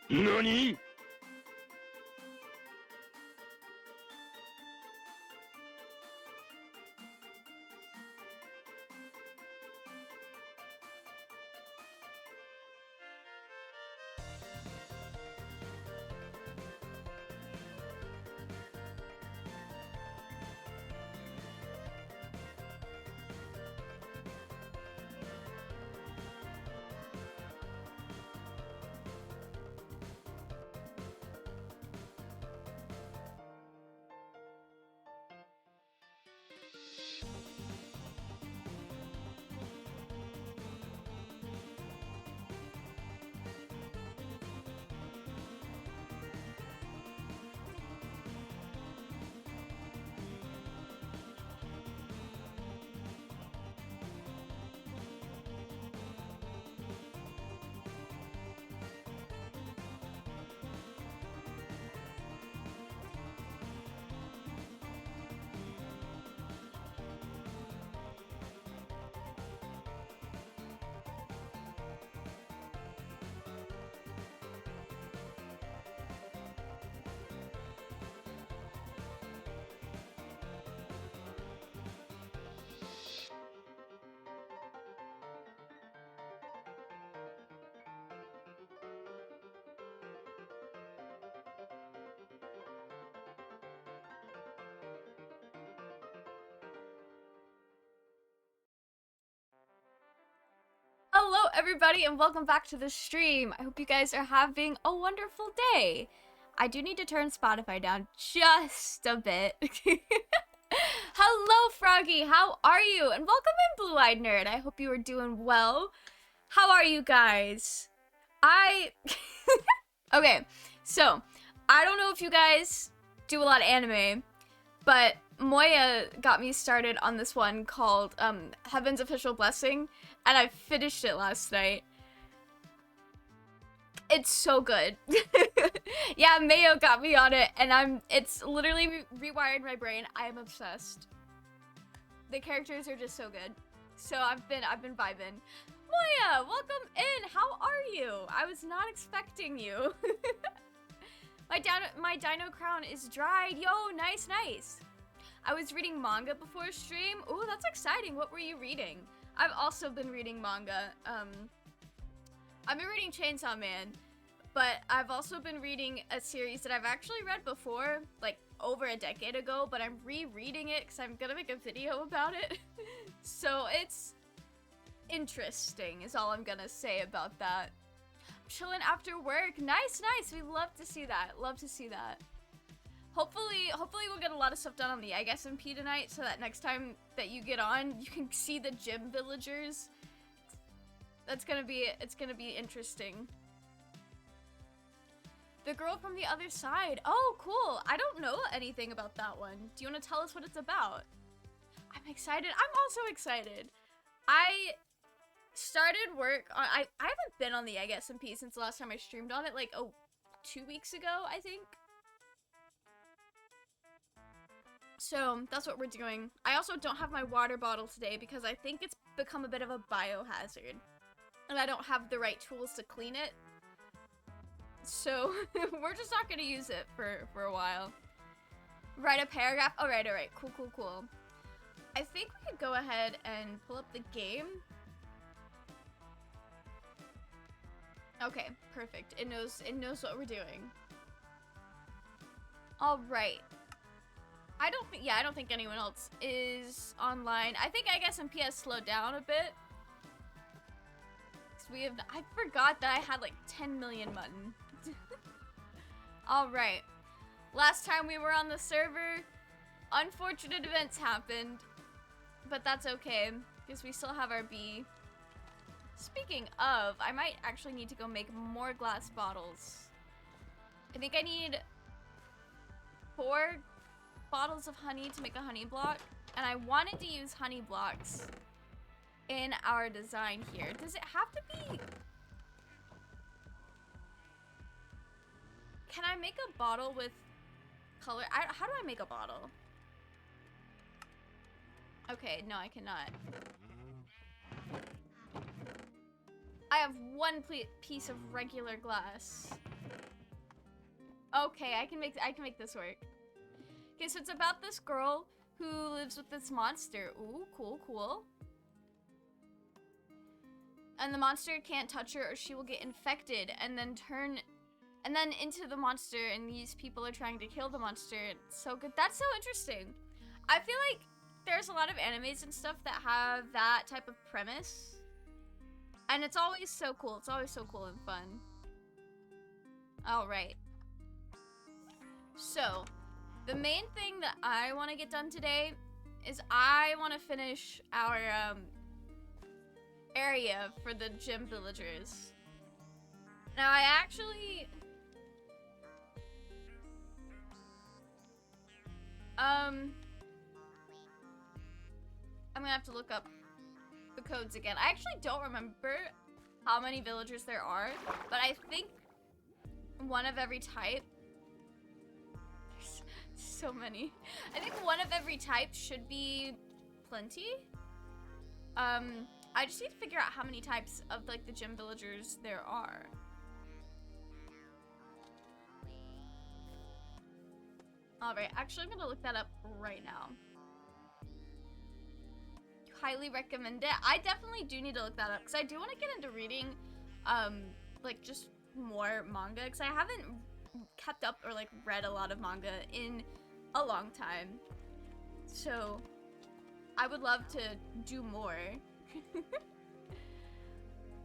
何？ Hello everybody and welcome back to the stream. I hope you guys are having a wonderful day. I do need to turn Spotify down just a bit. Hello Froggy, how are you? And welcome in Blue-Eyed Nerd. I hope you are doing well. How are you guys? Okay, so I don't know if you guys do a lot of anime, but Moya got me started on this one called Heaven's Official Blessing, and I finished it last night. It's so good. Yeah, Mayo got me on it, and it's literally rewired my brain. I am obsessed. The characters are just so good. So I've been vibing. Moya, welcome in. How are you? I was not expecting you. My dino crown is dried. Yo, nice. I was reading manga before stream. Ooh, that's exciting. What were you reading? I've also been reading manga. I've been reading Chainsaw Man, but I've also been reading a series that I've actually read before, like over a decade ago, but I'm rereading it because I'm gonna make a video about it. So it's interesting is all I'm gonna say about that. Chilling after work. Nice. We love to see that. Hopefully we'll get a lot of stuff done on the EggSMP tonight, so that next time that you get on, you can see the gym villagers. It's gonna be interesting. The girl from the other side. Oh, cool. I don't know anything about that one. Do you want to tell us what it's about? I'm excited. I'm also excited. I started work on. I haven't been on the EggSMP since the last time I streamed on it, like 2 weeks ago, I think. So that's what we're doing. I also don't have my water bottle today because I think it's become a bit of a biohazard. And I don't have the right tools to clean it. So we're just not gonna use it for a while. Write a paragraph? Alright. Cool. I think we could go ahead and pull up the game. Okay, perfect. It knows what we're doing. Alright. I don't think anyone else is online. I think EggSMP has slowed down a bit. I forgot that I had like 10 million mutton. Alright. Last time we were on the server, unfortunate events happened. But that's okay, because we still have our bee. Speaking of, I might actually need to go make more glass bottles. I think I need 4 bottles of honey to make a honey block, and I wanted to use honey blocks in our design here. Does it have to be? Can I make a bottle with color? How do I make a bottle? Okay, no, I cannot. I have one piece of regular glass. Okay, I can make this work. Okay, so it's about this girl who lives with this monster. Ooh, cool, cool. And the monster can't touch her or she will get infected and then turn into the monster, and these people are trying to kill the monster. It's so good. That's so interesting. I feel like there's a lot of animes and stuff that have that type of premise. And it's always so cool. It's always so cool and fun. All right. So, the main thing that I want to get done today is I want to finish our area for the gym villagers. Now, I actually... I'm gonna have to look up the codes again. I actually don't remember how many villagers there are, but I think one of every type. There's so many. I think one of every type should be plenty. I just need to figure out how many types of like the gym villagers there are. All right, actually I'm gonna look that up right now. Highly recommend it. I definitely do need to look that up because I do want to get into reading like just more manga, because I haven't kept up or like read a lot of manga in a long time. So I would love to do more.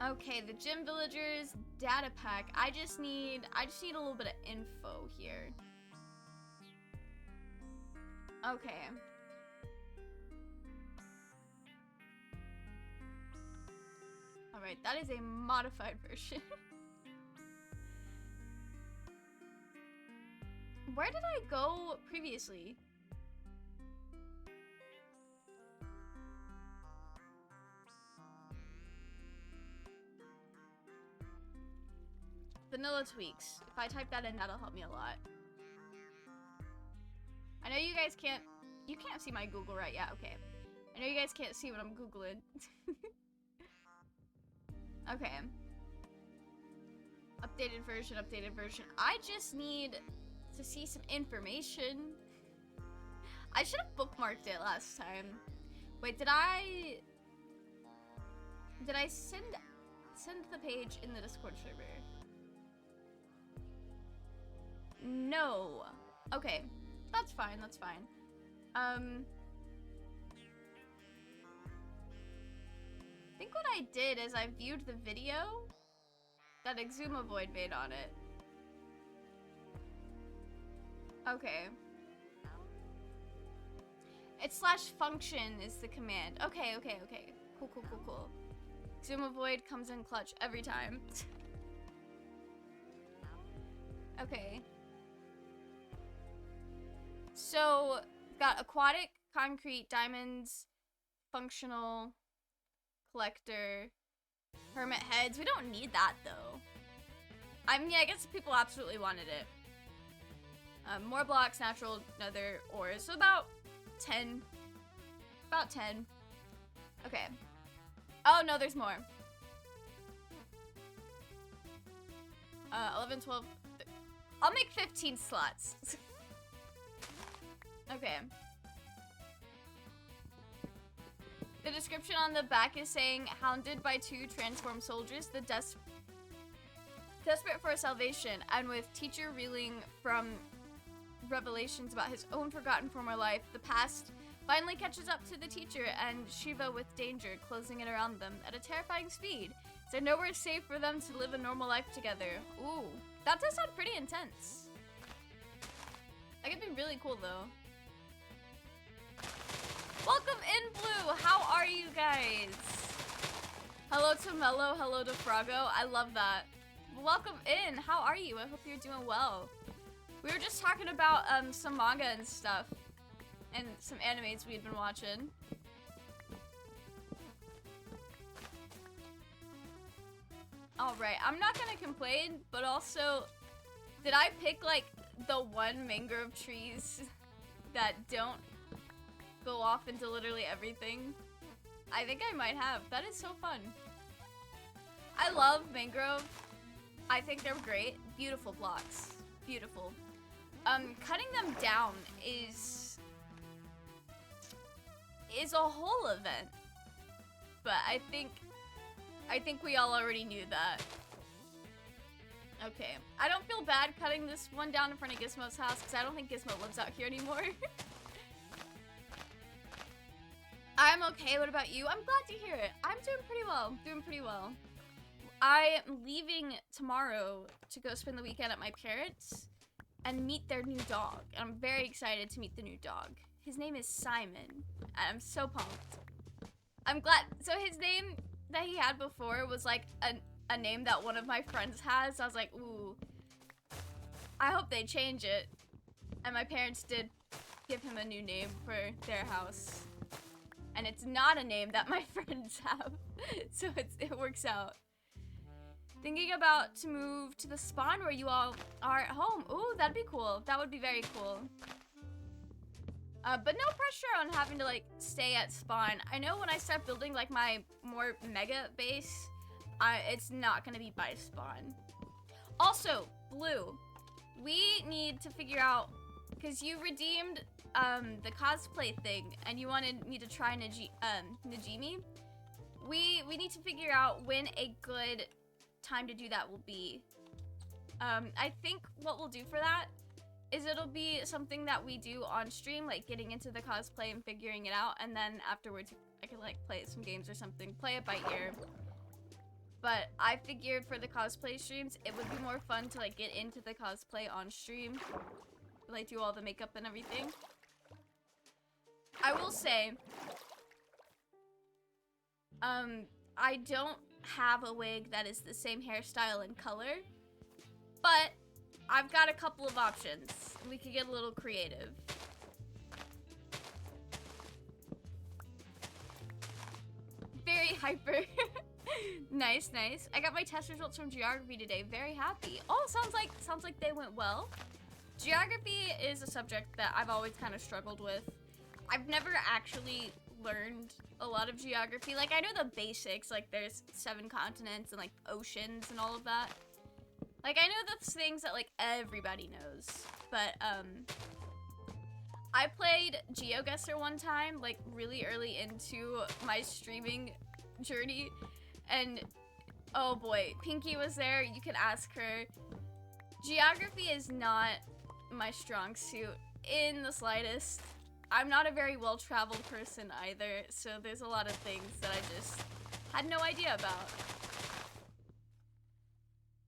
Okay, the gym villagers data pack. I just need a little bit of info here. Okay. Alright, that is a modified version. Where did I go previously? Vanilla tweaks. If I type that in, that'll help me a lot. I know you guys can't see my Google, right? Yeah, okay. I know you guys can't see what I'm Googling. Okay. Updated version, updated version. I just need to see some information. I should have bookmarked it last time. Wait, did I send the page in the Discord server? No. Okay. That's fine, that's fine. I think what I did is I viewed the video that EggSMP made on it. Okay. It's /function is the command. Okay, okay, okay. Cool, cool, cool, cool. EggSMP comes in clutch every time. Okay. So, got aquatic, concrete, diamonds, functional, collector, hermit heads. We don't need that though. I mean, I guess people absolutely wanted it. More blocks, natural, nether, ores. So about 10. About 10. Okay. Oh no, there's more. 11, 12. I'll make 15 slots. Okay. The description on the back is saying, hounded by two transformed soldiers, the desperate for a salvation, and with teacher reeling from revelations about his own forgotten former life, the past finally catches up to the teacher and Shiva with danger closing in around them at a terrifying speed. So nowhere safe for them to live a normal life together. Ooh, that does sound pretty intense. That could be really cool though. Welcome in, Blue! How are you guys? Hello to Mello, hello to Frago. I love that. Welcome in. How are you? I hope you're doing well. We were just talking about some manga and stuff. And some animes we'd been watching. Alright, I'm not gonna complain, but also, did I pick like the one mangrove trees that don't go off into literally everything? I think I might have. That is so fun. I love mangrove. I think they're great. Beautiful blocks. Beautiful. Cutting them down is a whole event. But I think we all already knew that. Okay. I don't feel bad cutting this one down in front of Gizmo's house because I don't think Gizmo lives out here anymore. I'm okay. What about you? I'm glad to hear it. I'm doing pretty well. I am leaving tomorrow to go spend the weekend at my parents' and meet their new dog. And I'm very excited to meet the new dog. His name is Simon, and I'm so pumped. I'm glad. So his name that he had before was like a name that one of my friends has. I was like, ooh, I hope they change it. And my parents did give him a new name for their house. And it's not a name that my friends have. So it works out. Thinking about to move to the spawn where you all are at home. Ooh, that'd be cool. That would be very cool. But no pressure on having to like stay at spawn. I know when I start building like my more mega base, it's not gonna be by spawn. Also, Blue, we need to figure out, because you redeemed the cosplay thing and you wanted me to try Najimi. We need to figure out when a good time to do that will be. I think what we'll do for that is it'll be something that we do on stream, like getting into the cosplay and figuring it out, and then afterwards I can like play some games or something, play it by ear. But I figured for the cosplay streams, it would be more fun to like get into the cosplay on stream, like do all the makeup and everything. I will say, I don't have a wig that is the same hairstyle and color, but I've got a couple of options. We could get a little creative. Very hyper. Nice, nice. I got my test results from geography today. Very happy. Oh, sounds like they went well. Geography is a subject that I've always kind of struggled with. I've never actually learned a lot of geography. Like, I know the basics, like there's 7 continents and like oceans and all of that. Like, I know those things that like everybody knows, but I played GeoGuessr one time, like really early into my streaming journey, and oh boy, Pinky was there. You can ask her. Geography is not my strong suit in the slightest. I'm not a very well-traveled person either, so there's a lot of things that I just had no idea about.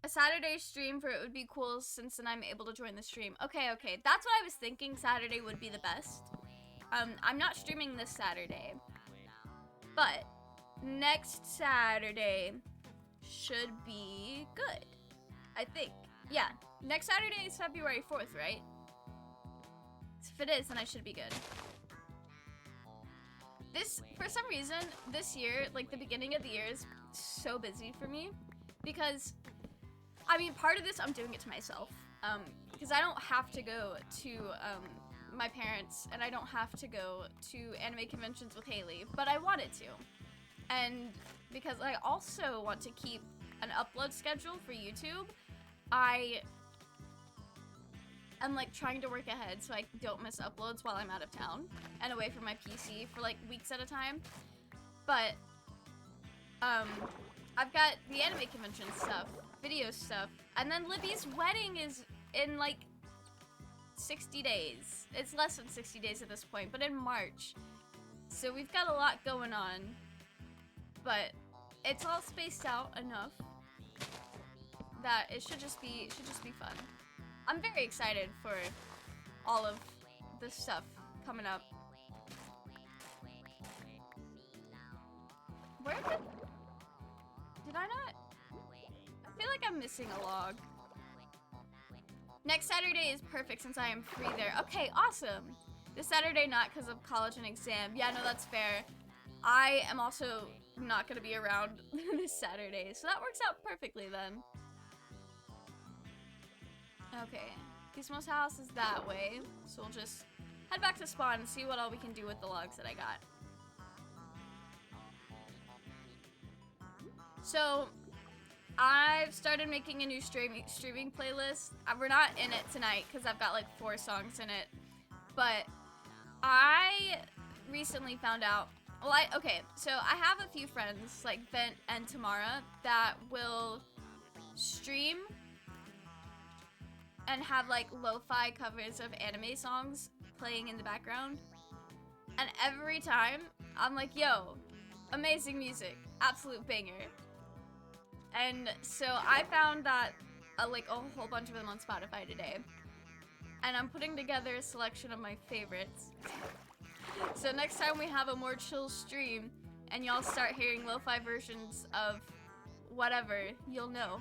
A Saturday stream for it would be cool since then I'm able to join the stream. Okay, that's what I was thinking. Saturday would be the best. I'm not streaming this Saturday, but next Saturday should be good, I think. Yeah, next Saturday is February 4th, right? If it is, then I should be good. For some reason, this year, like the beginning of the year is so busy for me because, I mean, part of this, I'm doing it to myself, because I don't have to go to my parents, and I don't have to go to anime conventions with Haley, but I wanted to. And because I also want to keep an upload schedule for YouTube, I am like trying to work ahead so I don't miss uploads while I'm out of town and away from my PC for like weeks at a time. But I've got the anime convention stuff, video stuff, and then Libby's wedding is in like 60 days. It's less than 60 days at this point, but in March. So we've got a lot going on, but it's all spaced out enough that it should just be fun. I'm very excited for all of this stuff coming up. Did I not? I feel like I'm missing a log. Next Saturday is perfect since I am free there. Okay, awesome. This Saturday not because of college and exam. Yeah, no, that's fair. I am also not gonna be around this Saturday, so that works out perfectly then. Okay, Gizmo's house is that way, so we'll just head back to spawn and see what all we can do with the logs that I got. So, I've started making a new streaming playlist. We're not in it tonight because I've got like 4 songs in it. But I recently found out, well, okay, so I have a few friends like Vent and Tamara that will stream and have like lo-fi covers of anime songs playing in the background. And every time I'm like, yo, amazing music, absolute banger. And so I found that like a whole bunch of them on Spotify today. And I'm putting together a selection of my favorites. So next time we have a more chill stream and y'all start hearing lo-fi versions of whatever, you'll know.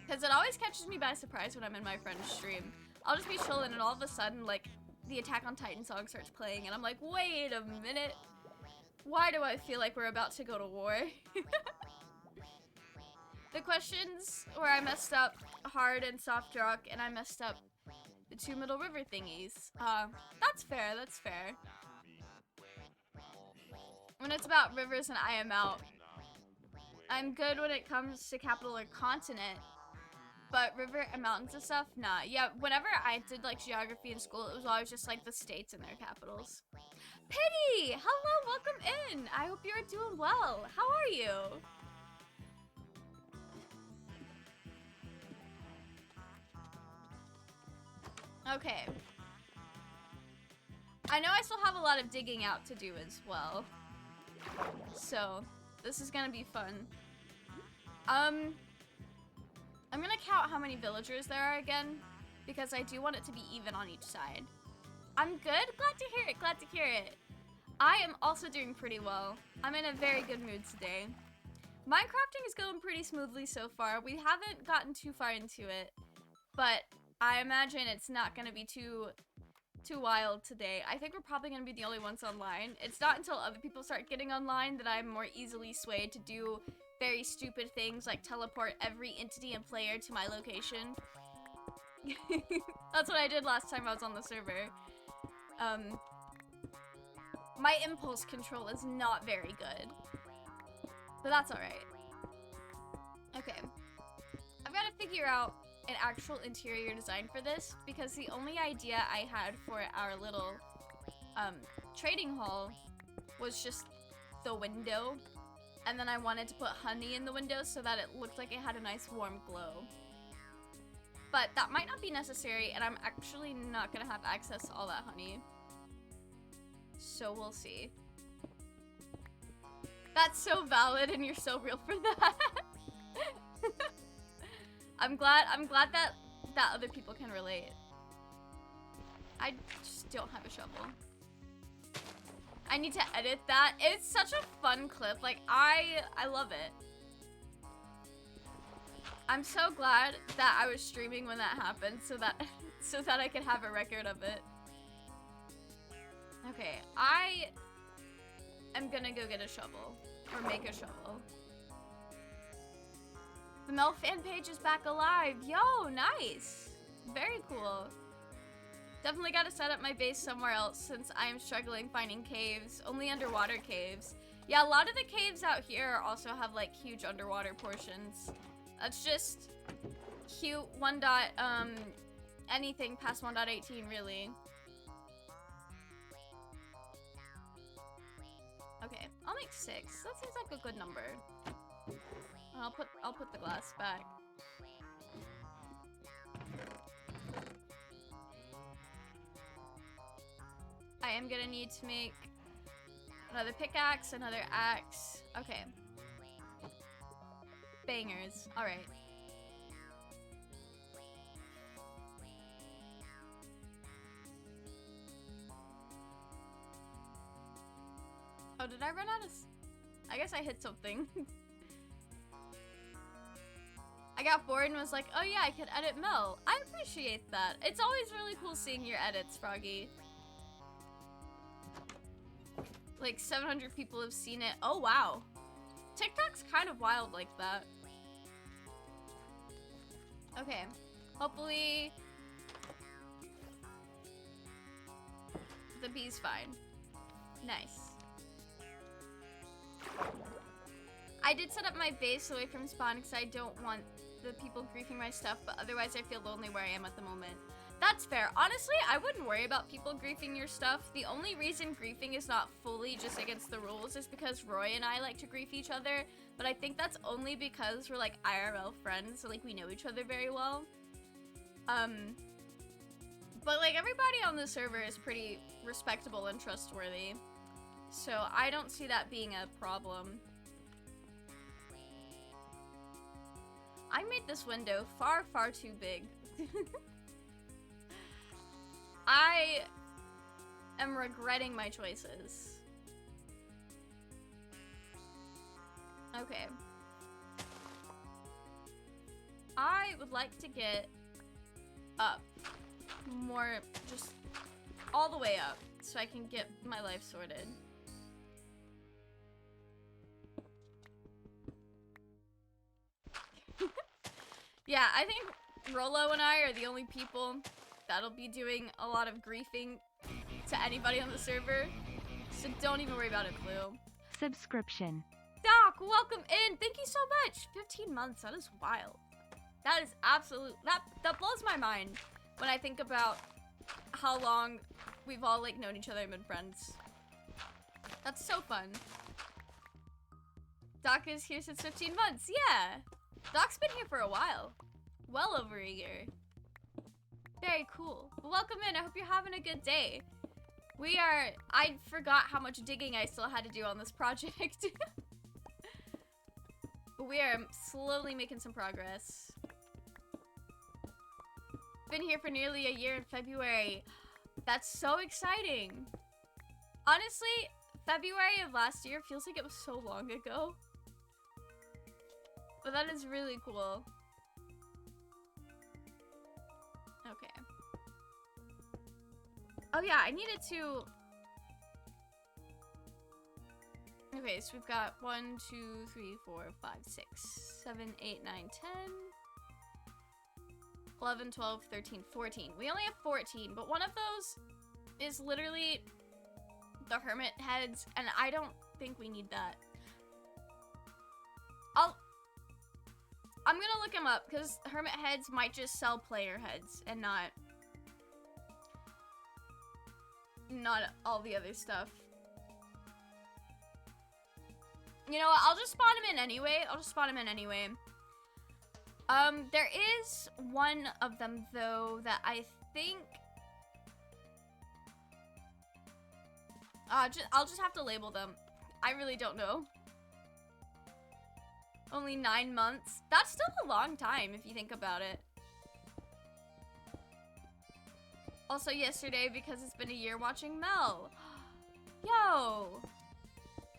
Because it always catches me by surprise when I'm in my friend's stream. I'll just be chilling and all of a sudden, like, the Attack on Titan song starts playing and I'm like, wait a minute. Why do I feel like we're about to go to war? The questions where I messed up hard and soft rock and I messed up the 2 middle river thingies. That's fair, that's fair. When it's about rivers and I am out, I'm good when it comes to capital or continent, but river and mountains and stuff, nah. Yeah, whenever I did like geography in school, it was always just like the states and their capitals. Pity! Hello, welcome in! I hope you're doing well. How are you? Okay. I know I still have a lot of digging out to do as well. So, this is gonna be fun. I'm gonna count how many villagers there are again, because I do want it to be even on each side. I'm good? Glad to hear it, glad to hear it. I am also doing pretty well. I'm in a very good mood today. Minecrafting is going pretty smoothly so far. We haven't gotten too far into it, but I imagine it's not gonna be too wild today. I think we're probably gonna be the only ones online. It's not until other people start getting online that I'm more easily swayed to do very stupid things like teleport every entity and player to my location. That's what I did last time I was on the server. My impulse control is not very good, but that's alright. Okay, I've got to figure out an actual interior design for this, because the only idea I had for our little trading hall was just the window, and then I wanted to put honey in the window so that it looked like it had a nice warm glow. But that might not be necessary, and I'm actually not gonna have access to all that honey. So we'll see. That's so valid and you're so real for that. I'm glad that other people can relate. I just don't have a shovel. I need to edit that. It's such a fun clip. Like I love it. I'm so glad that I was streaming when that happened so that I could have a record of it. Okay, I am gonna go get a shovel or make a shovel. The Mel fan page is back alive. Yo, nice. Very cool. Definitely gotta set up my base somewhere else since I am struggling finding caves. Only underwater caves. Yeah, a lot of the caves out here also have like huge underwater portions. That's just cute anything past 1.18 really. Okay, I'll make 6. That seems like a good number. I'll put the glass back. I am gonna need to make another pickaxe, another axe. Okay. Bangers. Alright. Oh, did I run out of... I guess I hit something. I got bored and was like, oh yeah, I could edit Mel. I appreciate that. It's always really cool seeing your edits, Froggy. Like 700 people have seen it. Oh wow. TikTok's kind of wild like that. Okay. Hopefully the bee's fine. Nice. I did set up my base away from spawn because I don't want the people griefing my stuff, but otherwise I feel lonely where I am at the moment. That's fair. Honestly, I wouldn't worry about people griefing your stuff. The only reason griefing is not fully just against the rules is because Roy and I like to grief each other, but I think that's only because we're like IRL friends, so like we know each other very well. But like everybody on the server is pretty respectable and trustworthy, so I don't see that being a problem. I made this window far, far too big. I am regretting my choices. Okay. I would like to get up more, just all the way up, so I can get my life sorted. Yeah, I think Rolo and I are the only people that'll be doing a lot of griefing to anybody on the server, so don't even worry about it, Blue. Subscription. Doc, welcome in. Thank you so much. 15 months. That is wild. That is absolute. That blows my mind when I think about how long we've all like known each other and been friends. That's so fun. Doc is here since 15 months. Yeah. Doc's been here for a while. Well over a year. Very cool. Welcome in. I hope you're having a good day. I forgot how much digging I still had to do on this project. But we are slowly making some progress. Been here for nearly a year in February. That's so exciting. Honestly, February of last year feels like it was so long ago. But that is really cool. Okay. Oh yeah, I needed to... Okay, so we've got 1, 2, 3, 4, 5, 6, 7, 8, 9, 10, 11, 12, 13, 14. We only have 14, but one of those is literally the hermit heads, and I don't think we need that. I'm gonna look them up, because hermit heads might just sell player heads, and not all the other stuff. You know what, I'll just spawn him in anyway. There is one of them, though, that I think... I'll just have to label them. I really don't know. Only 9 months. That's still a long time, if you think about it. Also yesterday, because it's been a year watching Mel. Yo!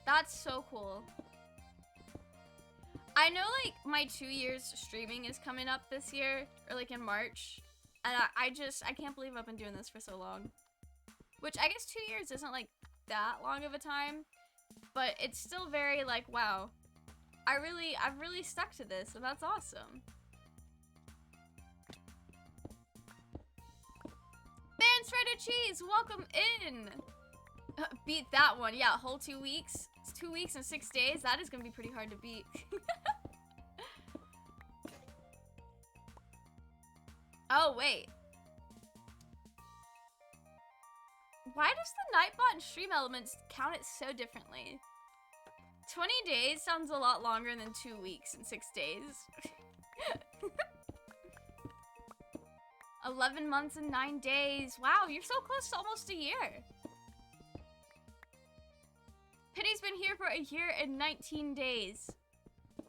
That's so cool. I know, like, my 2 years streaming is coming up this year, or like in March, and I can't believe I've been doing this for so long. Which, I guess 2 years isn't, like, that long of a time, but it's still very, like, wow. I've really stuck to this, and that's awesome. Man, shredded cheese, welcome in! Beat that one, yeah, a whole 2 weeks. It's 2 weeks and 6 days. That is gonna be pretty hard to beat. Oh, wait. Why does the Nightbot and Stream Elements count it so differently? 20 days sounds a lot longer than 2 weeks and 6 days. 11 months and 9 days. Wow, you're so close to almost a year. Pity's been here for a year and 19 days.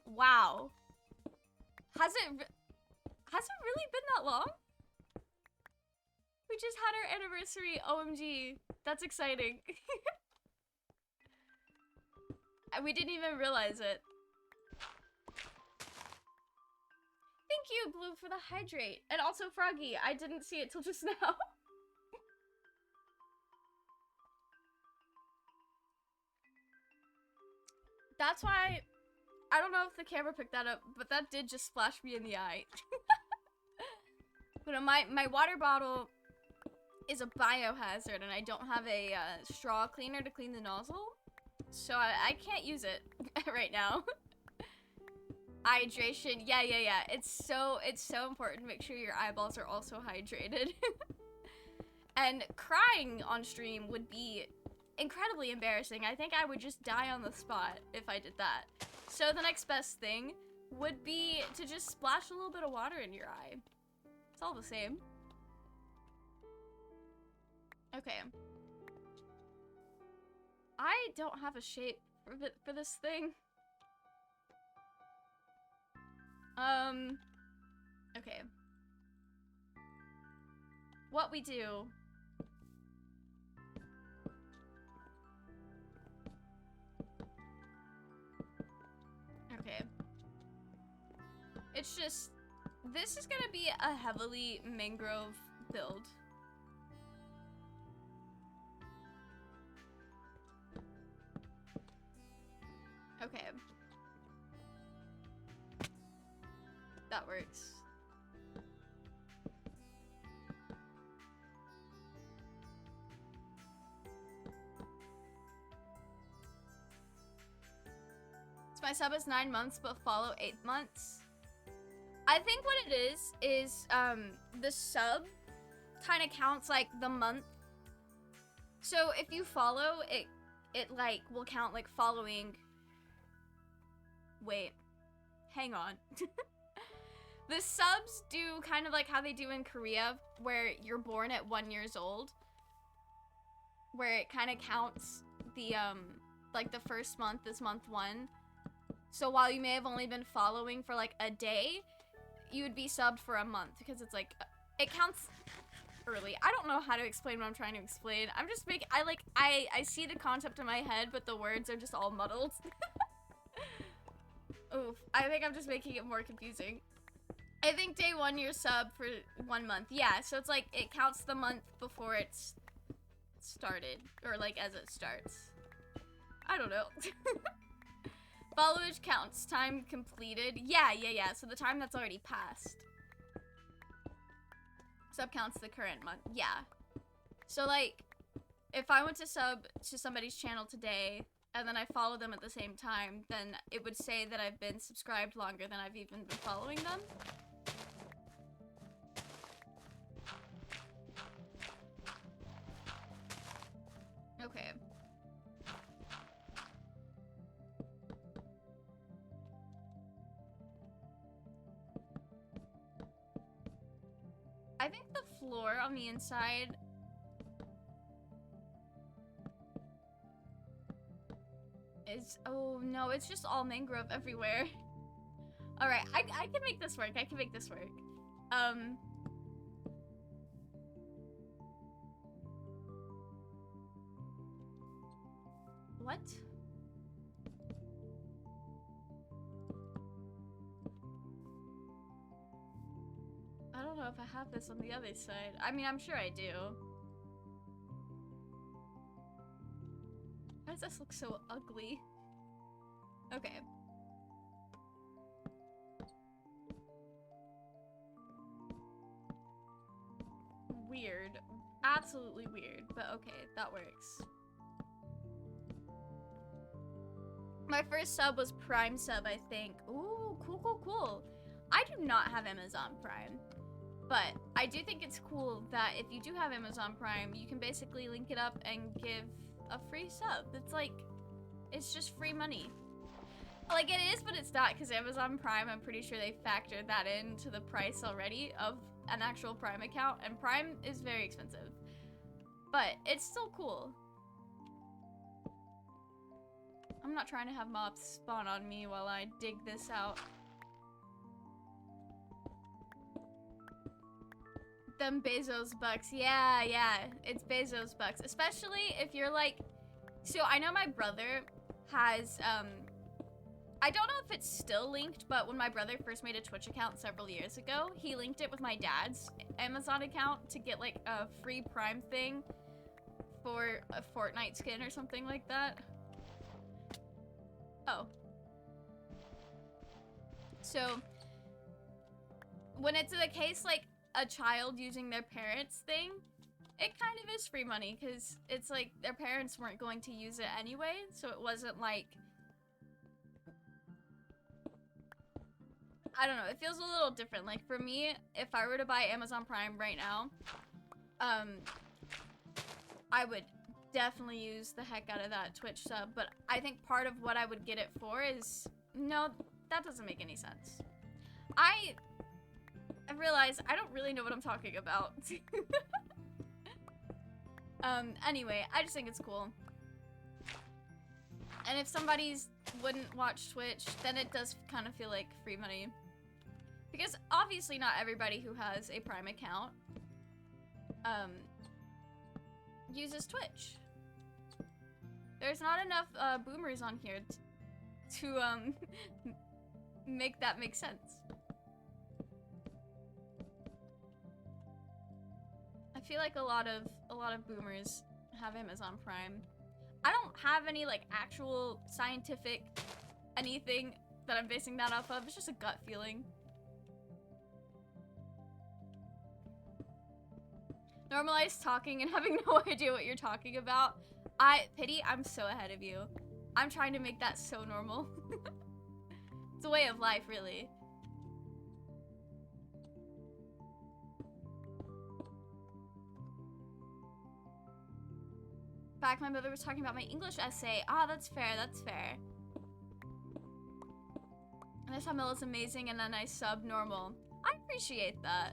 Wow. Has it really been that long? We just had our anniversary. OMG. That's exciting. We didn't even realize it. Thank you, Blue, for the hydrate. And also Froggy. I didn't see it till just now. That's why, I don't know if the camera picked that up, but that did just splash me in the eye. But my water bottle is a biohazard, and I don't have a straw cleaner to clean the nozzle, so I can't use it right now. Hydration. Yeah. It's so important. Make sure your eyeballs are also hydrated. And crying on stream would be incredibly embarrassing. I think I would just die on the spot if I did that. So the next best thing would be to just splash a little bit of water in your eye. It's all the same. Okay. I don't have a shape for this thing. Okay. What we do... Okay. It's just... This is gonna be a heavily mangrove build. Okay. That works. So my sub is 9 months, but follow 8 months. I think what it is the sub kind of counts like the month. So if you follow, it like will count like following. Wait, hang on. The subs do kind of like how they do in Korea, where you're born at 1 year old, where it kind of counts the like the first month is month 1. So while you may have only been following for like a day, you would be subbed for a month because it's like it counts early. I don't know how to explain what I'm trying to explain. I'm just making I see the concept in my head, but the words are just all muddled. Oof, I think I'm just making it more confusing. I think day 1 you're sub for 1 month. Yeah, so it's like it counts the month before it's started, or like as it starts. I don't know. Followage counts time completed. Yeah. So the time that's already passed. Sub counts the current month. Yeah. So like, if I went to sub to somebody's channel today, and then I follow them at the same time, then it would say that I've been subscribed longer than I've even been following them. Okay. I think the floor on the inside is... Oh, no, it's just all mangrove everywhere. Alright, I can make this work. I can make this work. What? I don't know if I have this on the other side. I mean, I'm sure I do. Why does this look so ugly? Okay. Weird. Absolutely weird, but okay, that works. My first sub was Prime sub, I think. Ooh, cool. I do not have Amazon Prime, but I do think it's cool that if you do have Amazon Prime, you can basically link it up and give a free sub. It's like, it's just free money. Like, it is, but it's not, because Amazon Prime, I'm pretty sure they factored that into the price already of an actual Prime account, and Prime is very expensive. But it's still cool. I'm not trying to have mobs spawn on me while I dig this out. Them Bezos bucks. Yeah, it's Bezos bucks. Especially if you're like... So I know my brother has, I don't know if it's still linked, but when my brother first made a Twitch account several years ago, he linked it with my dad's Amazon account to get like a free Prime thing for a Fortnite skin or something like that. Oh. So, when it's the case like a child using their parents' thing, it kind of is free money, because it's like their parents weren't going to use it anyway, so it wasn't like... I don't know, it feels a little different. Like for me, if I were to buy Amazon Prime right now, I would definitely use the heck out of that Twitch sub, but I think part of what I would get it for is, no, that doesn't make any sense. I realize I don't really know what I'm talking about. Anyway, I just think it's cool. And if somebody's wouldn't watch Twitch, then it does kind of feel like free money. Because obviously not everybody who has a Prime account, uses Twitch. There's not enough, boomers on here to, make that make sense. I feel like a lot of boomers have Amazon Prime. I don't have any like actual scientific anything that I'm basing that off of. It's just a gut feeling. Normalize talking and having no idea what you're talking about. Pity, I'm so ahead of you. I'm trying to make that so normal. It's a way of life, really. Back, my mother was talking about my English essay. Ah, that's fair, that's fair. And this Hamil is amazing and then I sub normal. I appreciate that.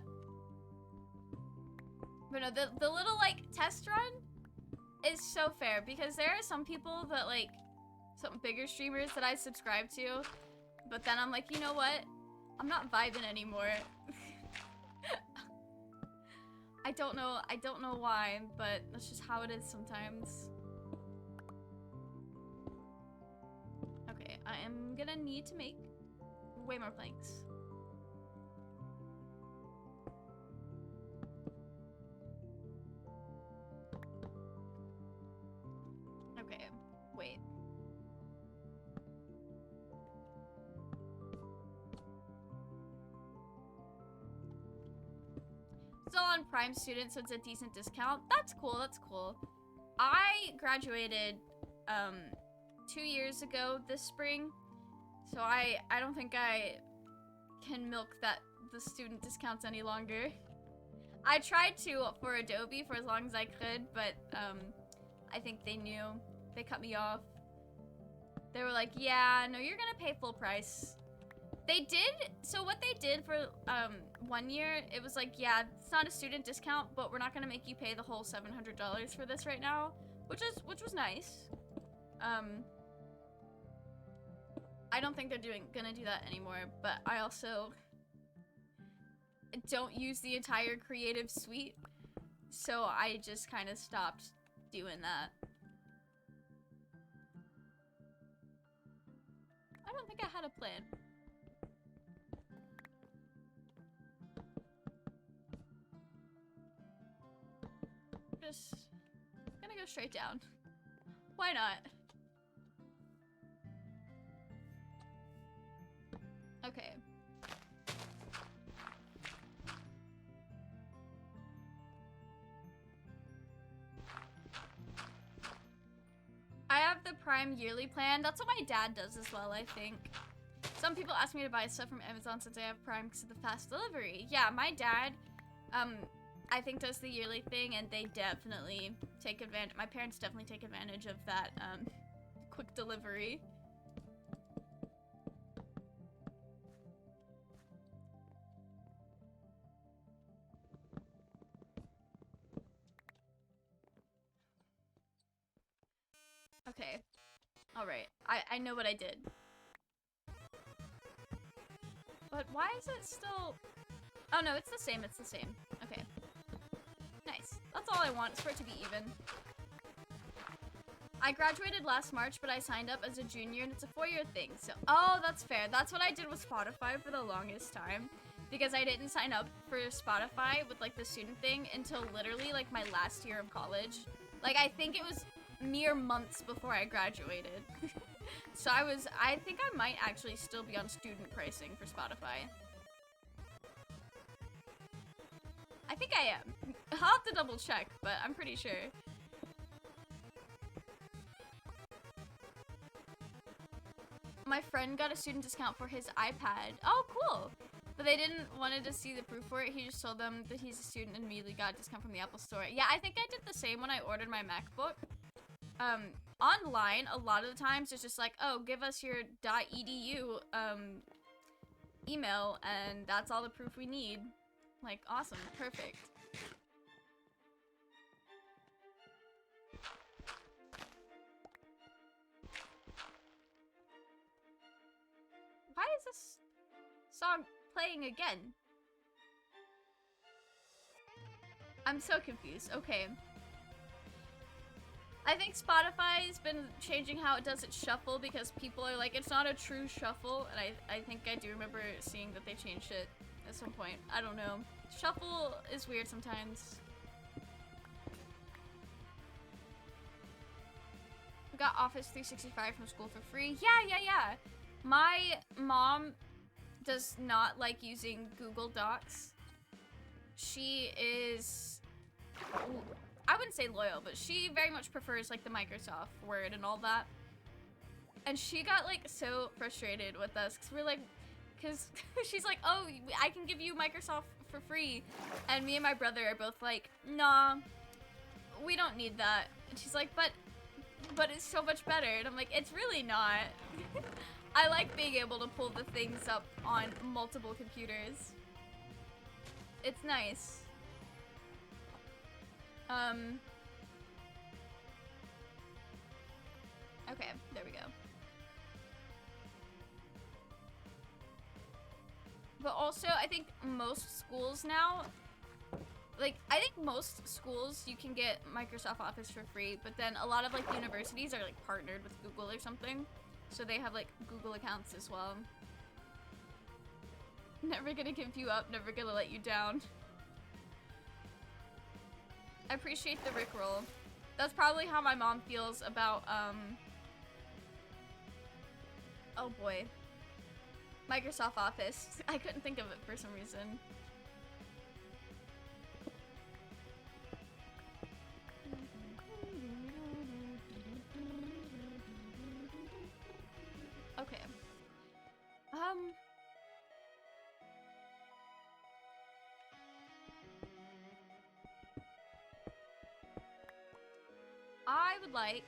But no, the little, like, test run is so fair because there are some people that, like, some bigger streamers that I subscribe to, but then I'm like, you know what? I'm not vibing anymore. I don't know why, but that's just how it is sometimes. Okay, I am gonna need to make way more planks. Okay, wait. Still on Prime student, so it's a decent discount. That's cool, that's cool. I graduated 2 years ago this spring, so I don't think I can milk the student discounts any longer. I tried to for Adobe for as long as I could, but I think they knew. They cut me off. They were like, yeah, no, you're gonna pay full price. They did, so what they did for 1 year, it was like, yeah, it's not a student discount, but we're not gonna make you pay the whole $700 for this right now, which was nice. I don't think they're gonna do that anymore, but I also don't use the entire creative suite, so I just kind of stopped doing that. I don't think I had a plan. Just gonna go straight down. Why not? Okay. I have the Prime yearly plan. That's what my dad does as well, I think. Some people ask me to buy stuff from Amazon since I have Prime because of the fast delivery. Yeah, my dad, I think does the yearly thing, and they definitely take advantage. My parents definitely take advantage of that, quick delivery. Okay. Alright. I know what I did. But why is it still... Oh no, it's the same, it's the same. Okay. Nice. That's all I want, is for it to be even. I graduated last March, but I signed up as a junior, and it's a 4-year thing, so... Oh, that's fair. That's what I did with Spotify for the longest time. Because I didn't sign up for Spotify with, like, the student thing until literally, like, my last year of college. Like, I think it was mere months before I graduated. So I think I might actually still be on student pricing for Spotify. I think I am. I'll have to double check, but I'm pretty sure. My friend got a student discount for his iPad. Oh, cool. But they didn't wanted to see the proof for it. He just told them that he's a student and immediately got a discount from the Apple Store. Yeah, I think I did the same when I ordered my MacBook. Online, a lot of the times it's just like, oh, give us your .edu email, and that's all the proof we need. Like, awesome, perfect. Why is this song playing again? I'm so confused. Okay. I think Spotify's been changing how it does its shuffle because people are like, it's not a true shuffle, and I think I do remember seeing that they changed it at some point. I don't know. Shuffle is weird sometimes. We got Office 365 from school for free. Yeah. My mom does not like using Google Docs. She is, I wouldn't say loyal, but she very much prefers like the Microsoft Word and all that. And she got like so frustrated with us because we're like, because she's like, oh, I can give you Microsoft for free. And me and my brother are both like, nah, we don't need that. And she's like, but it's so much better. And I'm like, it's really not. I like being able to pull the things up on multiple computers. It's nice. Okay, there we go. But also, I think most schools now, like, I think most schools you can get Microsoft Office for free, but then a lot of, like, universities are, like, partnered with Google or something. So they have, like, Google accounts as well. Never gonna give you up, never gonna let you down. I appreciate the Rickroll. That's probably how my mom feels about, oh boy. Microsoft Office. I couldn't think of it for some reason. Okay. I would like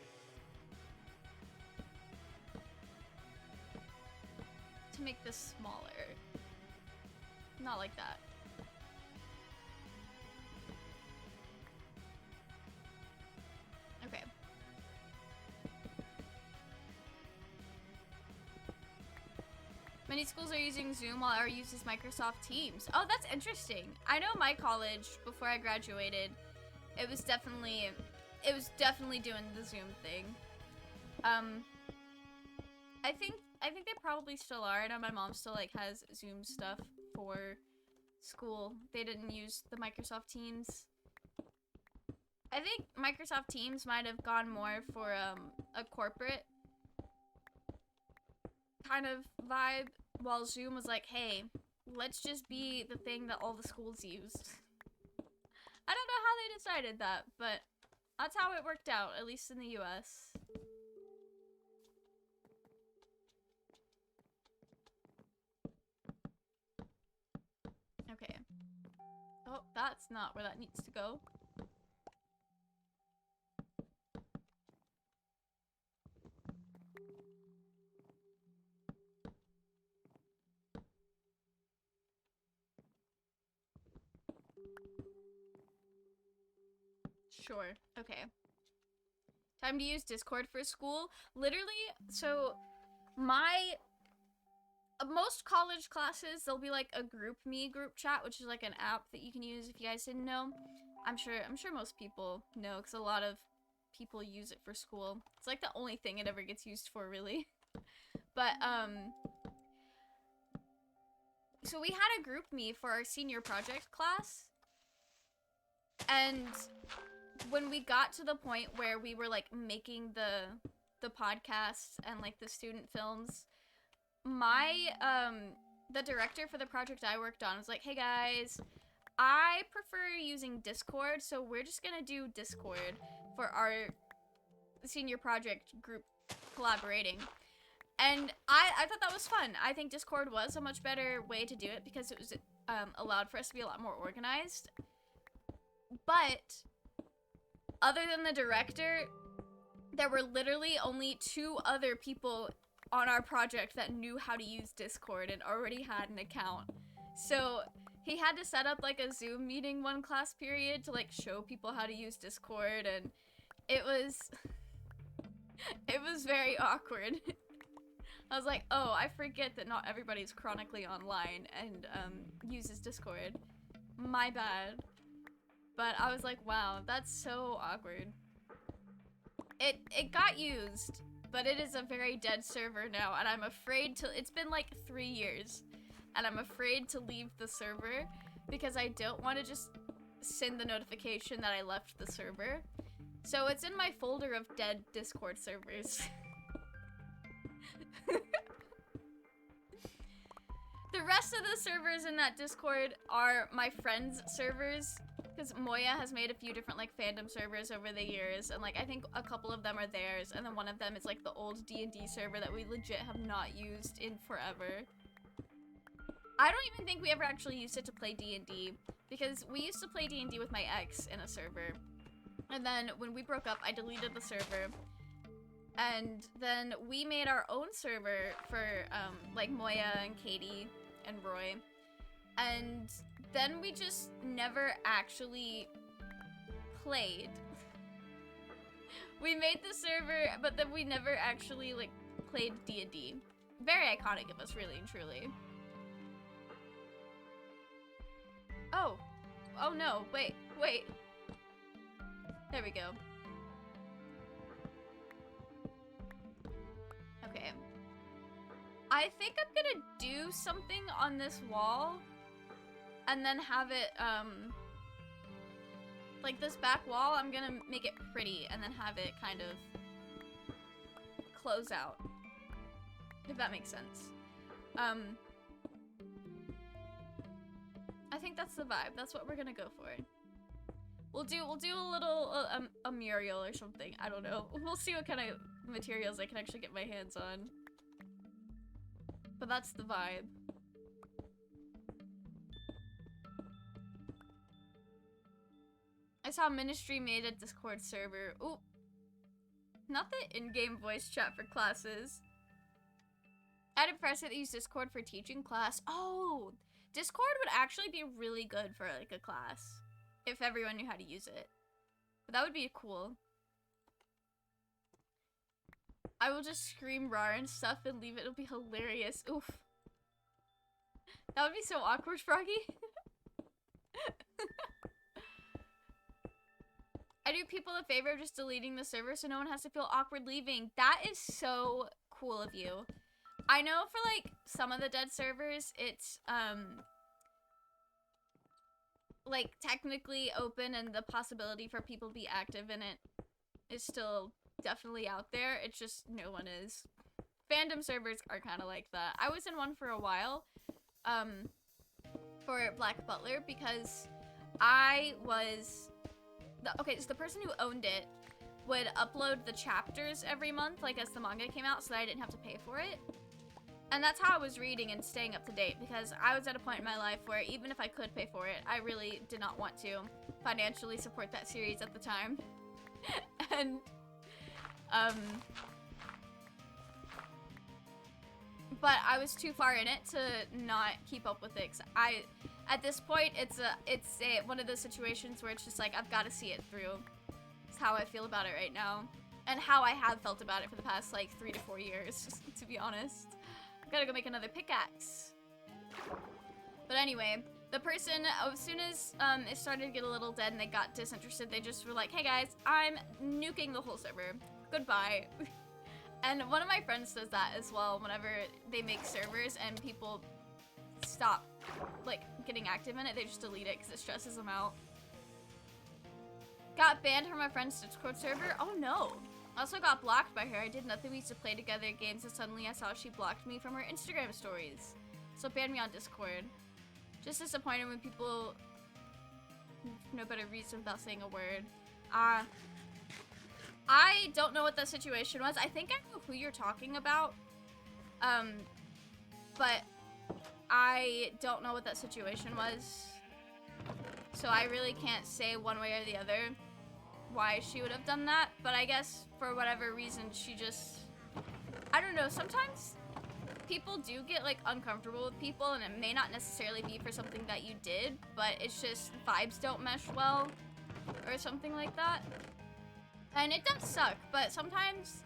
to make this smaller. Not like that. Okay. Many schools are using Zoom while ours uses Microsoft Teams. Oh, that's interesting. I know my college, before I graduated, it was definitely doing the Zoom thing. I think they probably still are. I know my mom still like has Zoom stuff for school. They didn't use the Microsoft Teams. I think Microsoft Teams might have gone more for a corporate kind of vibe, while Zoom was like, hey, let's just be the thing that all the schools used. I don't know how they decided that, but that's how it worked out, at least in the US. Okay. Oh, that's not where that needs to go. Sure. Okay. Time to use Discord for school. Literally, so most college classes, there'll be like a GroupMe group chat, which is like an app that you can use if you guys didn't know. I'm sure most people know because a lot of people use it for school. It's like the only thing it ever gets used for, really. But so we had a GroupMe for our senior project class. And when we got to the point where we were like making the podcasts and like the student films, the director for the project I worked on was like, hey guys, I prefer using Discord, so we're just gonna do Discord for our senior project group collaborating. And I thought that was fun. I think Discord was a much better way to do it because it was allowed for us to be a lot more organized. But other than the director, there were literally only 2 other people on our project that knew how to use Discord and already had an account. So he had to set up like a Zoom meeting one class period to like show people how to use Discord, and it was very awkward. I was like, oh, I forget that not everybody's chronically online and uses Discord. My bad. But I was like, wow, that's so awkward. It got used, but it is a very dead server now, and I'm afraid to, it's been like 3 years, and I'm afraid to leave the server because I don't want to just send the notification that I left the server. So it's in my folder of dead Discord servers. The rest of the servers in that Discord are my friends' servers, because Moya has made a few different like fandom servers over the years, and like I think a couple of them are theirs, and then one of them is like the old D&D server that we legit have not used in forever. I don't even think we ever actually used it to play D&D, because we used to play D&D with my ex in a server, and then when we broke up, I deleted the server. And then we made our own server for like Moya and Katie and Roy. And then we just never actually played. We made the server, but then we never actually like played D&D. Very iconic of us, really and truly. Oh. Oh no, wait. There we go. Okay. I think I'm gonna do something on this wall and then have it, like this back wall, I'm gonna make it pretty and then have it kind of close out, if that makes sense. I think that's the vibe. That's what we're gonna go for. We'll do a little, a mural or something. I don't know. We'll see what kind of materials I can actually get my hands on. But that's the vibe. I saw Ministry made a Discord server. Ooh. Not the in-game voice chat for classes. I'd impressed that they use Discord for teaching class. Oh! Discord would actually be really good for like a class. If everyone knew how to use it. But that would be cool. I will just scream rar and stuff and leave it. It'll be hilarious. Oof. That would be so awkward, Froggy. I do people a favor of just deleting the server so no one has to feel awkward leaving. That is so cool of you. I know for like some of the dead servers, it's like technically open and the possibility for people to be active in it is still definitely out there. It's just no one is. Fandom servers are kind of like that. I was in one for a while for Black Butler because I was okay, so the person who owned it would upload the chapters every month like as the manga came out so that I didn't have to pay for it. And that's how I was reading and staying up to date because I was at a point in my life where even if I could pay for it, I really did not want to financially support that series at the time. And but I was too far in it to not keep up with it. 'Cause at this point, it's one of those situations where it's just like I've got to see it through. It's how I feel about it right now, and how I have felt about it for the past like 3 to 4 years, to be honest. I've gotta go make another pickaxe. But anyway, the person, as soon as it started to get a little dead and they got disinterested, they just were like, hey guys, I'm nuking the whole server. Goodbye. And one of my friends does that as well whenever they make servers and people stop like getting active in it, they just delete it because it stresses them out. Got banned from my friend's Discord server? Oh no. Also got blocked by her. I did nothing. We used to play together games and suddenly I saw she blocked me from her Instagram stories. So banned me on Discord. Just disappointed when people have no better reason without saying a word. I don't know what that situation was. I think I know who you're talking about. But I don't know what that situation was. So I really can't say one way or the other why she would have done that. But I guess for whatever reason, she just, I don't know, sometimes people do get like uncomfortable with people, and it may not necessarily be for something that you did, but it's just vibes don't mesh well or something like that. And it does suck, but sometimes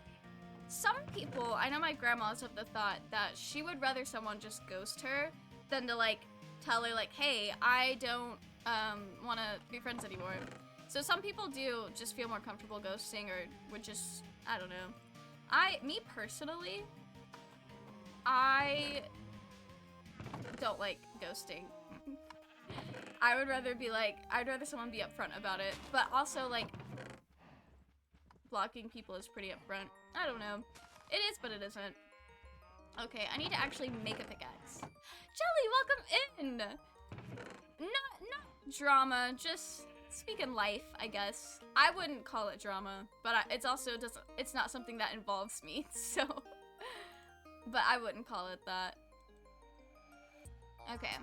some people, I know my grandma's of the thought that she would rather someone just ghost her than to like tell her like, hey, I don't want to be friends anymore. So some people do just feel more comfortable ghosting, or would just, I don't know. Me personally, I don't like ghosting. I would rather be like, I'd rather someone be upfront about it, but also like blocking people is pretty upfront. I don't know. It is, but it isn't. Okay, I need to actually make a pickaxe. Jelly, welcome in! Not drama, just speaking life, I guess. I wouldn't call it drama, but it's also it's not something that involves me, so. But I wouldn't call it that. Okay.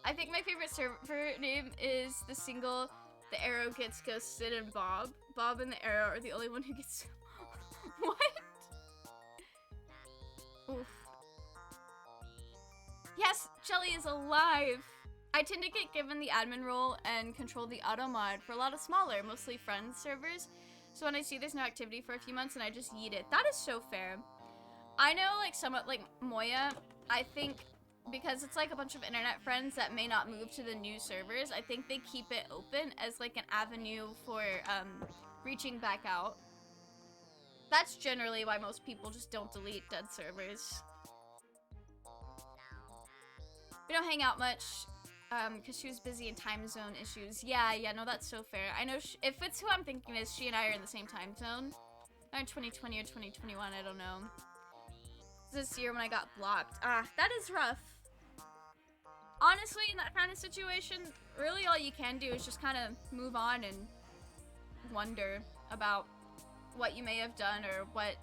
I think my favorite server name is the single The Arrow Gets Ghosted and Bob. Bob and the Arrow are the only one who gets... What? Oof. Yes, Jelly is alive! I tend to get given the admin role and control the auto mod for a lot of smaller, mostly friends servers. So when I see there's no activity for a few months and I just yeet it. That is so fair. I know like somewhat like Moya, I think because it's like a bunch of internet friends that may not move to the new servers, I think they keep it open as like an avenue for reaching back out. That's generally why most people just don't delete dead servers. We don't hang out much because she was busy in time zone issues. Yeah, no, that's so fair. I know if it's who I'm thinking is, she and I are in the same time zone. Or in 2020 or 2021, I don't know. This year when I got blocked. That is rough. Honestly, in that kind of situation, really all you can do is just kind of move on and wonder about what you may have done or what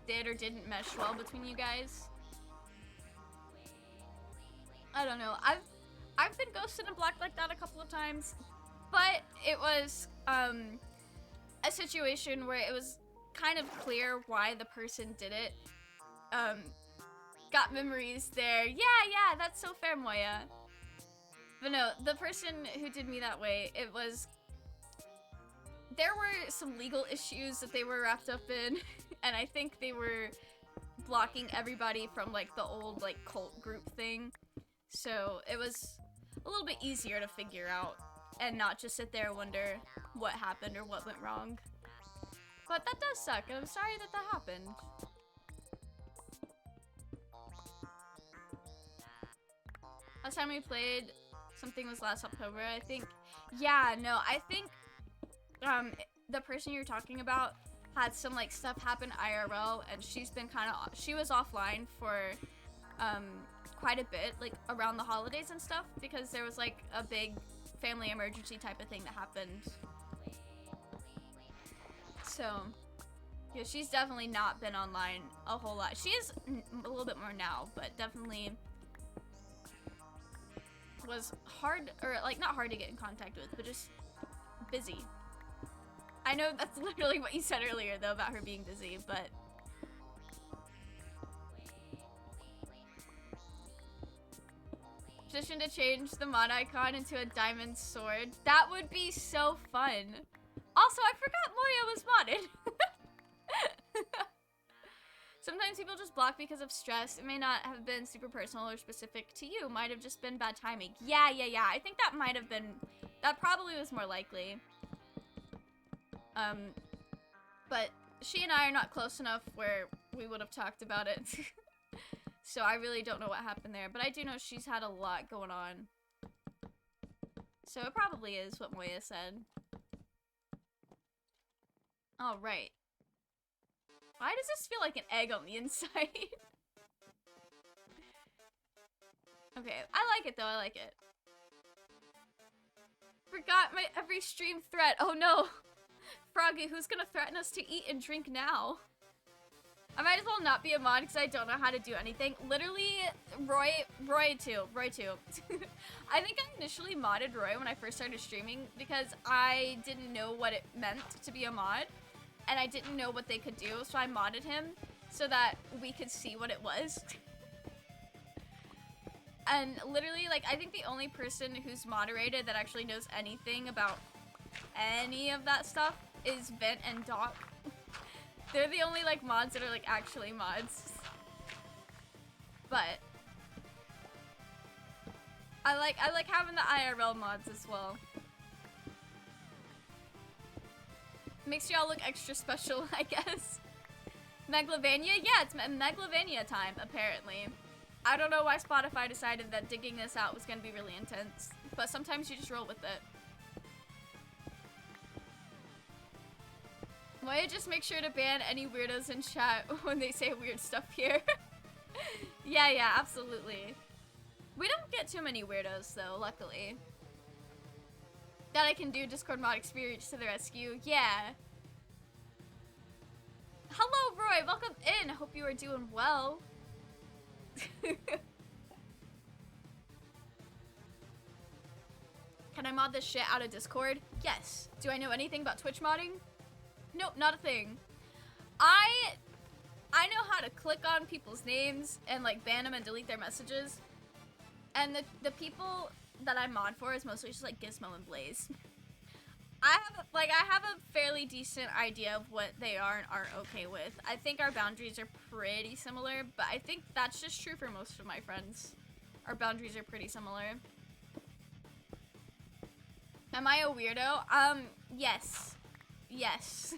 did or didn't mesh well between you guys. I don't know. I've been ghosted and blocked like that a couple of times, but it was a situation where it was kind of clear why the person did it. Got memories there. Yeah, that's so fair, Moya. But no, the person who did me that way, it was... There were some legal issues that they were wrapped up in, and I think they were blocking everybody from, like, the old, like, cult group thing. So it was a little bit easier to figure out and not just sit there and wonder what happened or what went wrong. But that does suck, and I'm sorry that that happened. Last time we played something was last October, I think. Yeah, no, I think the person you're talking about had some like stuff happen IRL, and she's been she was offline for quite a bit, like around the holidays and stuff, because there was like a big family emergency type of thing that happened. So yeah, she's definitely not been online a whole lot. She is a little bit more now, but definitely was hard, or like not hard to get in contact with, but just busy. I know that's literally what you said earlier though about her being busy, but petition to change the mod icon into a diamond sword. That would be so fun. Also, I forgot Moya was modded. Sometimes people just block because of stress. It may not have been super personal or specific to you. Might have just been bad timing. Yeah. I think that might have been, that probably was more likely. But she and I are not close enough where we would have talked about it. So I really don't know what happened there. But I do know she's had a lot going on. So it probably is what Moya said. All right. Why does this feel like an egg on the inside? Okay, I like it though, I like it. Forgot my every stream threat. Oh no! Froggy, who's gonna threaten us to eat and drink now? I might as well not be a mod because I don't know how to do anything. Literally, Roy too. I think I initially modded Roy when I first started streaming because I didn't know what it meant to be a mod. And I didn't know what they could do, so I modded him so that we could see what it was. And literally, like, I think the only person who's moderated that actually knows anything about any of that stuff is Vent and Doc. They're the only, like, mods that are, like, actually mods. But I like having the IRL mods as well. Makes y'all look extra special, I guess. Megalovania? Yeah, it's Megalovania time, apparently. I don't know why Spotify decided that digging this out was gonna be really intense, but sometimes you just roll with it. Moya, just make sure to ban any weirdos in chat when they say weird stuff here. Yeah, absolutely. We don't get too many weirdos, though, luckily. That I can do Discord mod experience to the rescue. Yeah. Hello, Roy. Welcome in. I hope you are doing well. Can I mod this shit out of Discord? Yes. Do I know anything about Twitch modding? Nope, not a thing. I know how to click on people's names and like ban them and delete their messages. And the people that I mod for is mostly just like Gizmo and Blaze. I have a fairly decent idea of what they are and aren't okay with. I think our boundaries are pretty similar, but I think that's just true for most of my friends. Our boundaries are pretty similar. Am I a weirdo? Yes. Yes.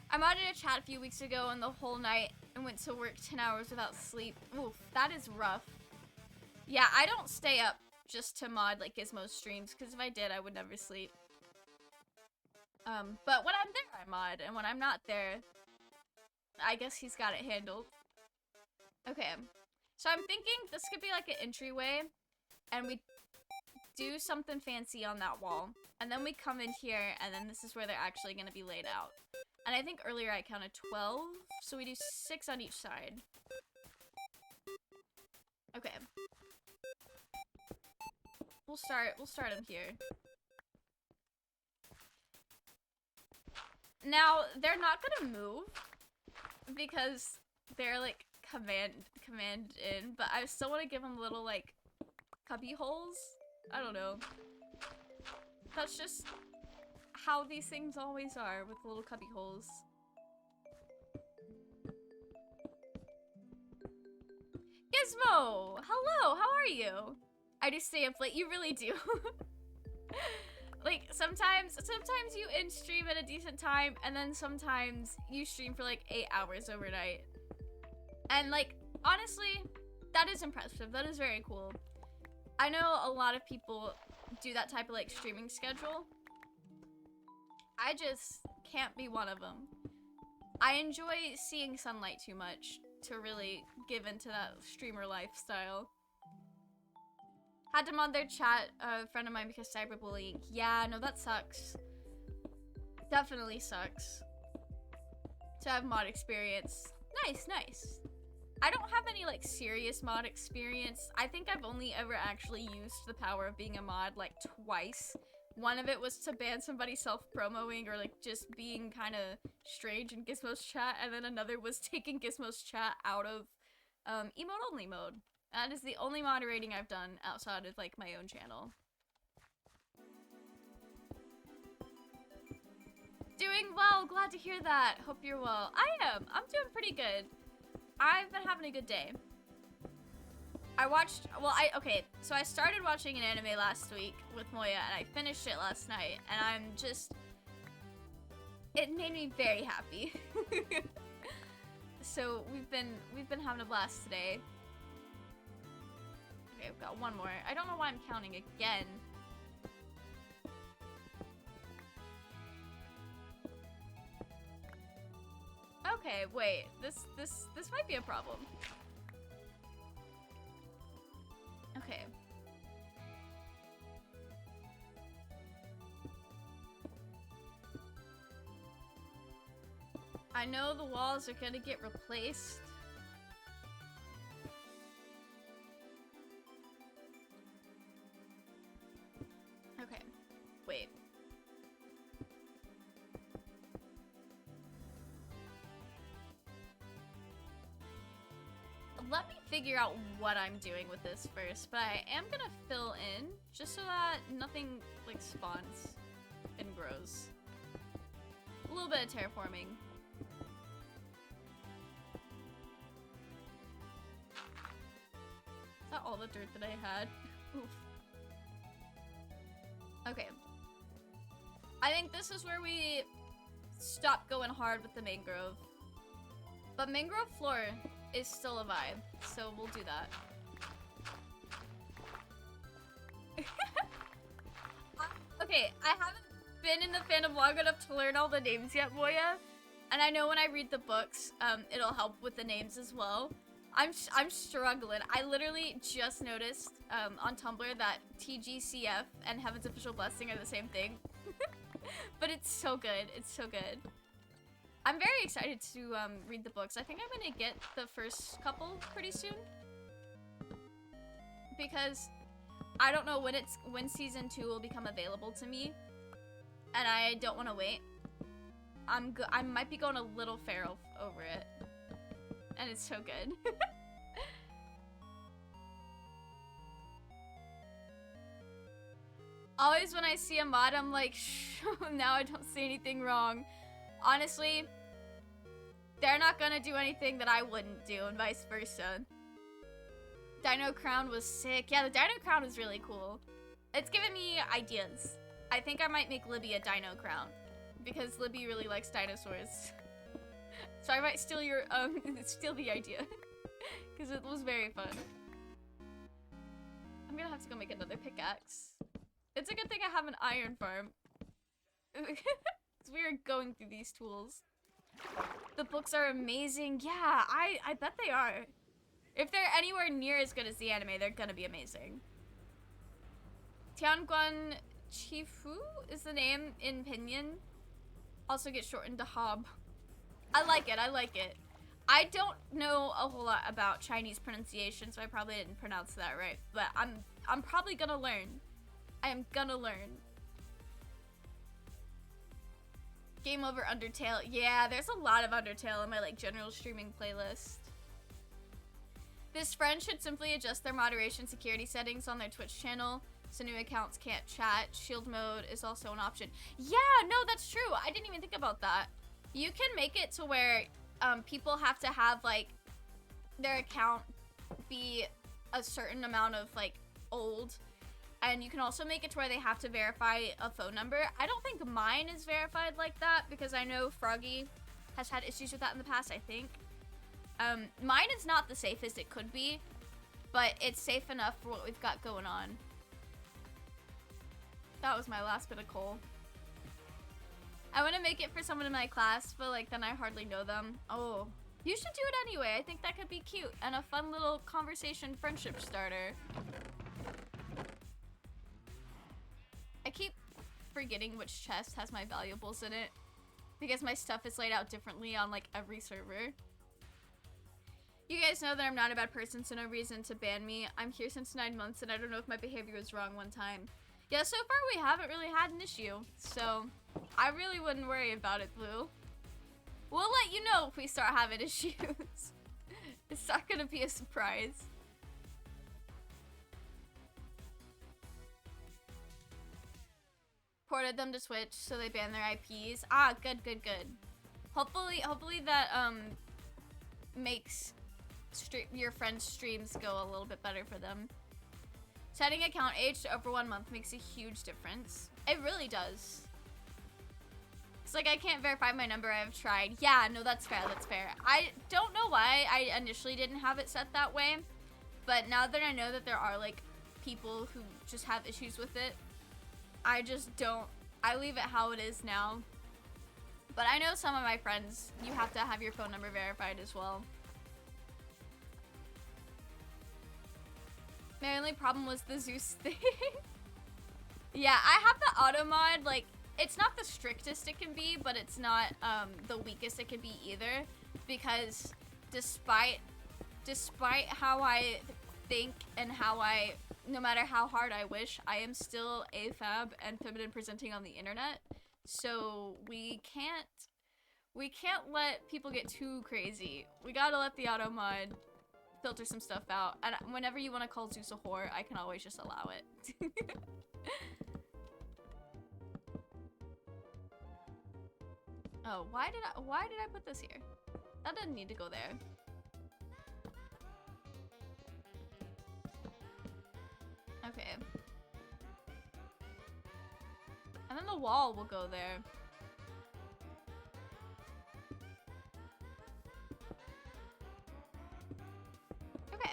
I modded a chat a few weeks ago and the whole night and went to work 10 hours without sleep. Oof, that is rough. Yeah, I don't stay up just to mod like Gizmo's streams, because if I did, I would never sleep. But when I'm there, I mod, and when I'm not there, I guess he's got it handled. Okay, so I'm thinking this could be like an entryway, and we do something fancy on that wall, and then we come in here, and then this is where they're actually going to be laid out. And I think earlier I counted 12, so we do 6 on each side. Okay. We'll start them here. Now, they're not gonna move because they're like command in, but I still want to give them little like cubby holes. I don't know. That's just how these things always are, with little cubby holes. Gizmo! Hello, how are you? I do stay up late, you really do. Like, sometimes you in-stream at a decent time, and then sometimes you stream for like 8 hours overnight. And like, honestly, that is impressive, that is very cool. I know a lot of people do that type of like streaming schedule. I just can't be one of them. I enjoy seeing sunlight too much to really give into that streamer lifestyle. Had to mod their chat, a friend of mine, because cyberbullying. Yeah, no, that sucks. Definitely sucks. To have mod experience. Nice, nice. I don't have any, like, serious mod experience. I think I've only ever actually used the power of being a mod, like, twice. One of it was to ban somebody self-promoing or, like, just being kind of strange in Gizmo's chat, and then another was taking Gizmo's chat out of emote-only mode. That is the only moderating I've done outside of, like, my own channel. Doing well, glad to hear that. Hope you're well. I am. I'm doing pretty good. I've been having a good day. I watched, okay, so I started watching an anime last week with Moya, and I finished it last night, and I'm just, it made me very happy. So we've been having a blast today. Okay, I've got one more. I don't know why I'm counting again. Okay, wait. This might be a problem. Okay. I know the walls are gonna get replaced. Okay, wait. Let me figure out what I'm doing with this first, but I am gonna fill in just so that nothing like spawns and grows. A little bit of terraforming. Is that all the dirt that I had? Oof. Okay. I think this is where we stop going hard with the mangrove. But mangrove floor is still a vibe, so we'll do that. Okay, I haven't been in the fandom long enough to learn all the names yet, Moya. And I know when I read the books, it'll help with the names as well. I'm struggling. I literally just noticed on Tumblr that TGCF and Heaven's Official Blessing are the same thing. But it's so good. It's so good. I'm very excited to read the books. I think I'm gonna get the first couple pretty soon. Because I don't know when season 2 will become available to me. And I don't want to wait. I might be going a little feral over it. And it's so good. Always when I see a mod, I'm like, now I don't see anything wrong. Honestly, they're not gonna do anything that I wouldn't do, and vice versa. Dino Crown was sick. Yeah, the Dino Crown is really cool. It's given me ideas. I think I might make Libby a Dino Crown. Because Libby really likes dinosaurs. So I might steal your, steal the idea. Because it was very fun. I'm gonna have to go make another pickaxe. It's a good thing I have an iron farm. It's weird going through these tools. The books are amazing. Yeah, I bet they are. If they're anywhere near as good as the anime, they're gonna be amazing. Tianguan Chifu is the name in Pinyin. Also gets shortened to Hob. I like it, I like it. I don't know a whole lot about Chinese pronunciation, so I probably didn't pronounce that right. But I'm probably gonna learn. I am gonna learn. Game over Undertale. Yeah, there's a lot of Undertale in my like general streaming playlist. This friend should simply adjust their moderation security settings on their Twitch channel so new accounts can't chat. Shield mode is also an option. Yeah, no, that's true. I didn't even think about that. You can make it to where people have to have like their account be a certain amount of like old, and you can also make it to where they have to verify a phone number. I don't think mine is verified like that because I know Froggy has had issues with that in the past, I think. Mine is not the safest it could be, but it's safe enough for what we've got going on. That was my last bit of coal. I want to make it for someone in my class, but like then I hardly know them. Oh, you should do it anyway. I think that could be cute and a fun little conversation friendship starter. I keep forgetting which chest has my valuables in it because my stuff is laid out differently on like every server. You guys know that I'm not a bad person, so no reason to ban me. I'm here since 9 months and I don't know if my behavior was wrong one time. Yeah, so far we haven't really had an issue, so I really wouldn't worry about it, Blue. We'll let you know if we start having issues. It's not gonna be a surprise. Ported them to Twitch, so they ban their IPs. Ah, good, good, good. Hopefully that makes your friends' streams go a little bit better for them. Setting account age to over 1 month makes a huge difference. It really does. It's like I can't verify my number. I've tried. Yeah, no, that's fair. That's fair. I don't know why I initially didn't have it set that way, but now that I know that there are like people who just have issues with it, I just don't. I leave it how it is now. But I know some of my friends, you have to have your phone number verified as well. My only problem was the Zeus thing. Yeah, I have the auto mod, like, it's not the strictest it can be, but it's not the weakest it can be either, because despite how I think and how no matter how hard I wish, I am still AFAB and feminine presenting on the internet. So we can't let people get too crazy. We gotta let the auto mod filter some stuff out. And whenever you want to call Zeus a whore, I can always just allow it. Oh, why did I put this here? That didn't need to go there. Okay. And then the wall will go there. Okay.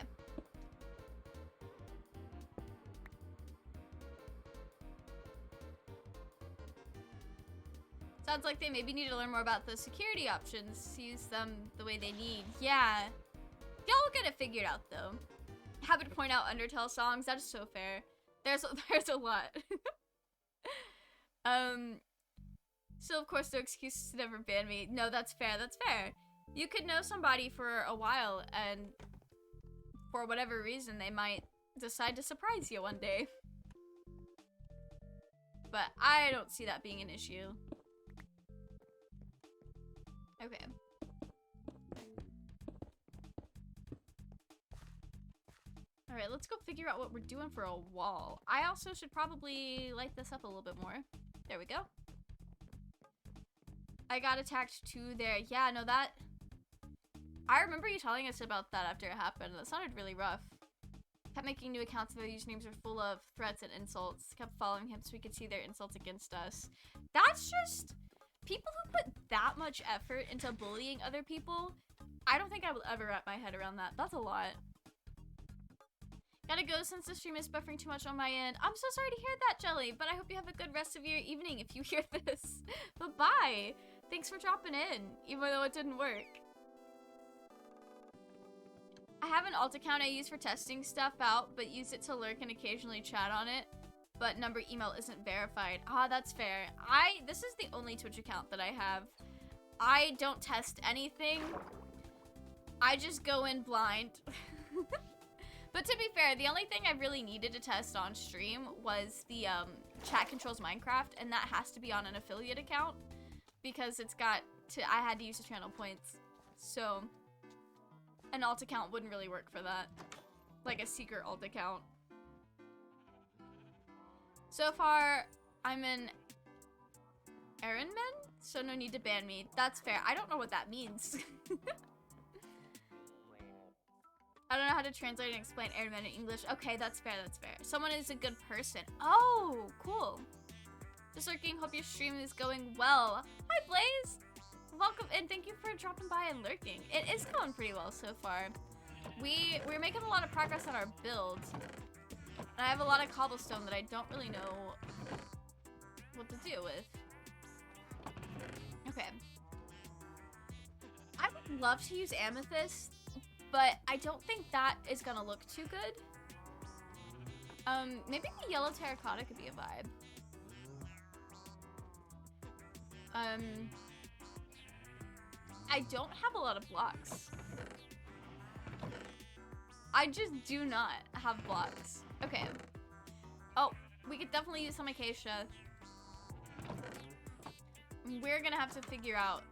Sounds like they maybe need to learn more about the security options, use them the way they need. Yeah. Y'all will get it figured out though. Happy to point out Undertale songs, that is so fair. There's a lot. So of course no excuses to never ban me. No, that's fair, that's fair. You could know somebody for a while and for whatever reason they might decide to surprise you one day. But I don't see that being an issue. Okay. Alright, let's go figure out what we're doing for a wall. I also should probably light this up a little bit more. There we go. I got attacked too there. Yeah, no, that... I remember you telling us about that after it happened. That sounded really rough. Kept making new accounts where their usernames were full of threats and insults. Kept following him so we could see their insults against us. That's just... People who put that much effort into bullying other people, I don't think I will ever wrap my head around that. That's a lot. Gotta go since the stream is buffering too much on my end. I'm so sorry to hear that, Jelly, but I hope you have a good rest of your evening if you hear this. Bye-bye. Thanks for dropping in, even though it didn't work. I have an alt account I use for testing stuff out, but use it to lurk and occasionally chat on it. But number email isn't verified. Ah, that's fair. This is the only Twitch account that I have. I don't test anything. I just go in blind. But to be fair, the only thing I really needed to test on stream was the chat controls Minecraft, and that has to be on an affiliate account because I had to use the channel points. So an alt account wouldn't really work for that. Like a secret alt account. So far, I'm an Ironman, so no need to ban me. That's fair. I don't know what that means. I don't know how to translate and explain Ironman in English. Okay, that's fair, that's fair. Someone is a good person. Oh, cool. Just lurking, hope your stream is going well. Hi, Blaze. Welcome, and thank you for dropping by and lurking. It is going pretty well so far. We're making a lot of progress on our build. And I have a lot of cobblestone that I don't really know what to do with. Okay. I would love to use amethyst, but I don't think that is gonna look too good. Maybe the yellow terracotta could be a vibe. I don't have a lot of blocks. I just do not have blocks. Okay. Oh, we could definitely use some acacia. We're gonna have to figure out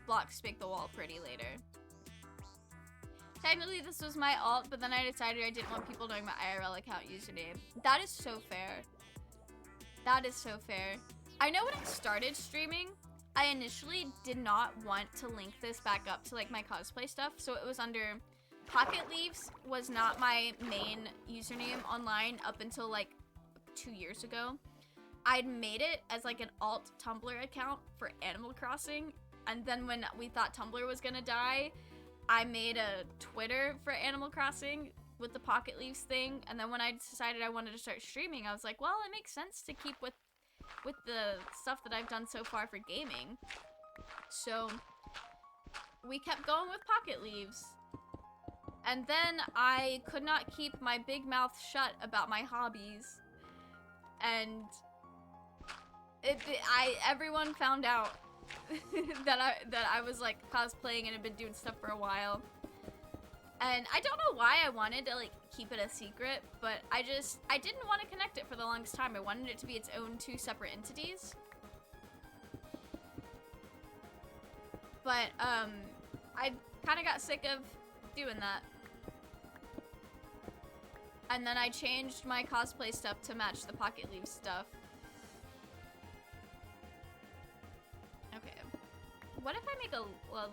blocks to make the wall pretty later. Technically, this was my alt, but then I decided I didn't want people knowing my IRL account username. That is so fair. That is so fair. I know when I started streaming, I initially did not want to link this back up to like my cosplay stuff, so it was under Pocket Leaves was not my main username online up until like 2 years ago. I'd made it as like an alt Tumblr account for Animal Crossing, and then when we thought Tumblr was gonna die, I made a Twitter for Animal Crossing with the Pocket Leaves thing, and then when I decided I wanted to start streaming, I was like, well, it makes sense to keep with the stuff that I've done so far for gaming. So we kept going with Pocket Leaves. And then I could not keep my big mouth shut about my hobbies. And Everyone found out that I was like cosplaying and had been doing stuff for a while. And I don't know why I wanted to like keep it a secret, but I didn't want to connect it for the longest time. I wanted it to be its own 2 separate entities. But I kind of got sick of doing that. And then I changed my cosplay stuff to match the Pocket Leaf stuff. Okay. What if I make a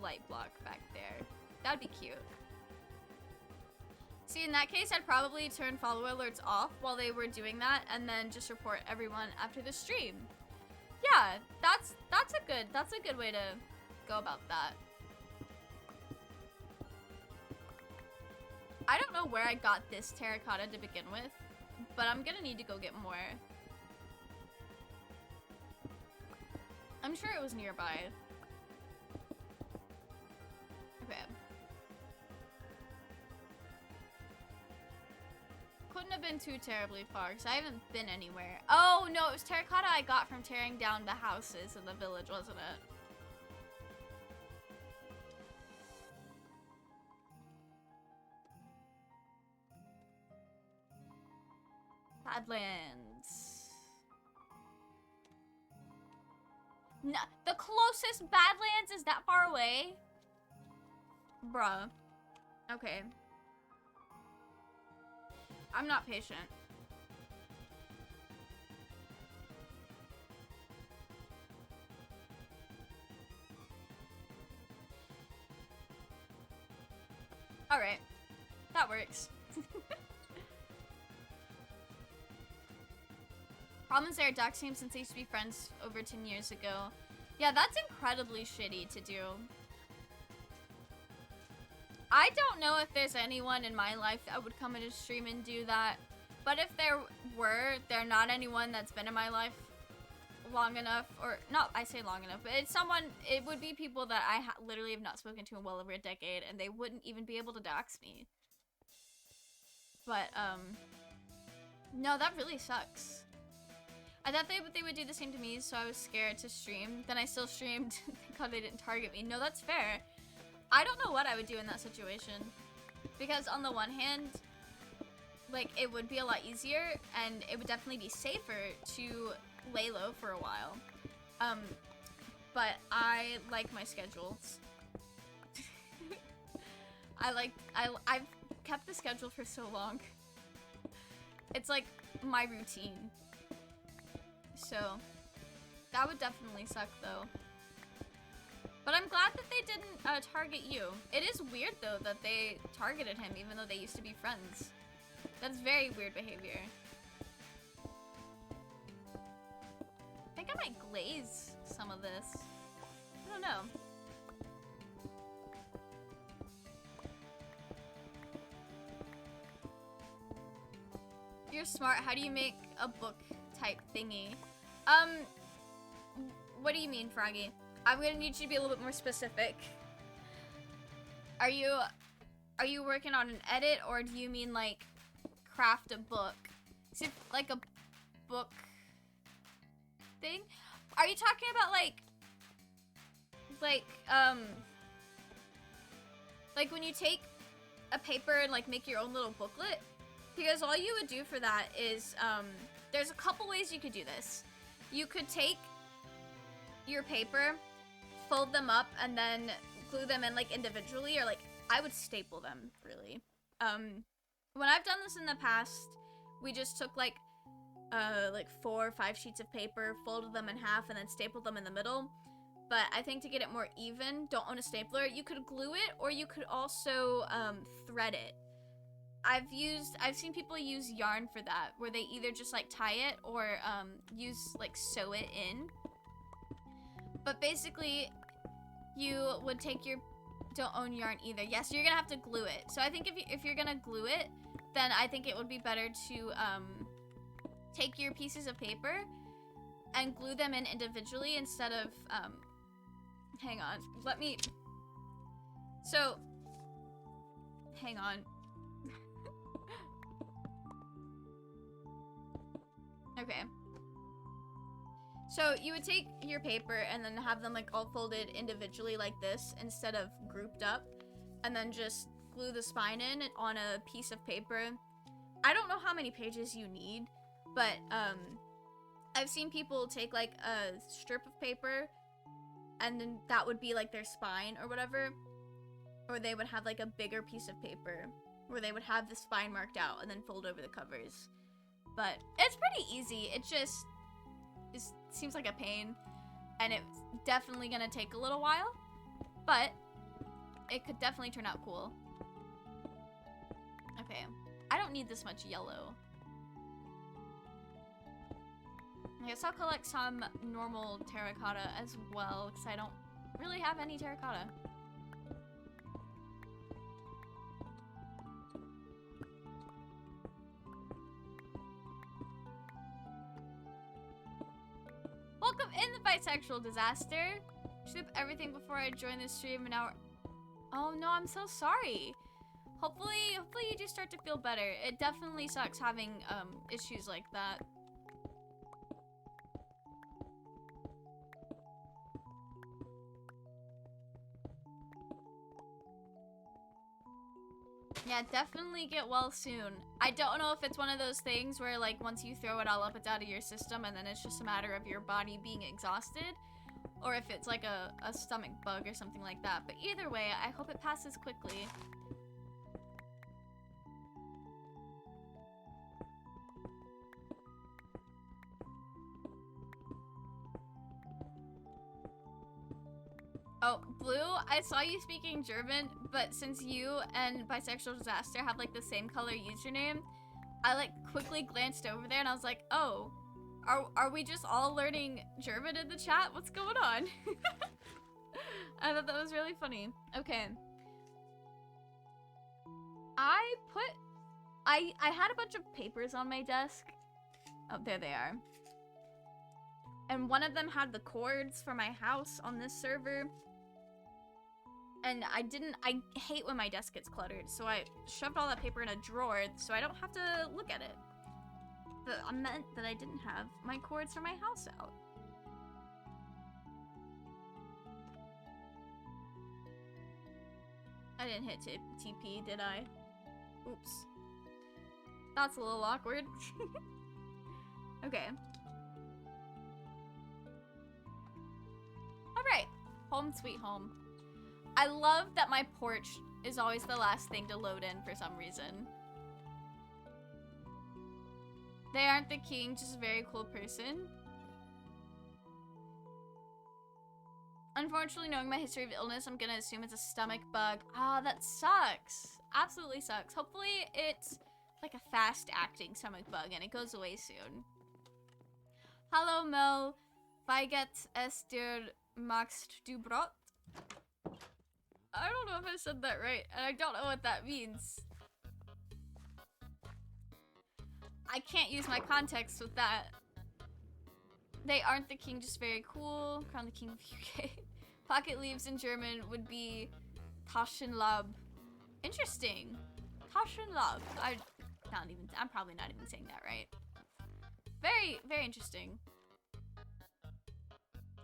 light block back there? That'd be cute. See, in that case, I'd probably turn follower alerts off while they were doing that, and then just report everyone after the stream. Yeah, that's a good way to go about that. I don't know where I got this terracotta to begin with, but I'm gonna need to go get more. I'm sure it was nearby. Okay. Couldn't have been too terribly far, because I haven't been anywhere. Oh, no, it was terracotta I got from tearing down the houses in the village, wasn't it? Badlands. No, the closest Badlands is that far away? Bruh. Okay. I'm not patient. Alright. That works. Problems there, Doc seems since they used to be friends over 10 years ago. Yeah, that's incredibly shitty to do. I don't know if there's anyone in my life that would come into stream and do that. But if there were, they're not anyone that's been in my life long enough. Or, not, I say long enough, but it's someone, it would be people that I literally have not spoken to in well over a decade. And they wouldn't even be able to dox me. But, no, that really sucks. I thought they would do the same to me, so I was scared to stream. Then I still streamed. Thank God they didn't target me. No, that's fair. I don't know what I would do in that situation. Because on the one hand, like, it would be a lot easier, and it would definitely be safer to lay low for a while. But I like my schedules. I've kept the schedule for so long. It's like my routine. So, that would definitely suck, though. But I'm glad that they didn't target you. It is weird, though, that they targeted him, even though they used to be friends. That's very weird behavior. I think I might glaze some of this. I don't know. You're smart. How do you make a book type thingy? What do you mean, Froggy? I'm gonna need you to be a little bit more specific. Are you working on an edit, or do you mean like craft a book? Is it like a book thing? Are you talking about like when you take a paper and like make your own little booklet? Because all you would do for that is, there's a couple ways you could do this. You could take your paper, fold them up, and then glue them in like individually, or like, I would staple them, really. When I've done this in the past, we just took like 4 or 5 sheets of paper, folded them in half, and then stapled them in the middle. But I think to get it more even, don't own a stapler, you could glue it, or you could also thread it. I've seen people use yarn for that, where they either just like tie it or sew it in. But basically, you would take your, don't own yarn either. Yes, you're gonna have to glue it. So I think if you're gonna glue it, then I think it would be better to take your pieces of paper and glue them in individually instead of, hang on, hang on. Okay. So you would take your paper and then have them like all folded individually like this instead of grouped up, and then just glue the spine in on a piece of paper. I don't know how many pages you need, but I've seen people take like a strip of paper and then that would be like their spine or whatever, or they would have like a bigger piece of paper where they would have the spine marked out and then fold over the covers. But it's pretty easy. It just seems like a pain, and it's definitely gonna take a little while, but it could definitely turn out cool. Okay, I don't need this much yellow. I guess I'll collect some normal terracotta as well, because I don't really have any terracotta. Welcome in the bisexual disaster. Ship everything before I join the stream and now. Oh no, I'm so sorry. Hopefully you do start to feel better. It definitely sucks having issues like that. Yeah, definitely get well soon. I don't know if it's one of those things where like once you throw it all up, it's out of your system and then it's just a matter of your body being exhausted, or if it's like a stomach bug or something like that. But either way, I hope it passes quickly. Oh, Blue, I saw you speaking German, but since you and Bisexual Disaster have like the same color username, I like quickly glanced over there and I was like, oh, are we just all learning German in the chat? What's going on? I thought that was really funny. Okay. I had a bunch of papers on my desk. Oh, there they are. And one of them had the cords for my house on this server. And I hate when my desk gets cluttered, so I shoved all that paper in a drawer so I don't have to look at it. But I meant that I didn't have my cords for my house out. I didn't hit TP, did I? Oops. That's a little awkward. Okay. Alright. Home sweet home. I love that my porch is always the last thing to load in for some reason. They aren't the king, just a very cool person. Unfortunately, knowing my history of illness, I'm gonna assume it's a stomach bug. Ah, that sucks. Absolutely sucks. Hopefully it's like a fast-acting stomach bug and it goes away soon. Hallo Mel, Weiget es dir magst du Brot? I don't know if I said that right, and I don't know what that means. I can't use my context with that. They aren't the king, just very cool. Crown the king of UK. Pocket leaves in German would be Taschenlaub. Interesting. Taschenlaub. I'm probably not even saying that right. Very, very interesting.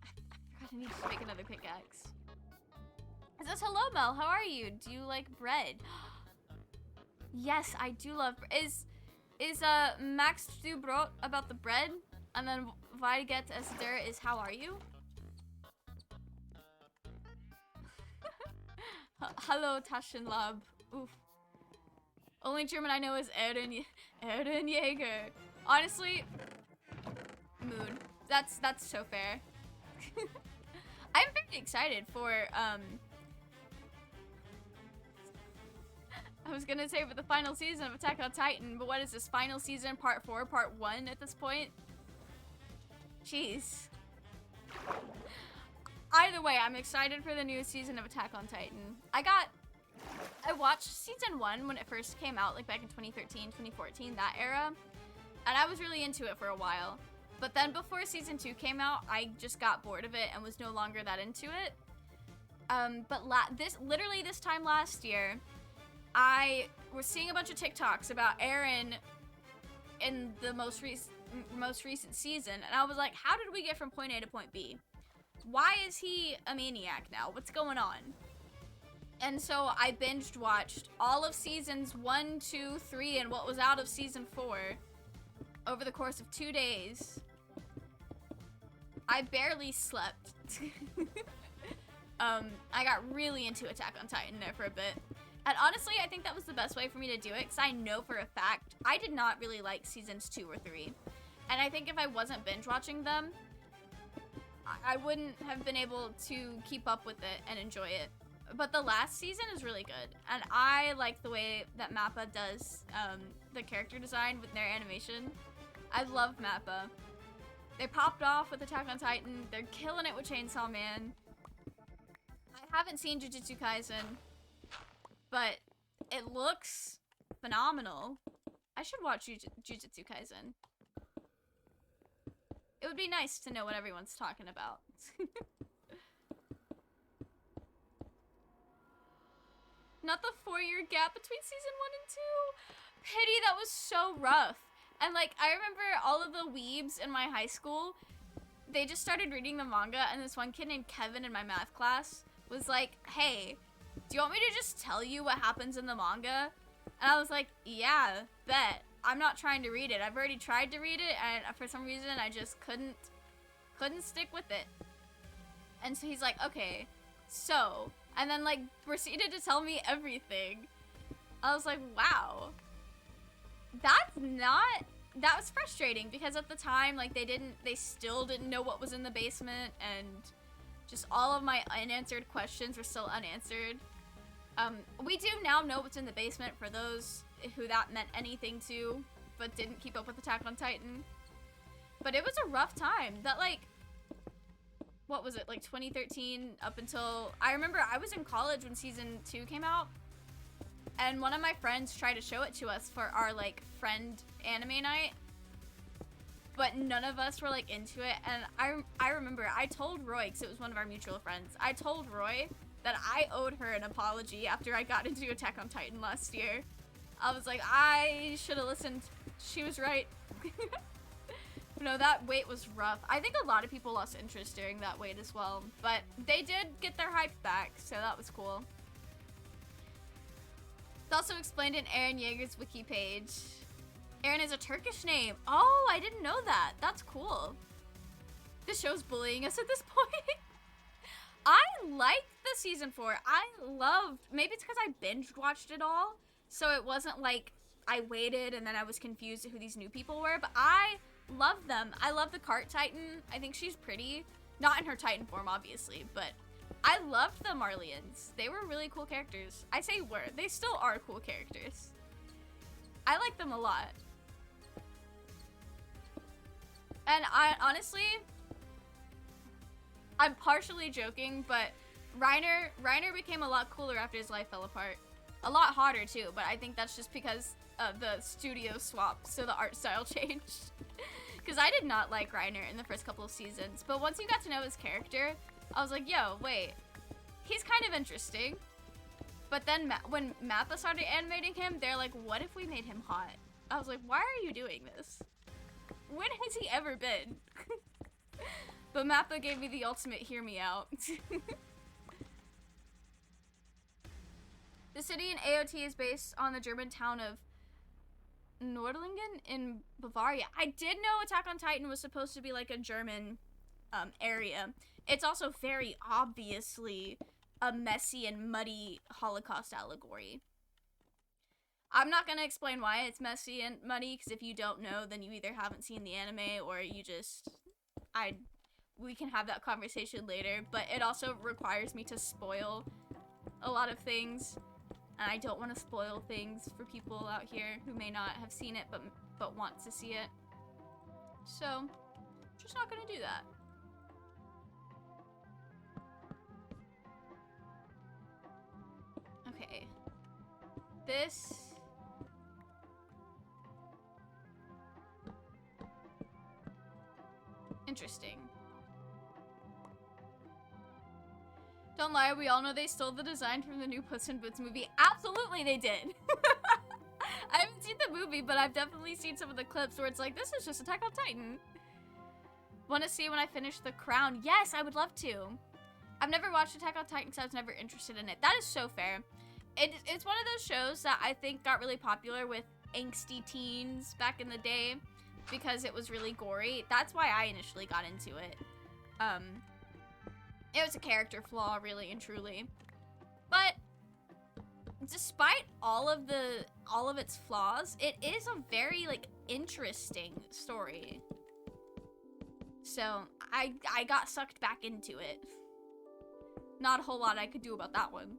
I forgot I need to make another pickaxe. It says, hello Mel, how are you? Do you like bread? Yes, I do love bread. Is Max du Brot about the bread? And then Weiget es dir is how are you? Hello Taschenlaub. Oof. Only German I know is Erdenjäger. Honestly, mood. That's so fair. I'm very excited for I was gonna say for the final season of Attack on Titan, but what is this, final season, part 4, part 1 at this point? Jeez. Either way, I'm excited for the new season of Attack on Titan. I watched season 1 when it first came out, like back in 2013, 2014, that era, and I was really into it for a while. But then before season 2 came out, I just got bored of it and was no longer that into it. But literally this time last year, I was seeing a bunch of TikToks about Eren in the most most recent season, and I was like, how did we get from point A to point B? Why is he a maniac now? What's going on? And so I binged watched all of seasons 1, 2, 3, and what was out of season 4 over the course of 2 days. I barely slept. I got really into Attack on Titan there for a bit. And honestly, I think that was the best way for me to do it, because I know for a fact I did not really like seasons 2 or 3. And I think if I wasn't binge watching them, I wouldn't have been able to keep up with it and enjoy it. But the last season is really good, and I like the way that Mappa does the character design with their animation. I love Mappa. They popped off with Attack on Titan. They're killing it with Chainsaw Man. I haven't seen Jujutsu Kaisen, but it looks phenomenal. I should watch Jujutsu Kaisen. It would be nice to know what everyone's talking about. Not the 4-year gap between season 1 and 2. Pity, that was so rough. And like, I remember all of the weebs in my high school, they just started reading the manga, and this one kid named Kevin in my math class was like, hey, do you want me to just tell you what happens in the manga? And I was like, yeah, bet. I'm not trying to read it. I've already tried to read it, and for some reason I just couldn't stick with it. And so he's like, okay, so, and then like proceeded to tell me everything. I was like, wow. That was frustrating, because at the time, like, they still didn't know what was in the basement, and just all of my unanswered questions were still unanswered. We do now know what's in the basement for those who that meant anything to, but didn't keep up with Attack on Titan. But it was a rough time. That, like, what was it, like 2013 up until, I remember I was in college when season 2 came out, and one of my friends tried to show it to us for our, like, friend anime night, but none of us were, like, into it. And I remember I told Roy, because it was one of our mutual friends, I told Roy that I owed her an apology after I got into Attack on Titan last year. I was like, I should have listened. She was right. No, that wait was rough. I think a lot of people lost interest during that wait as well, but they did get their hype back, so that was cool. It's also explained in Eren Yeager's wiki page. Eren is a Turkish name. Oh, I didn't know that. That's cool. This show's bullying us at this point. I liked the season 4. I loved, maybe it's because I binge watched it all, so it wasn't like I waited and then I was confused at who these new people were, but I love them. I love the Cart Titan. I think she's pretty. Not in her Titan form, obviously, but I loved the Marlians. They were really cool characters. I say were. They still are cool characters. I like them a lot. And I honestly, I'm partially joking, but Reiner became a lot cooler after his life fell apart. A lot hotter too, but I think that's just because the studio swapped, so the art style changed. Because I did not like Reiner in the first couple of seasons, but once you got to know his character, I was like, yo, wait, he's kind of interesting. But then when Mappa started animating him, they're like, what if we made him hot? I was like, why are you doing this? When has he ever been? But Mappa gave me the ultimate hear me out. The city in AOT is based on the German town of Nordlingen in Bavaria. I did know Attack on Titan was supposed to be like a German area. It's also very obviously a messy and muddy Holocaust allegory. I'm not going to explain why it's messy and muddy, because if you don't know, then you either haven't seen the anime or you just... we can have that conversation later, but it also requires me to spoil a lot of things, and I don't want to spoil things for people out here who may not have seen it but want to see it. So, just not going to do that. Okay. This... interesting. Don't lie, we all know they stole the design from the new Puss in Boots movie. Absolutely they did! I haven't seen seen the movie, but I've definitely seen some of the clips where it's like, this is just Attack on Titan. Want to see when I finish The Crown? Yes, I would love to. I've never watched Attack on Titan because I was never interested in it. That is so fair. It's one of those shows that I think got really popular with angsty teens back in the day because it was really gory. That's why I initially got into it. It was a character flaw, really and truly. But despite all of its flaws, it is a very like interesting story. So I got sucked back into it. Not a whole lot I could do about that one.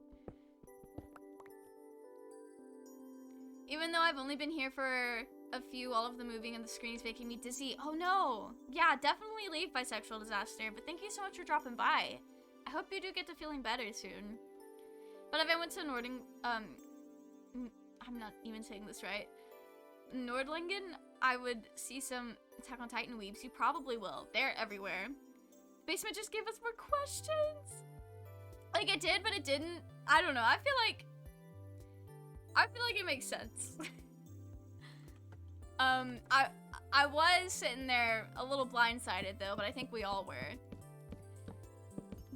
Even though I've only been here for a few, all of the moving and the screen is making me dizzy. Oh no! Yeah, definitely leave Bisexual Disaster, but thank you so much for dropping by. I hope you do get to feeling better soon. But if I went to I'm not even saying this right. Nordlingen, I would see some Attack on Titan weebs. You probably will. They're everywhere. Basement just gave us more questions. Like it did, but it didn't. I don't know. I feel like it makes sense. I was sitting there a little blindsided though, but I think we all were.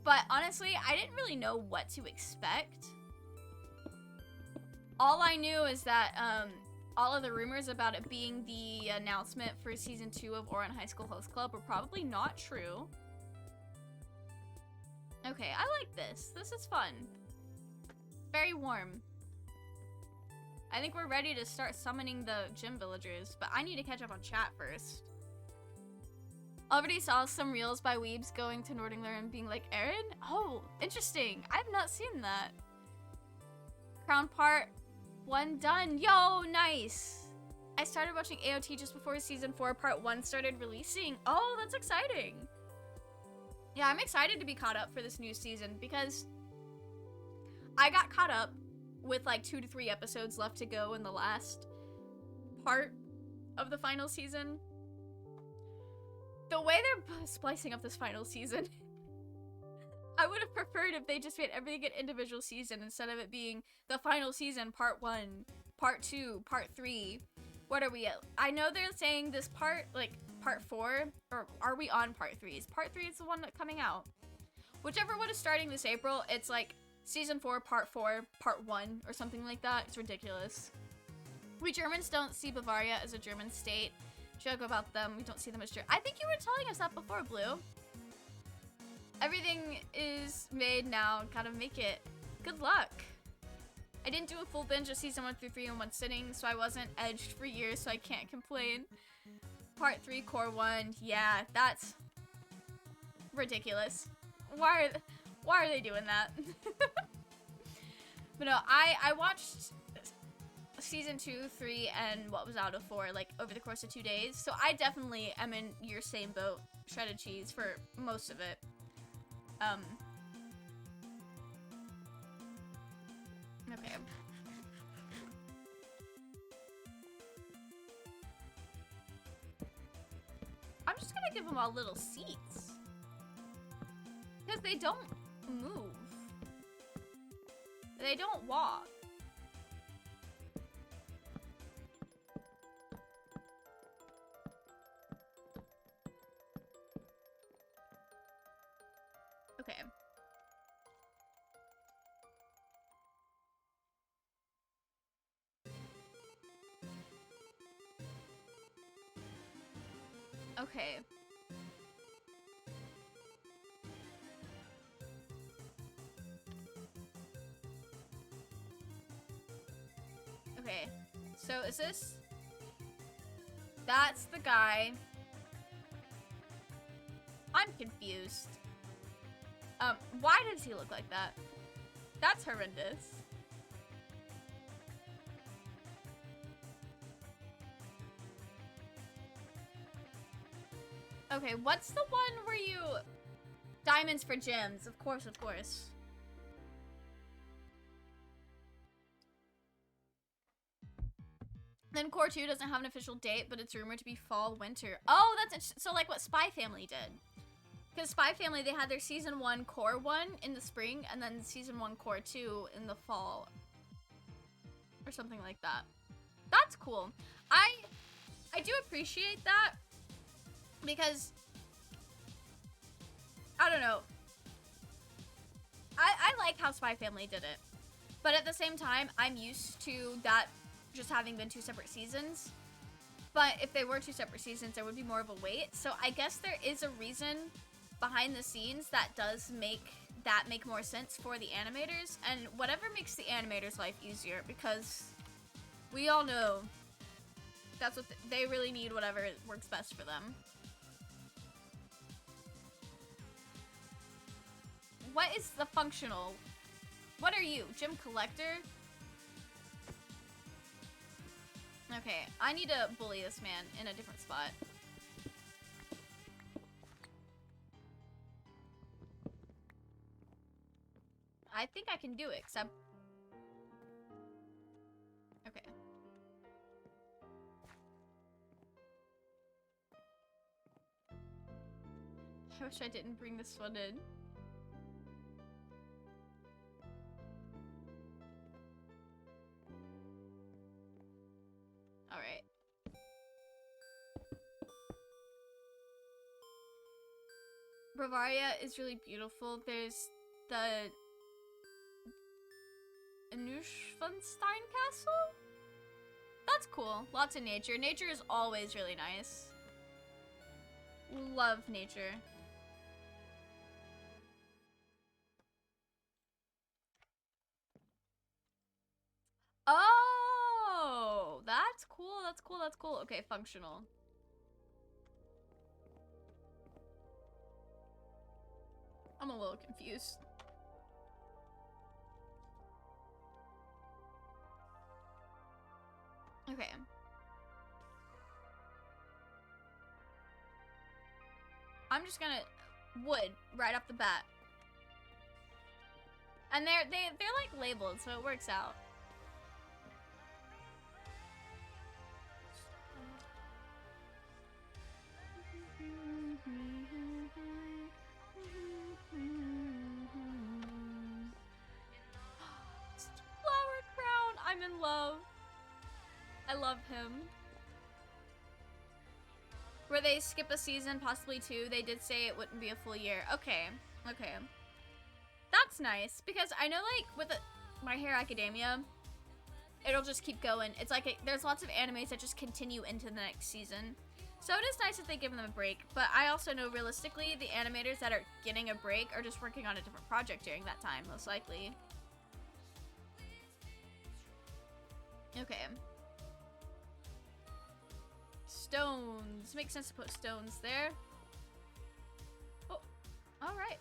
But honestly, I didn't really know what to expect. All I knew is that all of the rumors about it being the announcement for season 2 of Ouran High School Host Club were probably not true. Okay, I like this. This is fun. Very warm. I think we're ready to start summoning the gym villagers, but I need to catch up on chat first. Already saw some reels by weebs going to Nordlinger and being like, Eren? Oh, interesting. I've not seen that. Crown Part 1 done. Yo, nice. I started watching AOT just before season 4 Part 1 started releasing. Oh, that's exciting. Yeah, I'm excited to be caught up for this new season because I got caught up with like 2 to 3 episodes left to go in the last part of the final season. The way they're splicing up this final season, I would have preferred if they just made everything an individual season instead of it being the final season, part 1, part 2, part 3. What are we at? I know they're saying this part, like part 4, or are we on part 3? Is part 3 is the one that's coming out? Whichever one is starting this April, it's like season 4, part 4, part 1, or something like that. It's ridiculous. We Germans don't see Bavaria as a German state. Joke about them, we don't see them as German. I think you were telling us that before, Blue. Everything is made now, gotta make it. Good luck. I didn't do a full binge of season 1 through 3 in one sitting, so I wasn't edged for years, so I can't complain. Part 3, core 1, yeah, that's ridiculous. Why are they doing that? But no, I watched season 2, 3, and what was out of 4, like, over the course of 2 days. So I definitely am in your same boat, shredded cheese, for most of it. Okay. I'm just gonna give them all little seats. Because they don't move. They don't walk. Okay. Okay. Okay. So is this? That's the guy. I'm confused. Why does he look like that? That's horrendous. Okay, what's the one where you... Diamonds for gems, of course, of course. Then Core 2 doesn't have an official date, but it's rumored to be fall, winter. Oh, that's... So like what Spy Family did. Because Spy Family, they had their Season 1 Core 1 in the spring, and then Season 1 Core 2 in the fall. Or something like that. That's cool. I do appreciate that because I don't know. I like how Spy Family did it. But at the same time, I'm used to that just having been 2 separate seasons. But if they were 2 separate seasons, there would be more of a wait. So I guess there is a reason behind the scenes that does make more sense for the animators. And whatever makes the animators' life easier, because we all know that's what they really need, whatever works best for them. What is the functional? What are you? Gym collector? Okay, I need to bully this man in a different spot. I think I can do it, except... Okay. I wish I didn't bring this one in. Alright. Bavaria is really beautiful. There's the Neuschwanstein Castle? That's cool. Lots of nature. Nature is always really nice. Love nature. Oh, that's cool. That's cool. That's cool. Okay, functional. I'm a little confused. Okay. I'm just gonna wood right off the bat. And they're like labeled, so it works out. Flower crown, I'm in love. I love him. Where they skip a season, possibly 2, they did say it wouldn't be a full year. Okay, okay. That's nice, because I know, like, with My Hero Academia, it'll just keep going. It's like, there's lots of animes that just continue into the next season. So it is nice if they give them a break, but I also know realistically, the animators that are getting a break are just working on a different project during that time, most likely. Okay. Stones. Makes sense to put stones there. Oh, alright.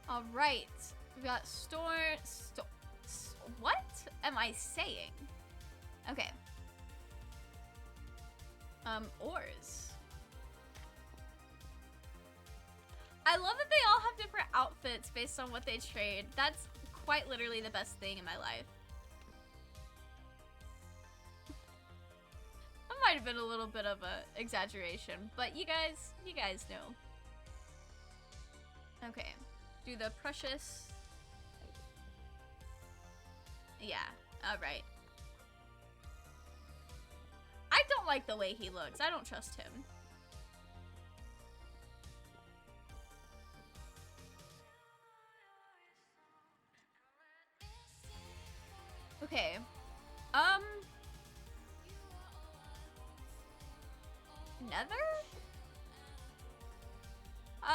Alright. We got what am I saying? Okay. Ores. I love that they all have different outfits based on what they trade. That's quite literally the best thing in my life. That might have been a little bit of a exaggeration, but you guys know. Okay. Do the precious. Yeah, alright. I don't like the way he looks. I don't trust him. Okay. Nether?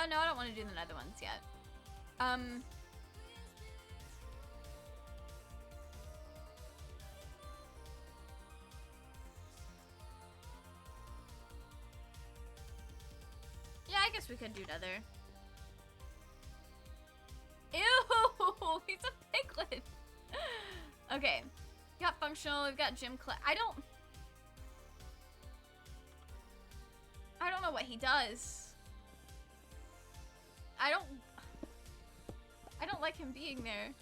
No, I don't want to do the nether ones yet. Yeah, I guess we could do nether. Ew! He's a piglet! Okay. We got functional, we've got gym I don't know what he does. I don't like him being there.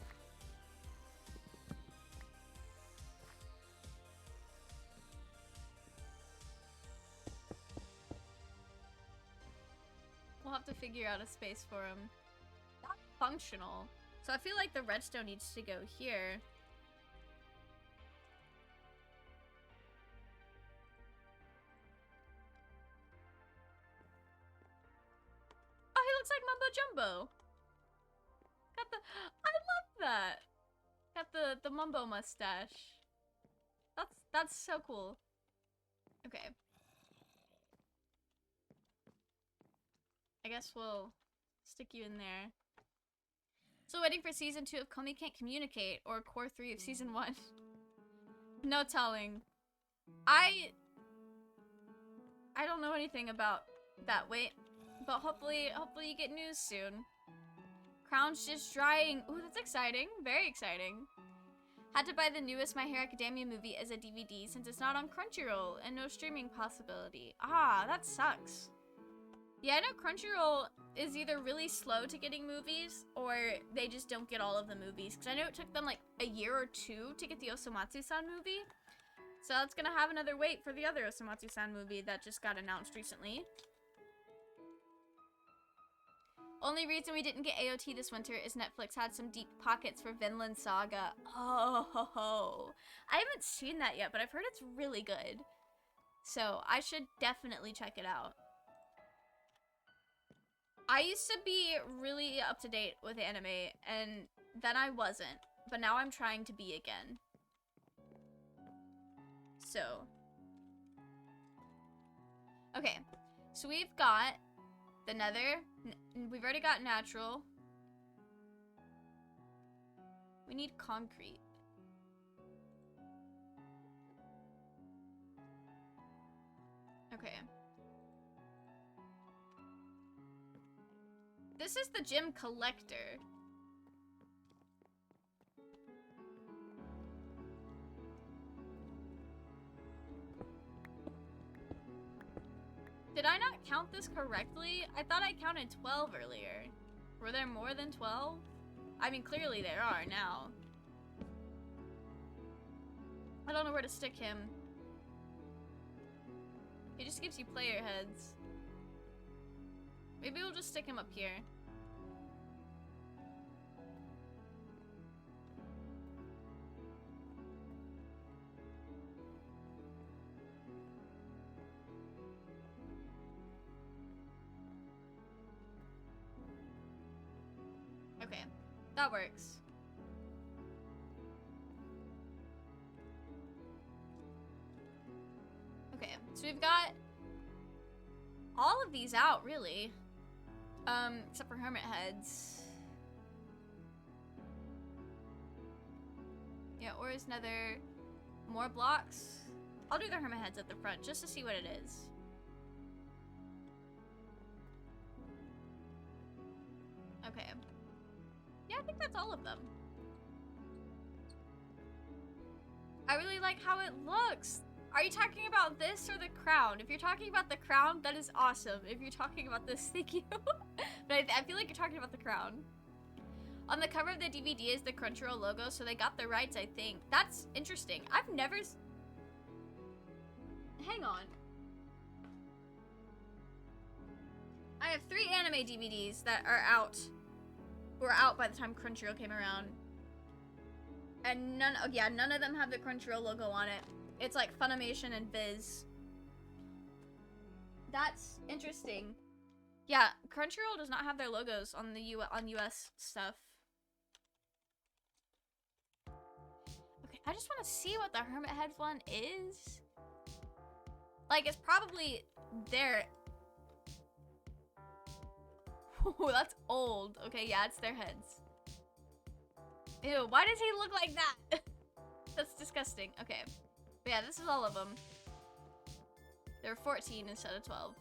have to figure out a space for him. Not functional. So I feel like the redstone needs to go here. Oh, he looks like Mumbo Jumbo. Got the, I love that. Got the Mumbo mustache. That's so cool. Okay. I guess we'll stick you in there. So waiting for season 2 of Comey Can't Communicate or core 3 of season 1. No telling. I don't know anything about that. Wait, but hopefully you get news soon. Crown's just drying. Ooh, that's exciting. Very exciting. Had to buy the newest My Hero Academia movie as a DVD since it's not on Crunchyroll and no streaming possibility. Ah, that sucks. Yeah, I know Crunchyroll is either really slow to getting movies or they just don't get all of the movies. Because I know it took them like a year or 2 to get the Osomatsu-san movie. So that's gonna have another wait for the other Osomatsu-san movie that just got announced recently. Only reason we didn't get AOT this winter is Netflix had some deep pockets for Vinland Saga. Oh, ho, ho. I haven't seen that yet, but I've heard it's really good. So I should definitely check it out. I used to be really up to date with anime, and then I wasn't. But now I'm trying to be again. So. Okay. So we've got the nether. We've already got natural. We need concrete. Okay. This is the gem collector. Did I not count this correctly? I thought I counted 12 earlier. Were there more than 12? I mean, clearly there are now. I don't know where to stick him. He just gives you player heads. Maybe we'll just stick him up here. Okay, that works. Okay, so we've got all of these out, really. Except for hermit heads. Yeah, or is nether more blocks? I'll do the hermit heads at the front just to see what it is. Okay. Yeah, I think that's all of them. I really like how it looks. Are you talking about this or the crown? If you're talking about the crown, that is awesome. If you're talking about this, thank you. But I feel like you're talking about the crown. On the cover of the DVD is the Crunchyroll logo, so they got the rights, I think. That's interesting. I've never... Hang on. I have 3 anime DVDs that are out. Were out by the time Crunchyroll came around. And none of them have the Crunchyroll logo on it. It's like Funimation and Viz. That's interesting. Yeah, Crunchyroll does not have their logos on the US stuff. Okay, I just want to see what the Hermit Head one is. Like, it's probably there. Ooh, that's old. Okay, yeah, it's their heads. Ew, why does he look like that? That's disgusting. Okay. But yeah, this is all of them. There are 14 instead of 12.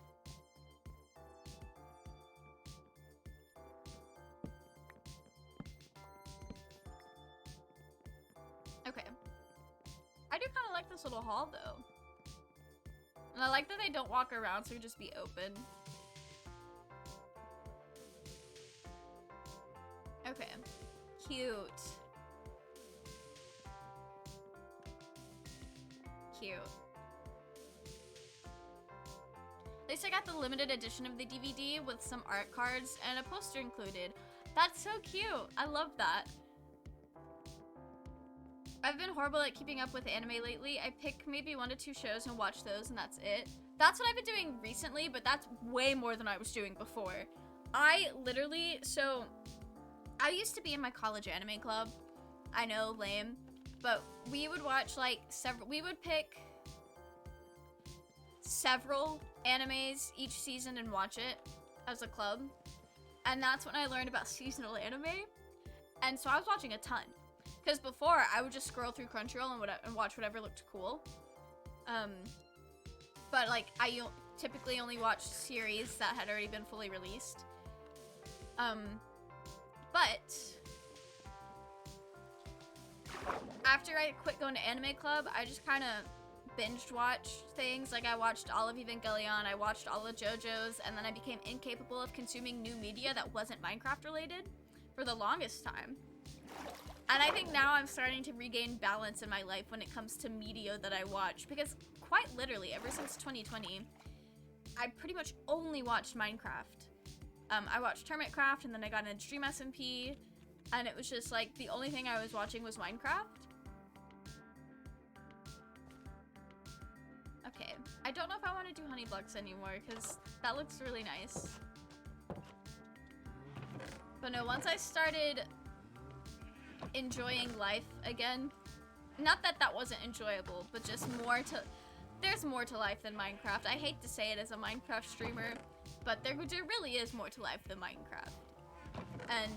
Okay. I do kind of like this little hall, though. And I like that they don't walk around, so it just be open. Okay. Cute. Cute. They least I got the limited edition of the DVD with some art cards and a poster included. That's so cute. I love that. I've been horrible at keeping up with anime lately. I pick maybe 1 to 2 shows and watch those, and that's it. That's what I've been doing recently, but that's way more than I was doing before. I literally, so I used to be in my college anime club. I know, lame, but we would watch like we would pick several animes each season and watch it as a club. And that's when I learned about seasonal anime. And so I was watching a ton. Because before, I would just scroll through Crunchyroll and watch whatever looked cool. But like, I typically only watched series that had already been fully released. But after I quit going to anime club, I just kind of binged watch things. Like I watched all of Evangelion, I watched all of JoJo's, and then I became incapable of consuming new media that wasn't Minecraft related for the longest time. And I think now I'm starting to regain balance in my life when it comes to media that I watch, because quite literally, ever since 2020, I pretty much only watched Minecraft. I watched Hermitcraft, and then I got into EggSMP, and it was just like, the only thing I was watching was Minecraft. Okay, I don't know if I want to do Honeyblocks anymore, because that looks really nice. But no, once I started enjoying life again, not that that wasn't enjoyable, but just there's more to life than Minecraft. I hate to say it as a Minecraft streamer, but there really is more to life than Minecraft. And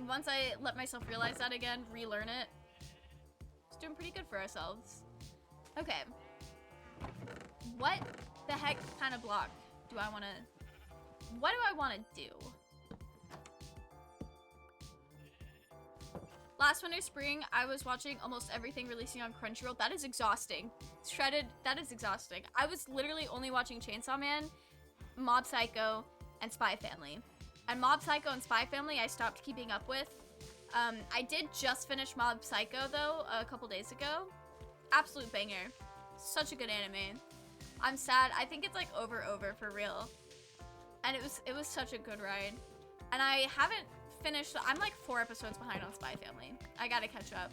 once I let myself realize that again, relearn it, it's doing pretty good for ourselves. Okay, what the heck kind of block do I want to, what do I want to do? Last winter, spring, I was watching almost everything releasing on Crunchyroll. That is exhausting. Shredded, that is exhausting. I was literally only watching Chainsaw Man, Mob Psycho, and Spy Family. And Mob Psycho and Spy Family I stopped keeping up with. I did just finish Mob Psycho though a couple days ago. Absolute banger. Such a good anime. I'm sad. I think it's like over for real. And it was such a good ride. And I haven't finished. I'm like 4 episodes behind on Spy Family. I gotta catch up.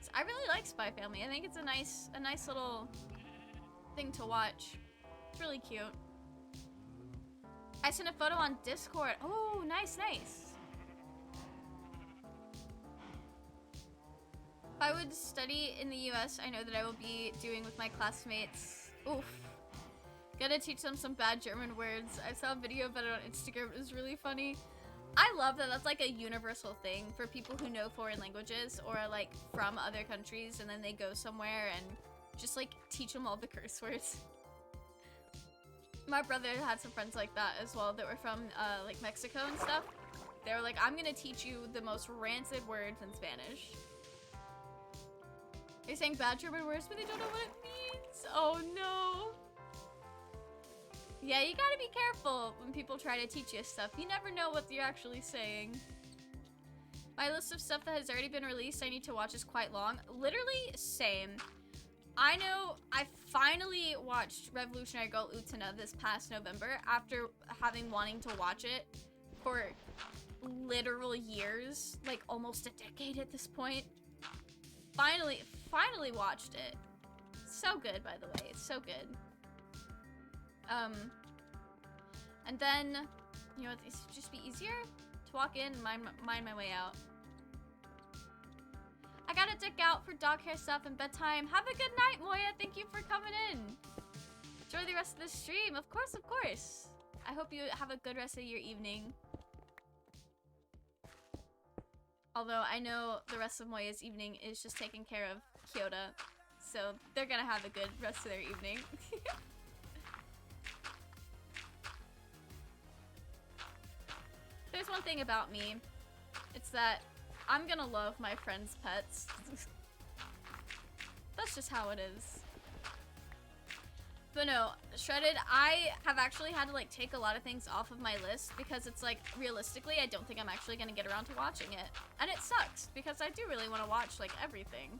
So I really like Spy Family. I think it's a nice little thing to watch. It's really cute. I sent a photo on Discord. Oh, nice. If I would study in the US, I know that I will be doing with my classmates. Oof. Gotta teach them some bad German words. I saw a video about it on Instagram. It was really funny. I love that that's like a universal thing for people who know foreign languages or are like from other countries and then they go somewhere and just like teach them all the curse words. My brother had some friends like that as well that were from like Mexico and stuff. They were like, I'm gonna teach you the most rancid words in Spanish. They're saying bad German words, but they don't know what it means. Oh no. Yeah, you gotta be careful when people try to teach you stuff. You never know what you're actually saying. My list of stuff that has already been released I need to watch is quite long. Literally, same. I know I finally watched Revolutionary Girl Utena this past November after wanting to watch it for literal years, like almost a decade at this point. Finally watched it. So good, by the way. It's so good. And then, you know, it's just be easier to walk in and mind my way out. I gotta duck out for dog hair stuff and bedtime. Have a good night, Moya. Thank you for coming in. Enjoy the rest of the stream. Of course, of course. I hope you have a good rest of your evening. Although I know the rest of Moya's evening is just taking care of Kyoto. So they're gonna have a good rest of their evening. There's one thing about me. It's that I'm gonna love my friends' pets. That's just how it is. But no, Shredded, I have actually had to like take a lot of things off of my list because it's like, realistically, I don't think I'm actually gonna get around to watching it. And it sucks because I do really want to watch like everything.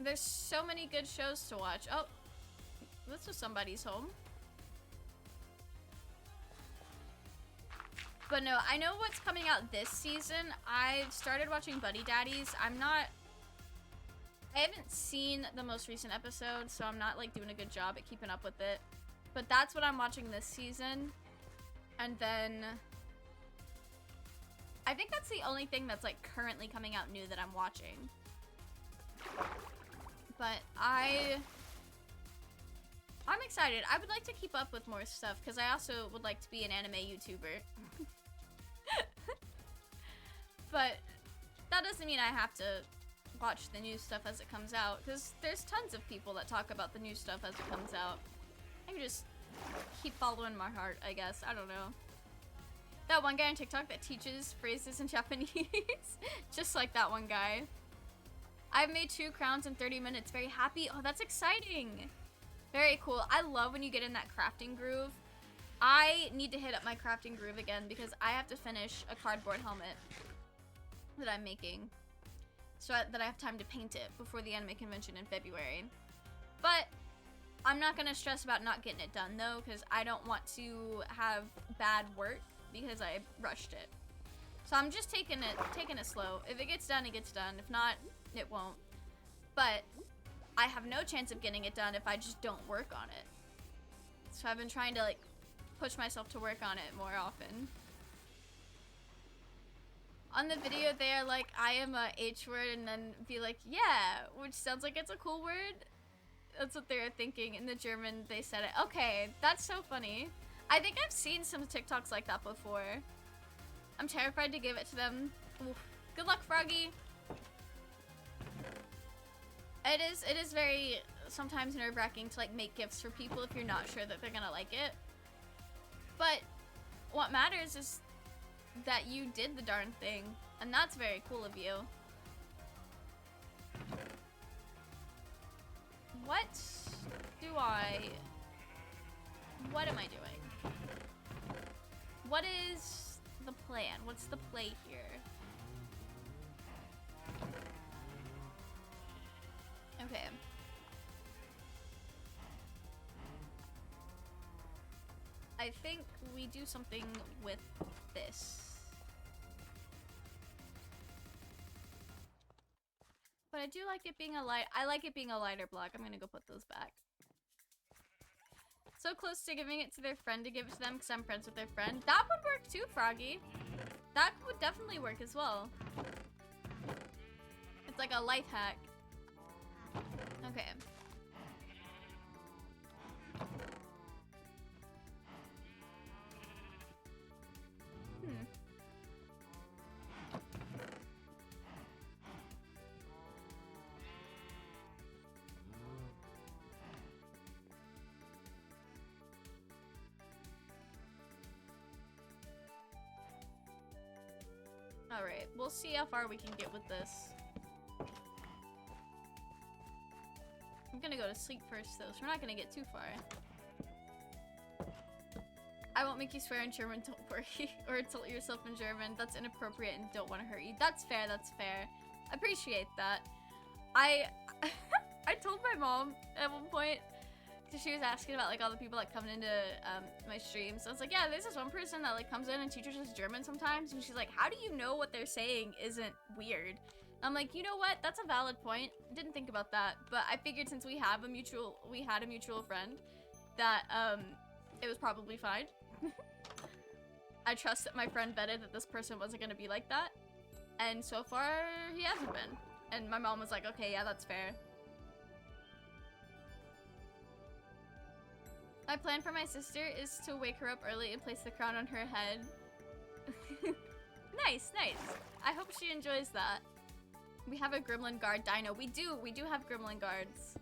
There's so many good shows to watch. Oh, this was somebody's home. But no, I know what's coming out this season. I've started watching Buddy Daddies. I haven't seen the most recent episode, so I'm not like doing a good job at keeping up with it. But that's what I'm watching this season. And then I think that's the only thing that's like currently coming out new that I'm watching. But I'm excited. I would like to keep up with more stuff because I also would like to be an anime YouTuber. But that doesn't mean I have to watch the new stuff as it comes out, because there's tons of people that talk about the new stuff as it comes out. I can just keep following my heart, I guess. I don't know. That one guy on TikTok that teaches phrases in Japanese. Just like that one guy. I've made 2 crowns in 30 minutes. Very happy. Oh, that's exciting. Very cool. I love when you get in that crafting groove. I need to hit up my crafting groove again because I have to finish a cardboard helmet that I'm making so that I have time to paint it before the anime convention in February. But I'm not gonna stress about not getting it done though, because I don't want to have bad work because I rushed it. So I'm just taking it slow. If it gets done, it gets done. If not, it won't. But I have no chance of getting it done if I just don't work on it. So I've been trying to like push myself to work on it more often. On the video, they are like, I am a H word, and then be like, yeah, which sounds like it's a cool word. That's what they were thinking. In the German, they said it. Okay, that's so funny. I think I've seen some TikToks like that before. I'm terrified to give it to them. Oof. Good luck, Froggy. It is very sometimes nerve-wracking to like make gifts for people if you're not sure that they're gonna like it. But what matters is that you did the darn thing, and that's very cool of you. What am I doing? What is the plan? What's the play here? Okay. I think we do something with this. But I do like it being I like it being a lighter block. I'm gonna go put those back. So close to giving it to their friend to give it to them because I'm friends with their friend. That would work too, Froggy. That would definitely work as well. It's like a life hack. Okay. Alright, we'll see how far we can get with this. I'm gonna go to sleep first though, so we're not gonna get too far. I won't make you swear in German, don't worry. Or insult yourself in German. That's inappropriate and don't want to hurt you. That's fair, that's fair. I appreciate that. I told my mom at one point, because she was asking about like all the people like coming into my streams. So I was like, yeah, there's this one person that like comes in and teaches us German sometimes, and she's like, how do you know what they're saying isn't weird? I'm like, you know what? That's a valid point. Didn't think about that, but I figured since we had a mutual friend, that it was probably fine. I trust that my friend vetted that this person wasn't gonna be like that, and so far he hasn't been. And my mom was like, okay, yeah, that's fair. My plan for my sister is to wake her up early and place the crown on her head. Nice, nice. I hope she enjoys that. We have a gremlin guard dino. We do have gremlin guards.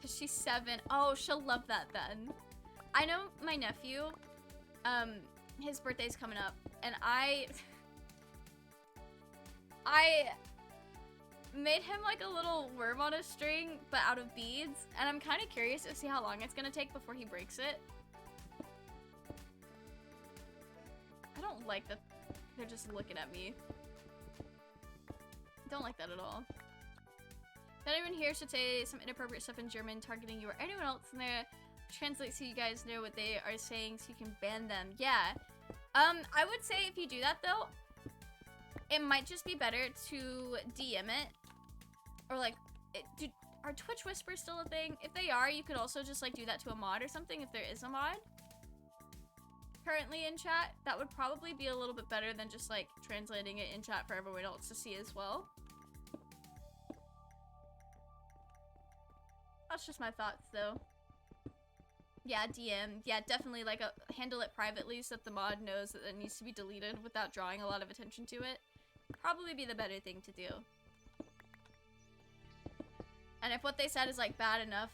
Cause she's 7. Oh, she'll love that then. I know my nephew, his birthday's coming up, and I made him like a little worm on a string, but out of beads, and I'm kind of curious to see how long it's gonna take before he breaks it. I don't like that they're just looking at me. Don't like that at all. If anyone here should say some inappropriate stuff in German targeting you or anyone else in there, translate so you guys know what they are saying so you can ban them. Yeah. I would say if you do that though, it might just be better to DM it. Or like, are Twitch whispers still a thing? If they are, you could also just like do that to a mod or something if there is a mod currently in chat. That would probably be a little bit better than just like translating it in chat for everyone else to see as well. That's just my thoughts though. Yeah, DM. Yeah, definitely like handle it privately so that the mod knows that it needs to be deleted without drawing a lot of attention to it. Probably be the better thing to do. And if what they said is like bad enough,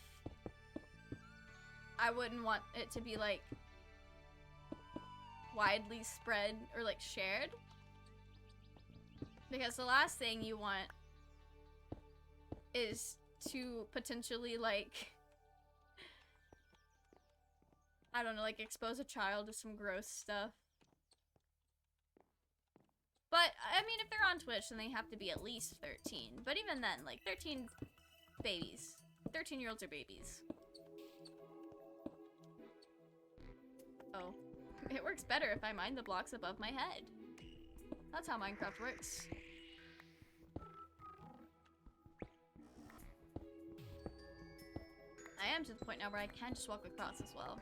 I wouldn't want it to be like widely spread or like shared. Because the last thing you want is to potentially like, I don't know, like expose a child to some gross stuff. But, I mean, if they're on Twitch, then they have to be at least 13. But even then, like, 13 babies. 13-year-olds are babies. Oh. It works better if I mine the blocks above my head. That's how Minecraft works. I am to the point now where I can just walk across as well.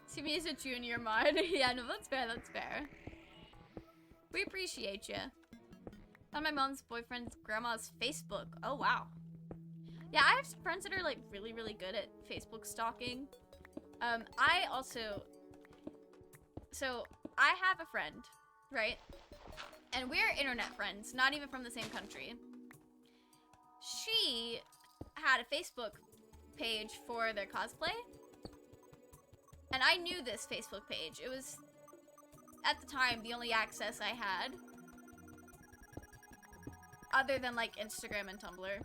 See me as a junior mod. Yeah, no, that's fair, that's fair. We appreciate you. Found my mom's boyfriend's grandma's Facebook. Oh, wow. Yeah, I have some friends that are, like, really, really good at Facebook stalking. I also... So, I have a friend, right? And we're internet friends, not even from the same country. She had a Facebook page for their cosplay. And I knew this Facebook page. It was, at the time, the only access I had. Other than, like, Instagram and Tumblr.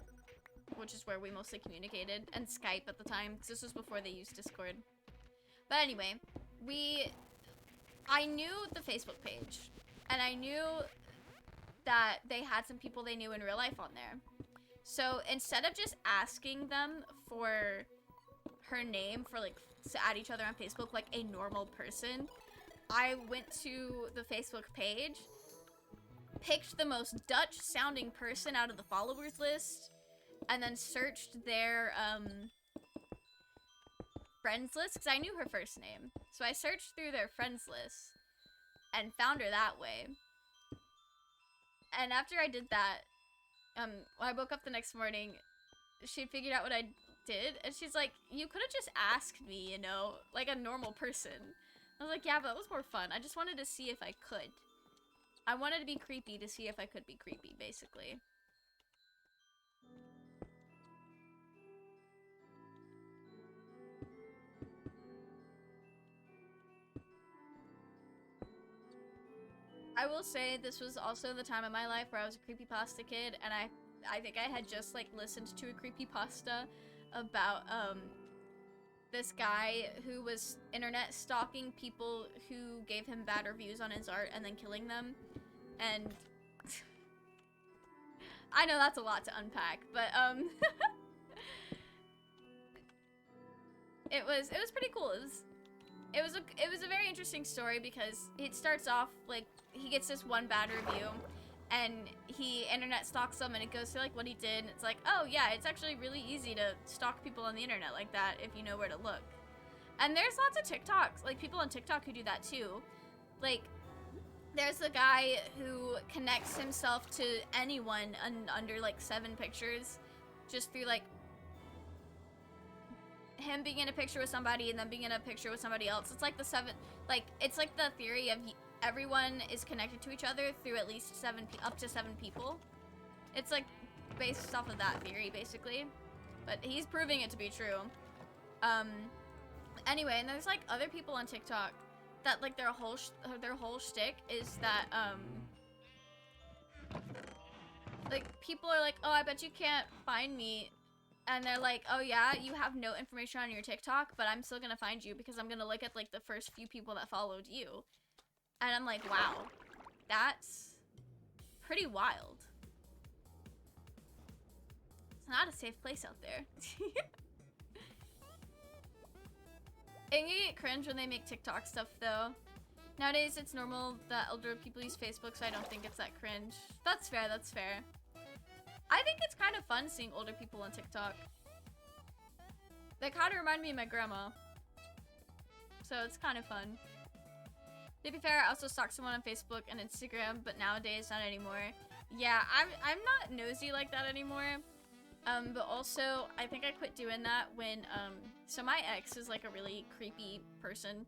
Which is where we mostly communicated. And Skype at the time, because this was before they used Discord. But anyway, I knew the Facebook page. And I knew that they had some people they knew in real life on there. So, instead of just asking them for her name for, like, to add each other on Facebook like a normal person, I went to the Facebook page, picked the most Dutch sounding person out of the followers list, and then searched their friends list, because I knew her first name. So I searched through their friends list and found her that way. And after I did that, when I woke up the next morning, she figured out what I did, and she's like, you could have just asked me, you know, like a normal person. I was like, yeah, but that was more fun. I just wanted to see if I could. I wanted to be creepy to see if I could be creepy, basically. I will say this was also the time of my life where I was a creepypasta kid, and I think I had just, like, listened to a creepypasta about, this guy who was internet stalking people who gave him bad reviews on his art and then killing them. And I know that's a lot to unpack, but it was pretty cool. It was a very interesting story because it starts off like he gets this one bad review and he internet stalks them, and it goes to like what he did, and it's like, oh yeah, it's actually really easy to stalk people on the internet like that if you know where to look. And there's lots of TikToks, like people on TikTok who do that too. Like, there's a guy who connects himself to anyone under like 7 pictures, just through like him being in a picture with somebody and then being in a picture with somebody else. It's like the 7, like it's like the theory of everyone is connected to each other through at least up to 7 people. It's like based off of that theory, basically, but he's proving it to be true. Anyway, and there's like other people on TikTok that like their whole shtick is that like people are like, oh, I bet you can't find me, and they're like, oh yeah, you have no information on your TikTok, but I'm still gonna find you because I'm gonna look at like the first few people that followed you. And I'm like, wow, that's pretty wild. It's not a safe place out there. It can get cringe when they make TikTok stuff though. Nowadays it's normal that older people use Facebook, so I don't think it's that cringe. That's fair, that's fair. I think it's kind of fun seeing older people on TikTok. They kind of remind me of my grandma. So it's kind of fun. To be fair, I also stalk someone on Facebook and Instagram, but nowadays not anymore. Yeah, I'm not nosy like that anymore. But also, I think I quit doing that when, so my ex is like a really creepy person.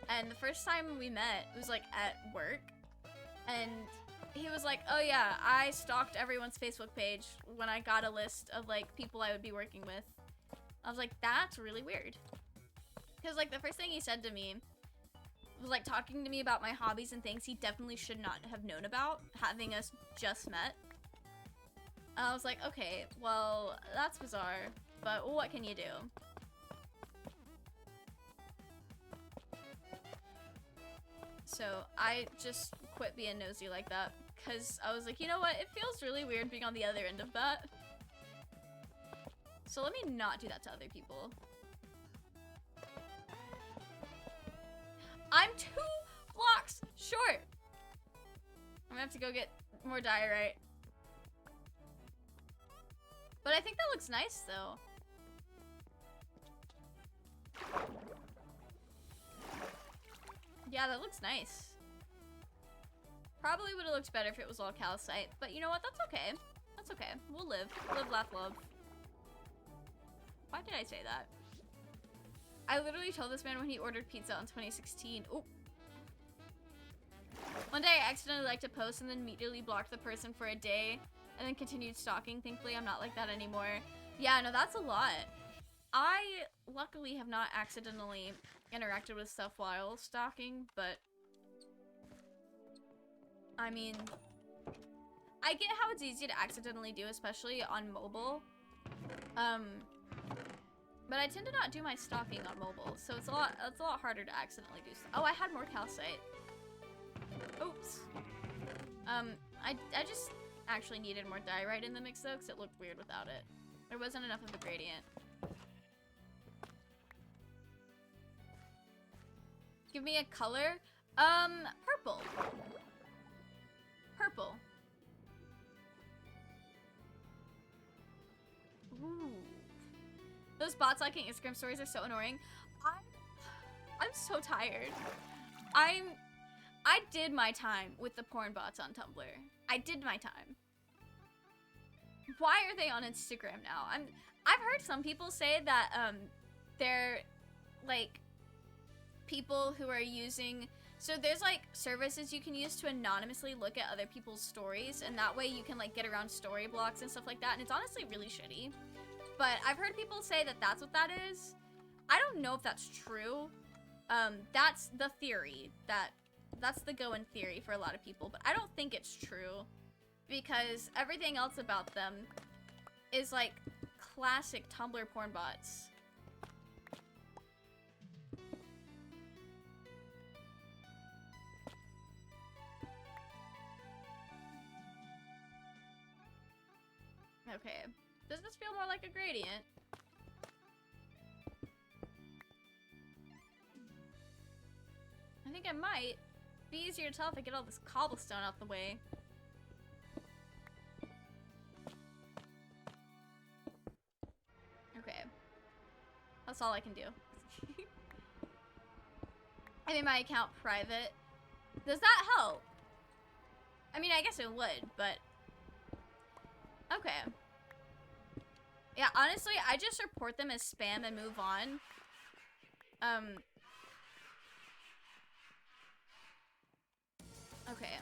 And the first time we met, it was like at work. And he was like, oh yeah, I stalked everyone's Facebook page when I got a list of like people I would be working with. I was like, that's really weird. Because like the first thing he said to me was like talking to me about my hobbies and things he definitely should not have known about, having us just met. I was like, okay, well, that's bizarre, but what can you do? So I just quit being nosy like that, because I was like, you know what, it feels really weird being on the other end of that. So let me not do that to other people. I'm 2 blocks short. I'm gonna have to go get more diorite. But I think that looks nice though. Yeah, that looks nice. Probably would have looked better if it was all calcite, but you know what? That's okay. That's okay. We'll live. Live, laugh, love. Why did I say that? I literally told this man when he ordered pizza in 2016. Oh. One day I accidentally liked a post and then immediately blocked the person for a day and then continued stalking. Thankfully, I'm not like that anymore. Yeah, no, that's a lot. I luckily have not accidentally interacted with stuff while stalking, but I mean, I get how it's easy to accidentally do, especially on mobile. But I tend to not do my stalking on mobile, so it's a lot harder to accidentally do stuff. Oh, I had more calcite. Oops. I just actually needed more diorite in the mix though, because it looked weird without it. There wasn't enough of a gradient. Give me a color. Purple. Purple. Ooh. Those bots liking Instagram stories are so annoying. I'm so tired. I did my time with the porn bots on Tumblr. I did my time. Why are they on Instagram now? I've heard some people say that they're like people who are using, so there's like services you can use to anonymously look at other people's stories, and that way you can like get around story blocks and stuff like that, and it's honestly really shitty. But I've heard people say that that's what that is. I don't know if that's true. That's the theory, that's the going theory for a lot of people, but I don't think it's true because everything else about them is like classic Tumblr porn bots. Okay, does this feel more like a gradient? I think I might. Be easier to tell if I get all this cobblestone out the way. Okay. That's all I can do. I made my account private. Does that help? I mean, I guess it would, but... Okay. Yeah, honestly, I just report them as spam and move on. Okay.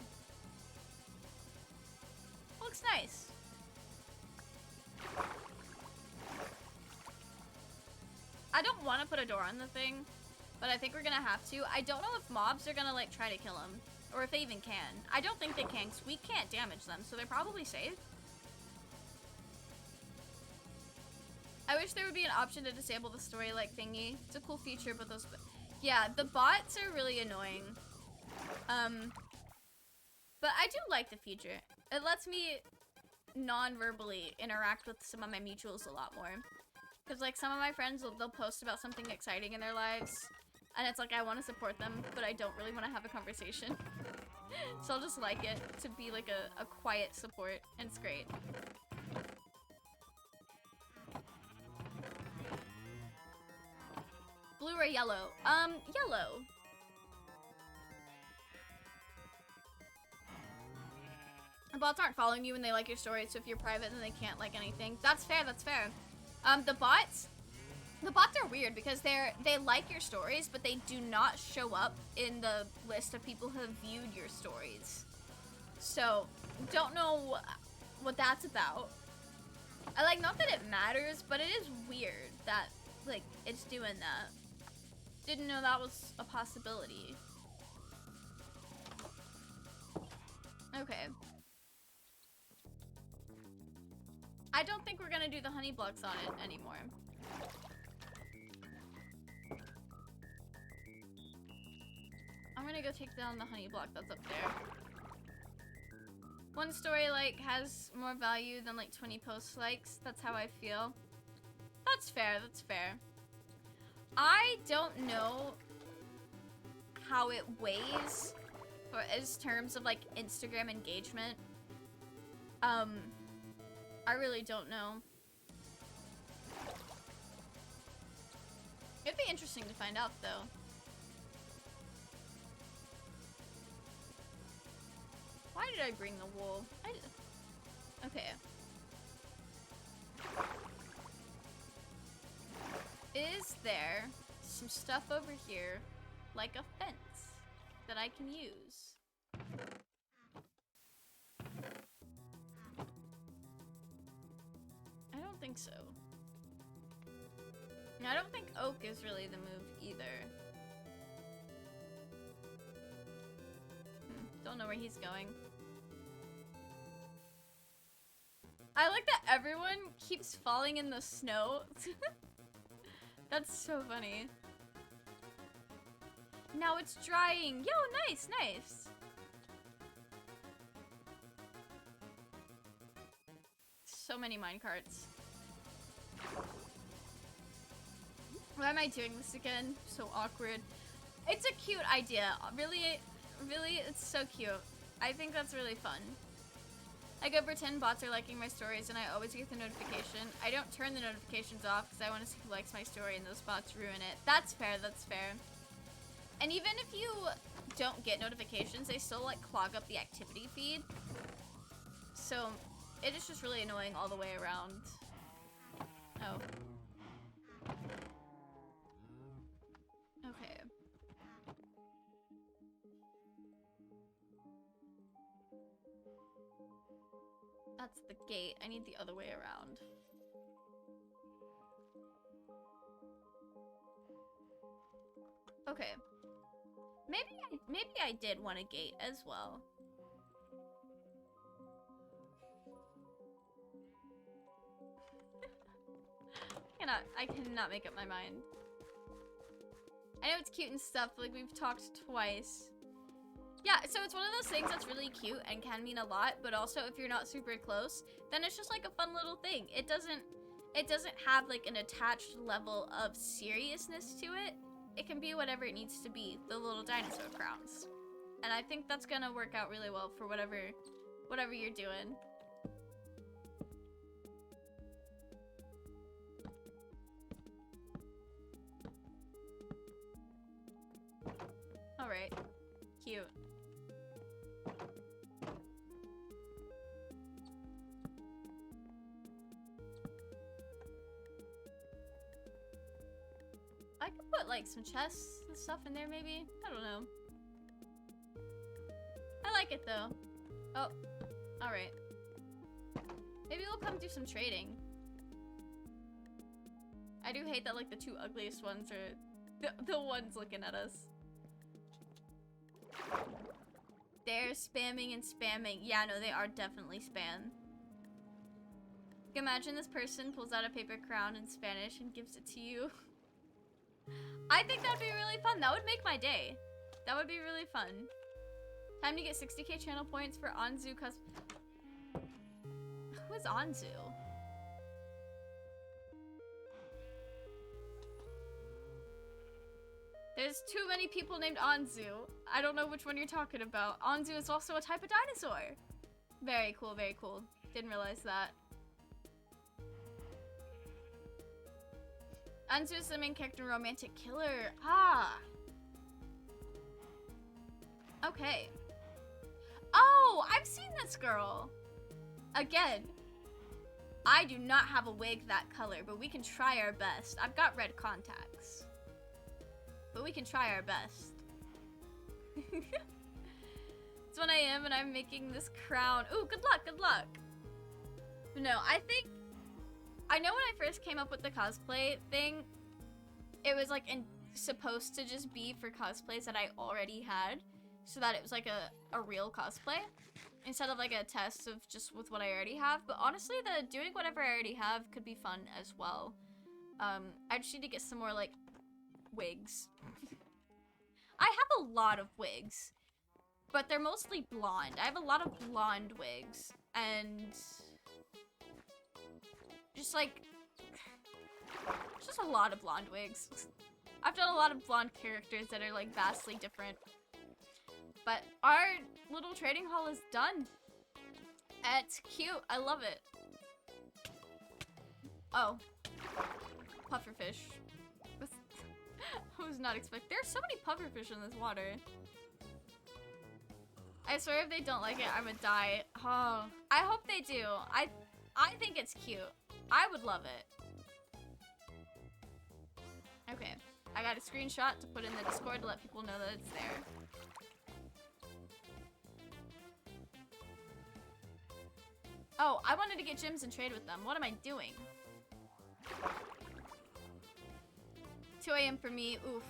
Looks nice. I don't want to put a door on the thing, but I think we're gonna have to. I don't know if mobs are gonna like try to kill him, or if they even can. I don't think they can, because we can't damage them, so they're probably safe. I wish there would be an option to disable the story like thingy. It's a cool feature, but those... Yeah, the bots are really annoying. But I do like the feature. It lets me non-verbally interact with some of my mutuals a lot more. Because, like, some of my friends, they'll post about something exciting in their lives, and it's like, I want to support them, but I don't really want to have a conversation. So I'll just like it to be, like, a quiet support, and it's great. Blue or yellow? Yellow. The bots aren't following you when they like your story, so if you're private, then they can't like anything. That's fair, that's fair. The bots are weird because they like your stories, but they do not show up in the list of people who have viewed your stories. So, don't know what that's about. I like, not that it matters, but it is weird that, like, it's doing that. Didn't know that was a possibility. Okay. I don't think we're gonna do the honey blocks on it anymore. I'm gonna go take down the honey block that's up there. One story, like, has more value than, like, 20 post likes. That's how I feel. That's fair, that's fair. I don't know how it weighs for as terms of, like, Instagram engagement. I really don't know. It'd be interesting to find out, though. Why did I bring the wool? Okay. Is there some stuff over here, like a fence, that I can use? I don't think so. I don't think oak is really the move either. Don't know where he's going. I like that everyone keeps falling in the snow. That's so funny. Now it's drying. Yo, nice, nice. So many minecarts. Why am I doing this again? So awkward. It's a cute idea. Really, really, it's so cute. I think that's really fun. I go pretend bots are liking my stories and I always get the notification. I don't turn the notifications off because I want to see who likes my story and those bots ruin it. That's fair, that's fair. And even if you don't get notifications, they still, like, clog up the activity feed. So, it is just really annoying all the way around. Oh. Okay. That's the gate. I need the other way around. Okay. Maybe I did want a gate as well. I cannot make up my mind. I know it's cute and stuff, like we've talked twice. Yeah, so it's one of those things that's really cute and can mean a lot, but also if you're not super close, then it's just like a fun little thing. It doesn't have like an attached level of seriousness to it. It can be whatever it needs to be, the little dinosaur crowns. And I think that's gonna work out really well for whatever you're doing. Alright. Cute. I could put like some chests and stuff in there maybe. I don't know. I like it though. Oh, alright. Maybe we'll come do some trading. I do hate that like the two ugliest ones are the ones looking at us. They're spamming and spamming. Yeah, no, they are definitely spam. Imagine this person pulls out a paper crown in Spanish and gives it to you. I think that'd be really fun. That would make my day. That would be really fun. Time to get 60k channel points for Anzu custom. Who is Anzu? There's too many people named Anzu. I don't know which one you're talking about. Anzu is also a type of dinosaur. Very cool, very cool. Didn't realize that. Anzu is the main character in Romantic Killer. Ah. Okay. Oh, I've seen this girl. Again, I do not have a wig that color, but we can try our best. I've got red contacts. But we can try our best. It's 1 AM and I'm making this crown. Ooh, good luck, good luck. No, I know when I first came up with the cosplay thing, it was like supposed to just be for cosplays that I already had, so that it was like a real cosplay, instead of like a test of just with what I already have. But honestly, the doing whatever I already have could be fun as well. I just need to get some more like wigs. I have a lot of wigs, but they're mostly blonde. I have a lot of blonde wigs, and just a lot of blonde wigs. I've done a lot of blonde characters that are like vastly different. But our little trading hall is done. It's cute. I love it. Oh. Pufferfish. I was not expecting. There's so many pufferfish in this water. I swear if they don't like it, I'm gonna die. Oh. I hope they do. I think it's cute. I would love it. Okay. I got a screenshot to put in the Discord to let people know that it's there. Oh, I wanted to get gyms and trade with them. What am I doing? 2 AM for me. Oof.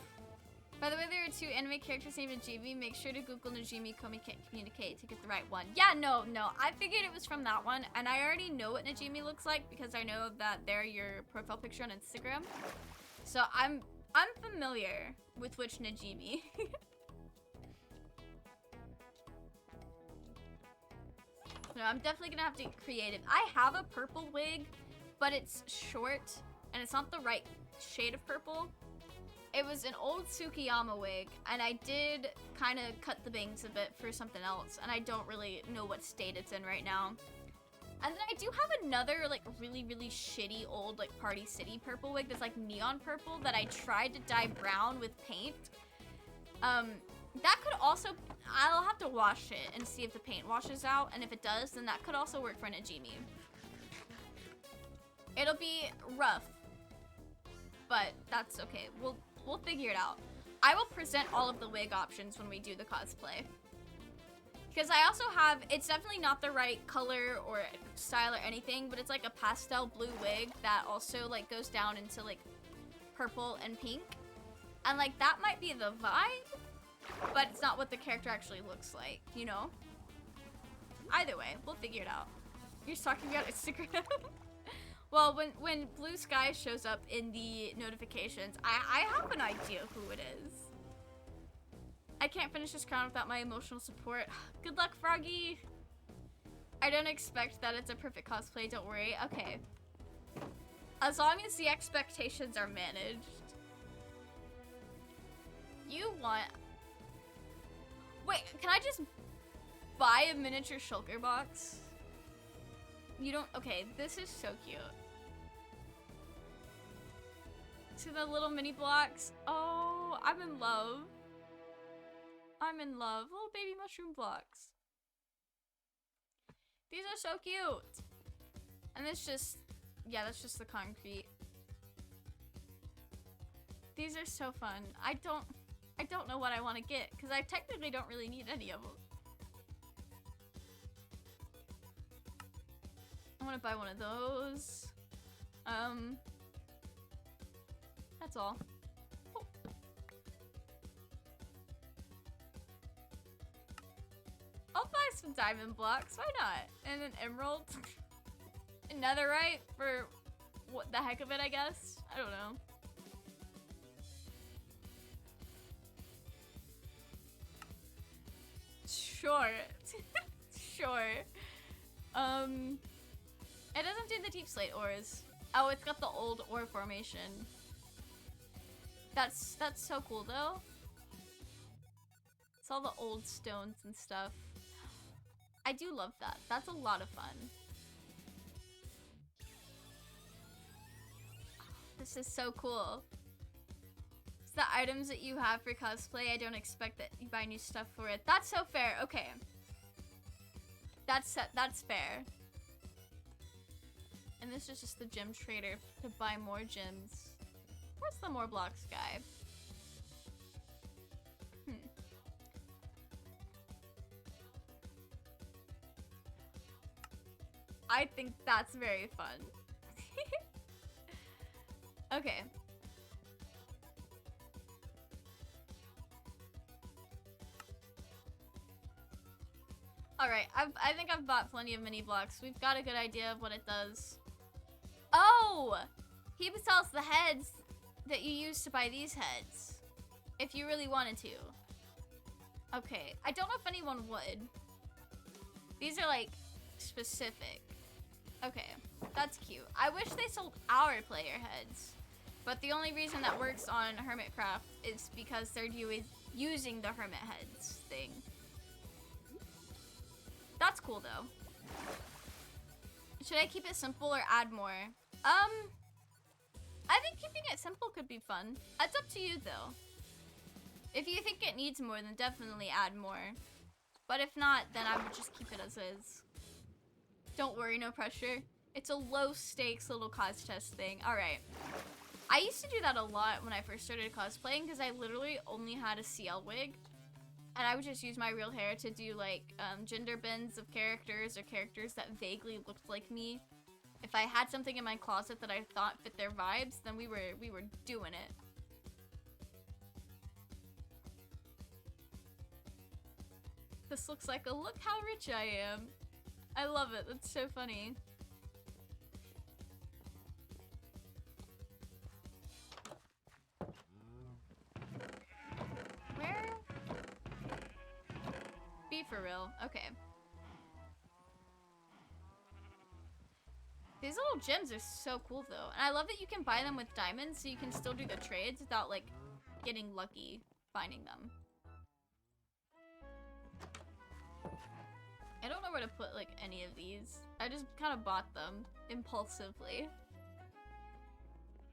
By the way, there are 2 anime characters named Najimi. Make sure to Google Najimi Communicate to get the right one. Yeah, no. I figured it was from that one, and I already know what Najimi looks like because I know that they're your profile picture on Instagram. So I'm familiar with which Najimi. No, I'm definitely gonna have to get creative. I have a purple wig, but it's short, and it's not the right shade of purple. It was an old Tsukiyama wig, and I did kind of cut the bangs a bit for something else, and I don't really know what state it's in right now. And then I do have another, like, really, really shitty old, like, Party City purple wig that's, like, neon purple that I tried to dye brown with paint. That could also... I'll have to wash it and see if the paint washes out, and if it does, then that could also work for Najimi. It'll be rough, but that's okay. We'll figure it out. I will present all of the wig options when we do the cosplay. Because I also have, it's definitely not the right color or style or anything, but it's like a pastel blue wig that also like goes down into like purple and pink. And like that might be the vibe, but it's not what the character actually looks like, you know? Either way, we'll figure it out. You're talking about Instagram? Well, when Blue Sky shows up in the notifications, I have an idea who it is. I can't finish this crown without my emotional support. Good luck, Froggy. I don't expect that it's a perfect cosplay, don't worry. Okay. As long as the expectations are managed. You want... Wait, can I just buy a miniature shulker box? You don't... Okay, this is so cute. To the little mini blocks. Oh, I'm in love. I'm in love. Little baby mushroom blocks. These are so cute. And it's just... Yeah, that's just the concrete. These are so fun. I don't know what I want to get, because I technically don't really need any of them. I want to buy one of those. That's all. Oh. I'll buy some diamond blocks, why not? And an emerald. Netherite for what the heck of it, I guess. I don't know. Sure. Sure. It doesn't do the deep slate ores. Oh, it's got the old ore formation. That's so cool though. It's all the old stones and stuff. I do love that. That's a lot of fun. This is so cool. It's the items that you have for cosplay. I don't expect that you buy new stuff for it. That's so fair. Okay. That's fair. And this is just the gem trader to buy more gems. Where's the more blocks guy? I think that's very fun. Okay. Alright, I think I've bought plenty of mini blocks. We've got a good idea of what it does. Oh! He sells the heads that you use to buy these heads. If you really wanted to. Okay, I don't know if anyone would. These are like specific. Okay, that's cute. I wish they sold our player heads. But the only reason that works on Hermitcraft is because they're using the Hermit heads thing. That's cool though. Should I keep it simple or add more? I think keeping it simple could be fun. It's up to you though. If you think it needs more, then definitely add more. But if not, then I would just keep it as is. Don't worry, no pressure. It's a low stakes little cos test thing. Alright. I used to do that a lot when I first started cosplaying because I literally only had a CL wig. And I would just use my real hair to do like gender bends of characters or characters that vaguely looked like me. If I had something in my closet that I thought fit their vibes, then we were doing it. This looks like a look how rich I am. I love it. That's so funny. Where? Be for real. Okay. These little gems are so cool though. And I love that you can buy them with diamonds so you can still do the trades without like getting lucky finding them. I don't know where to put like any of these. I just kind of bought them impulsively.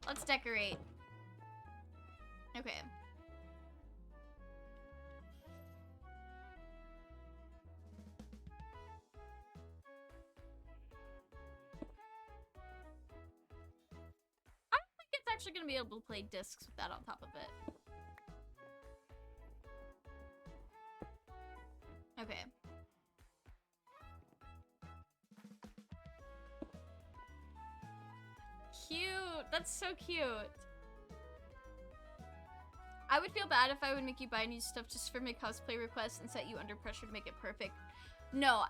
Let's decorate. Okay. I don't think it's actually gonna be able to play discs with that on top of it. Okay. Cute. That's so cute. I would feel bad if I would make you buy new stuff just for my cosplay requests and set you under pressure to make it perfect. No,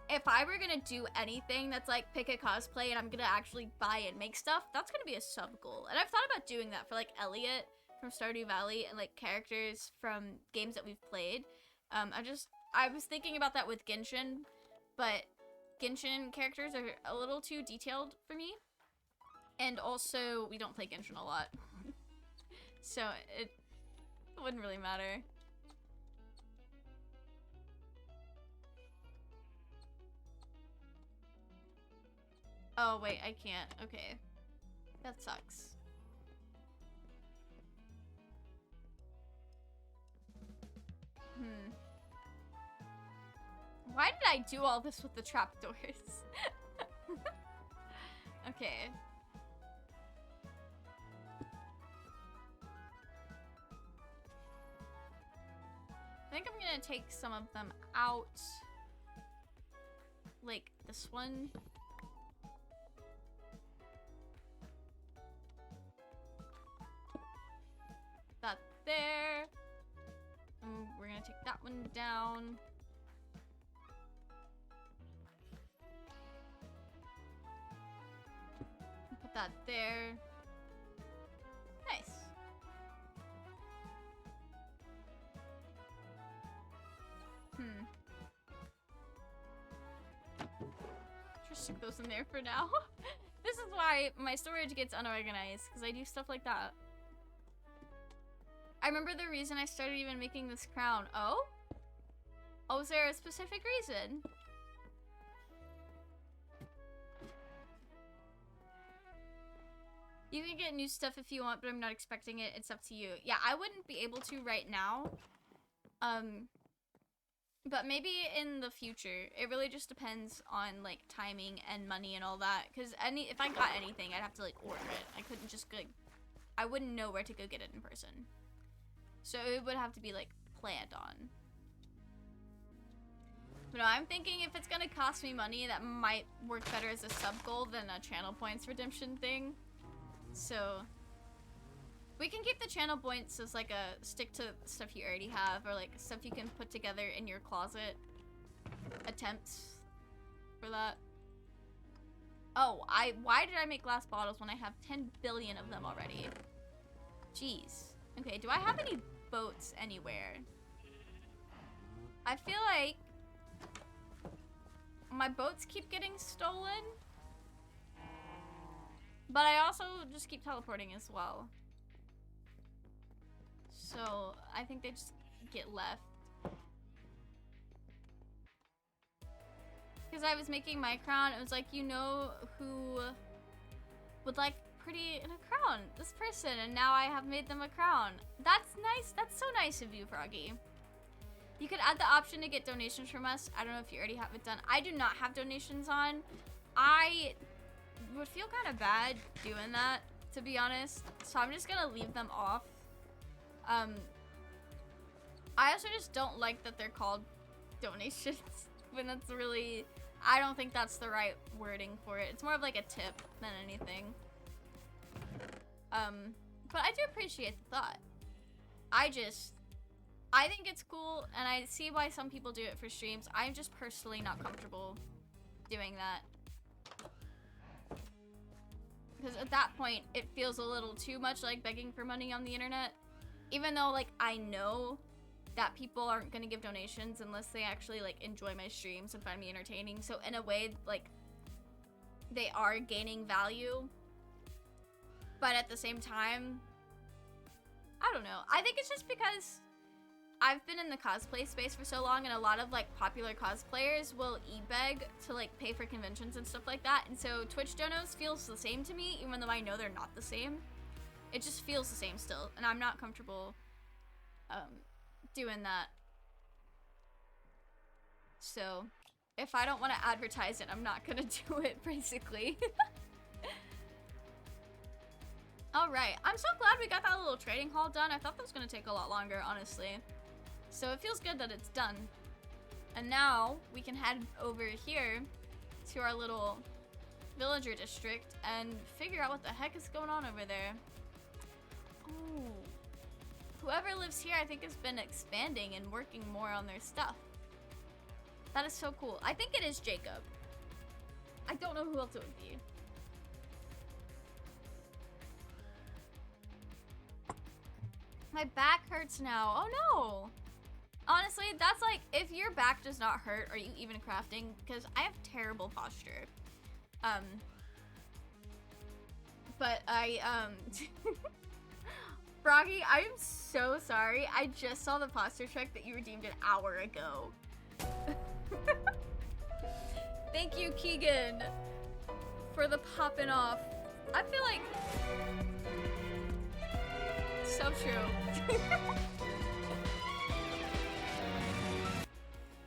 if I were gonna do anything that's like pick a cosplay and I'm gonna actually buy and make stuff, that's gonna be a sub goal. And I've thought about doing that for like Elliot from Stardew Valley and like characters from games that we've played. I was thinking about that with Genshin, but Genshin characters are a little too detailed for me. And also, we don't play Genshin a lot. So, it wouldn't really matter. Oh, wait, I can't. Okay. That sucks. Why did I do all this with the trapdoors? Okay. I think I'm gonna take some of them out. Like this one. That there. And we're gonna take that one down. Put that there. Nice. just stick those in there for now. This is why my storage gets unorganized, because I do stuff like that. I remember the reason I started even making this crown. Oh? Oh, is there a specific reason? You can get new stuff if you want, but I'm not expecting it. It's up to you. Yeah, I wouldn't be able to right now. But maybe in the future. It really just depends on, like, timing and money and all that. Because if I got anything, I'd have to, like, order it. I couldn't just, like, I wouldn't know where to go get it in person. So it would have to be, like, planned on. But no, I'm thinking if it's gonna cost me money, that might work better as a sub-goal than a channel points redemption thing. So we can keep the channel points as like a stick to stuff you already have, or like stuff you can put together in your closet. Attempts for that. Oh, why did I make glass bottles when I have 10 billion of them already? Jeez. Okay, do I have any boats anywhere? I feel like my boats keep getting stolen. But I also just keep teleporting as well. So I think they just get left. Because I was making my crown, it was like, you know who would like pretty in a crown? This person, and now I have made them a crown. That's nice. That's so nice of you, Froggy. You could add the option to get donations from us. I don't know if you already have it done. I do not have donations on. I would feel kind of bad doing that, to be honest. So I'm just gonna leave them off. I also just don't like that they're called donations when that's really, I don't think that's the right wording for it. It's more of like a tip than anything. But I do appreciate the thought. I think it's cool, and I see why some people do it for streams. I'm just personally not comfortable doing that. Because at that point, it feels a little too much like begging for money on the internet. Even though, like, I know that people aren't gonna give donations unless they actually, like, enjoy my streams and find me entertaining. So in a way, like, they are gaining value. But at the same time, I don't know. I think it's just because I've been in the cosplay space for so long, and a lot of, like, popular cosplayers will e-beg to, like, pay for conventions and stuff like that. And so Twitch donos feels the same to me, even though I know they're not the same. It just feels the same still, and I'm not comfortable doing that. So if I don't want to advertise it, I'm not gonna do it, basically. Alright, I'm so glad we got that little trading hall done. I thought that was gonna take a lot longer, honestly. So it feels good that it's done. And now we can head over here to our little villager district and figure out what the heck is going on over there. Ooh. Whoever lives here, I think, has been expanding and working more on their stuff. That is so cool. I think it is Jacob. I don't know who else it would be. My back hurts now. Oh no! Honestly, that's like, if your back does not hurt, are you even crafting? Because I have terrible posture. But Froggy, I am so sorry. I just saw the posture check that you redeemed an hour ago. Thank you, Keegan, for the popping off. I feel like... So true.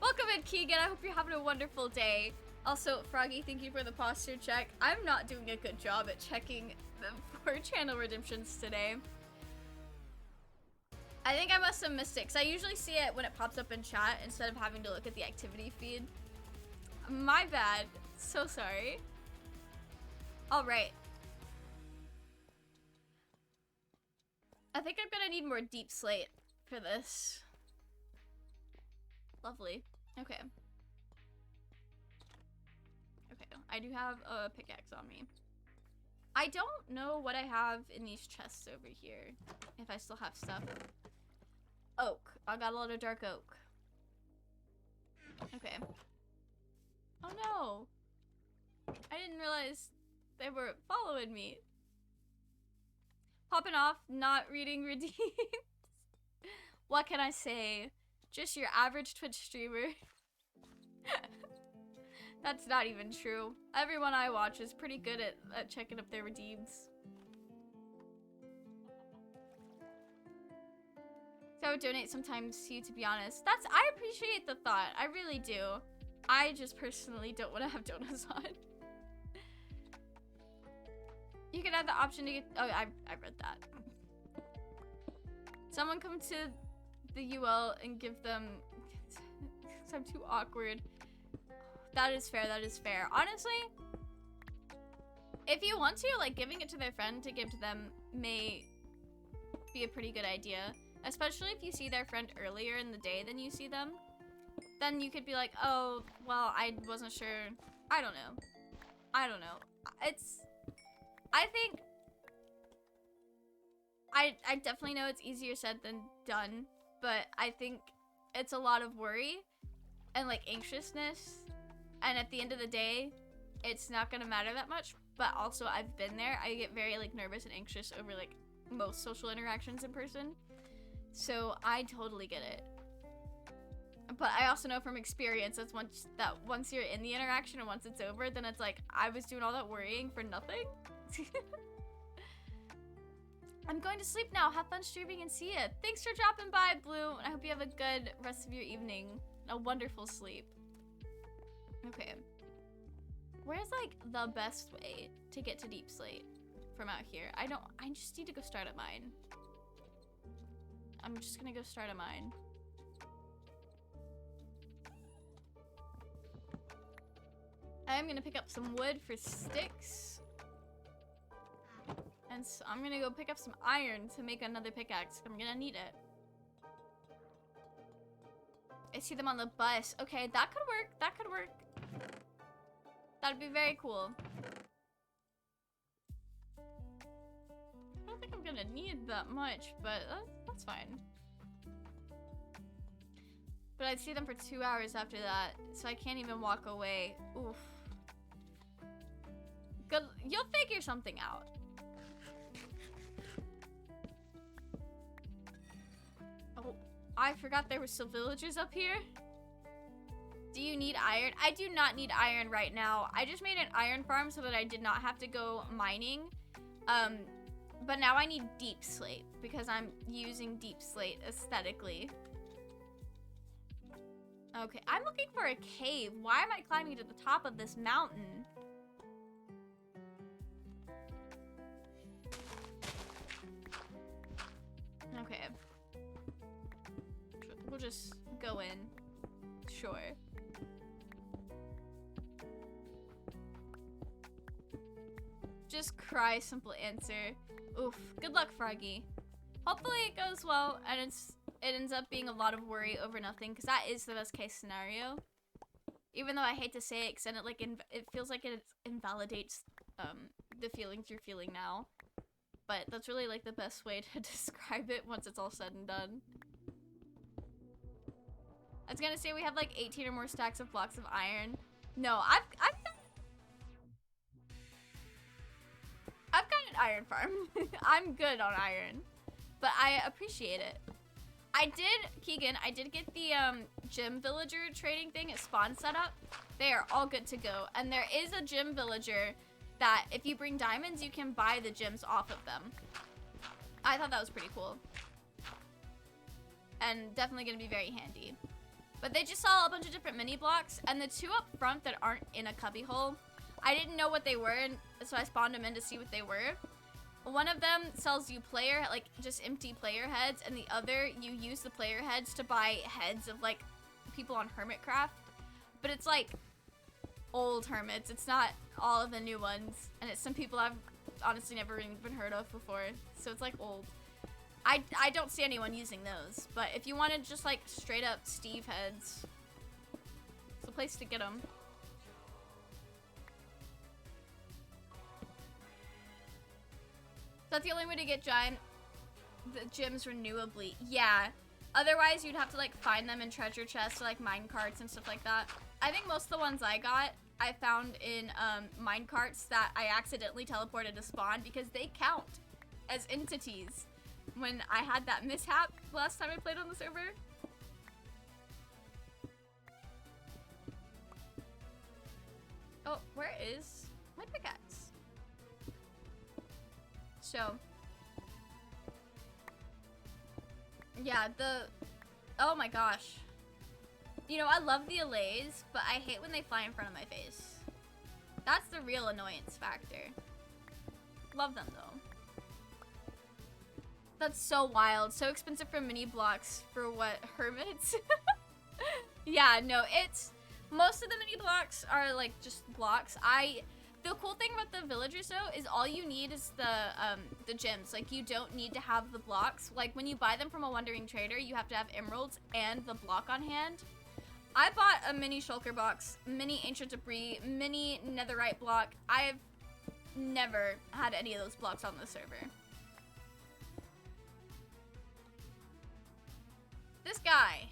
Welcome in, Keegan. I hope you're having a wonderful day. Also, Froggy, thank you for the posture check. I'm not doing a good job at checking the 4-channel redemptions today. I think I must have missed it, because I usually see it when it pops up in chat instead of having to look at the activity feed. My bad. So sorry. Alright. I think I'm gonna need more deep slate for this. Lovely. Okay. Okay, I do have a pickaxe on me. I don't know what I have in these chests over here. If I still have stuff. Oak. I got a lot of dark oak. Okay. Oh no. didn't realize they were following me. Popping off, not reading redeemed. What can I say? Just your average Twitch streamer. That's not even true. Everyone I watch is pretty good at checking up their redeems. So I would donate sometimes to you, to be honest. I appreciate the thought. I really do. I just personally don't want to have donuts on. You can have the option to get... Oh, I read that. Someone come to the UL and give them... Because I'm too awkward. That is fair, that is fair. Honestly, if you want to, like, giving it to their friend to give to them may be a pretty good idea. Especially if you see their friend earlier in the day than you see them. Then you could be like, oh, well, I wasn't sure. I don't know. I don't know. I think... I definitely know it's easier said than done. But I think it's a lot of worry and, like, anxiousness. And at the end of the day, it's not gonna matter that much. But also, I've been there. I get very, like, nervous and anxious over, like, most social interactions in person. So I totally get it. But I also know from experience that once you're in the interaction and once it's over, then it's like, I was doing all that worrying for nothing. I'm going to sleep now. Have fun streaming and see ya. Thanks for dropping by, Blue. I hope you have a good rest of your evening. A wonderful sleep. Okay. Where's, like, the best way to get to Deep Slate from out here? I just need to go start at mine. I'm just gonna go start a mine. I'm gonna pick up some wood for sticks. And so I'm gonna go pick up some iron to make another pickaxe. I'm gonna need it. I see them on the bus. Okay, that could work. That could work. That'd be very cool. I don't think I'm gonna need that much, but that's fine. But I'd see them for 2 hours after that, so I can't even walk away. Oof. Good. You'll figure something out. Oh, I forgot there were still villagers up here. Do you need iron? I do not need iron right now. I just made an iron farm so that I did not have to go mining. But now I need deep slate because I'm using deep slate aesthetically. Okay, I'm looking for a cave. Why am I climbing to the top of this mountain? Okay. We'll just go in. Sure. Just cry, simple answer. Oof. Good luck, Froggy. Hopefully it goes well and it ends up being a lot of worry over nothing, because that is the best case scenario. Even though I hate to say it, because then it feels like it invalidates the feelings you're feeling now. But that's really like the best way to describe it once it's all said and done. I was gonna say we have like 18 or more stacks of blocks of iron. No, I've got an iron farm. I'm good on iron, but I appreciate it. Keegan, I did get the gym villager trading thing at spawn setup. They are all good to go. And there is a gym villager that if you bring diamonds, you can buy the gems off of them. I thought that was pretty cool. And definitely gonna be very handy. But they just saw a bunch of different mini blocks, and the two up front that aren't in a cubby hole, I didn't know what they were, and so I spawned them in to see what they were. One of them sells you just empty player heads, and the other, you use the player heads to buy heads of, like, people on Hermitcraft. But it's, like, old hermits. It's not all of the new ones, and it's some people I've honestly never even heard of before, so it's, like, old. I don't see anyone using those, but if you wanted just, like, straight up Steve heads, it's the place to get them. That's the only way to get the gems renewably. Yeah. Otherwise, you'd have to, like, find them in treasure chests or, like, mine carts and stuff like that. I think most of the ones I got I found in minecarts that I accidentally teleported to spawn because they count as entities. When I had that mishap last time I played on the server. Oh, where is my pickaxe? So, yeah, oh my gosh. You know, I love the allays, but I hate when they fly in front of my face. That's the real annoyance factor. Love them though. That's so wild. So expensive for mini blocks for what, hermits? Yeah, no, it's, most of the mini blocks are like just blocks. The cool thing about the villagers though is all you need is the gems. Like you don't need to have the blocks. Like when you buy them from a wandering trader, you have to have emeralds and the block on hand. I bought a mini shulker box, mini ancient debris, mini netherite block. I've never had any of those blocks on the server. This guy.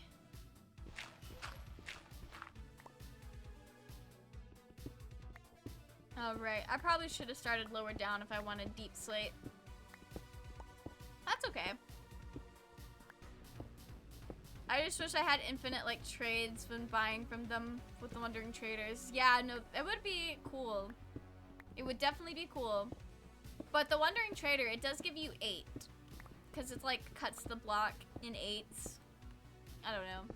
Oh, right. I probably should have started lower down if I wanted deep slate. That's okay. I just wish I had infinite, like, trades when buying from them with the wandering traders. Yeah, no, it would be cool. It would definitely be cool. But the wandering trader, it does give you 8. Because it's, like, cuts the block in 8s. I don't know.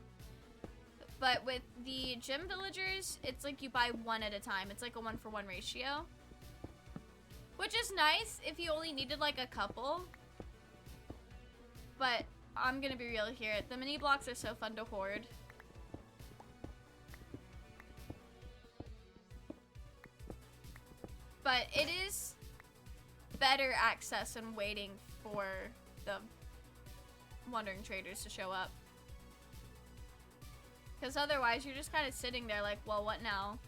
But with the gym villagers, it's like you buy 1 at a time. It's like a 1-for-1 ratio. Which is nice if you only needed, like, a couple. But I'm gonna be real here. The mini blocks are so fun to hoard. But it is better access than waiting for the wandering traders to show up. Because otherwise, you're just kind of sitting there like, well, what now?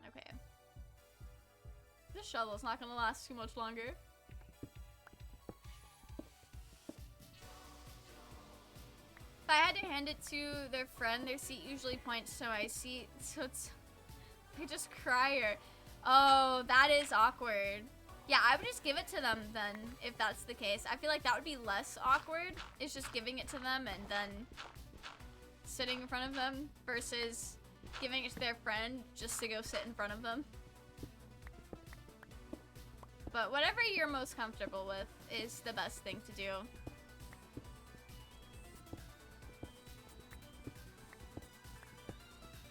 Okay. This shovel's not gonna last too much longer. If I had to hand it to their friend, their seat usually points to my seat, so it's... They just cry or... Oh, that is awkward. Yeah, I would just give it to them then, if that's the case. I feel like that would be less awkward. It's just giving it to them and then sitting in front of them versus giving it to their friend just to go sit in front of them. But whatever you're most comfortable with is the best thing to do.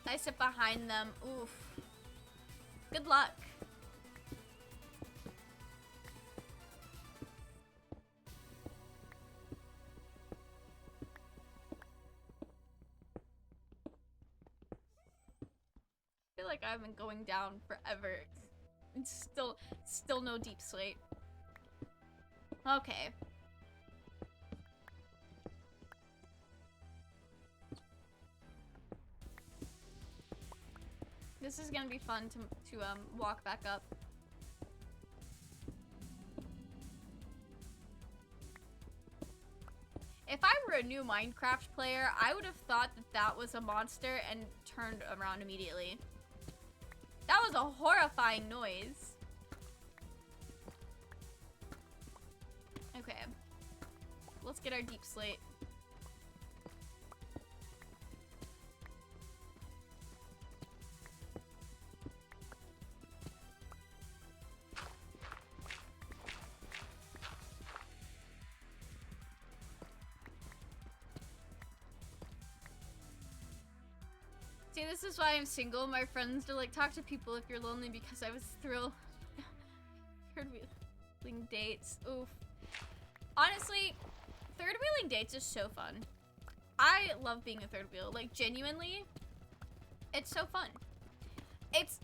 I sit behind them. Oof. Good luck. I feel like I've been going down forever. It's still no deep slate. Okay. This is gonna be fun to walk back up. If I were a new Minecraft player, I would have thought that that was a monster and turned around immediately. That was a horrifying noise. Okay. Let's get our deep slate. See, this is why I'm single. My friends are like, talk to people if you're lonely because I was thrilled. Third wheeling dates. Oof. Honestly, third wheeling dates is so fun. I love being a third wheel. Like, genuinely, it's so fun. It's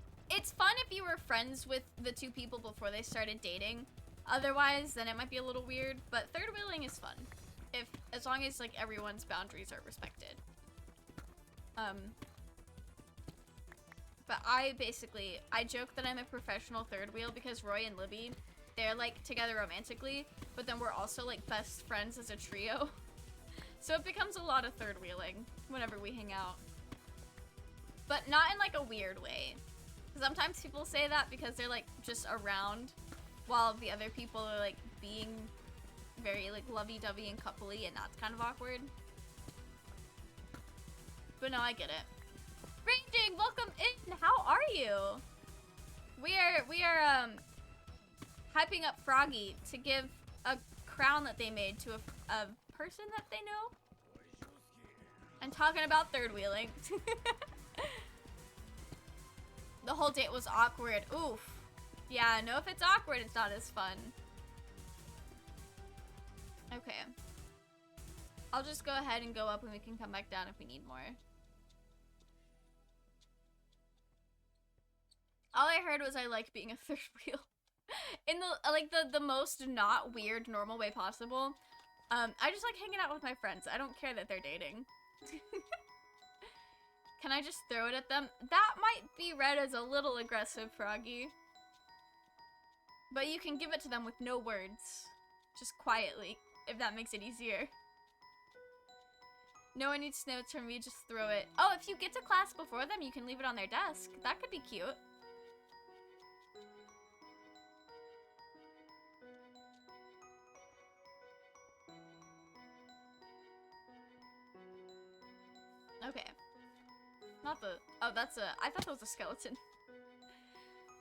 fun if you were friends with the two people before they started dating. Otherwise, then it might be a little weird. But third wheeling is fun. As long as, like, everyone's boundaries are respected. But I joke that I'm a professional third wheel because Roy and Libby they're like together romantically, but then we're also like best friends as a trio. So it becomes a lot of third wheeling whenever we hang out. But not in like a weird way. Sometimes people say that because they're like just around while the other people are like being very like lovey-dovey and coupley, and that's kind of awkward. But no, I get it. Ranging, welcome in. How are you? We are hyping up Froggy to give a crown that they made to a person that they know. And talking about third wheeling. The whole date was awkward. Oof. Yeah, no, if it's awkward, it's not as fun. Okay. I'll just go ahead and go up and we can come back down if we need more. All I heard was I like being a third wheel. In the, like, the most not weird, normal way possible. I just like hanging out with my friends. I don't care that they're dating. Can I just throw it at them? That might be read as a little aggressive, Froggy. But you can give it to them with no words. Just quietly, if that makes it easier. No one needs notes from me, just throw it. Oh, if you get to class before them, you can leave it on their desk. That could be cute. Okay. Not the... Oh, that's a... I thought that was a skeleton.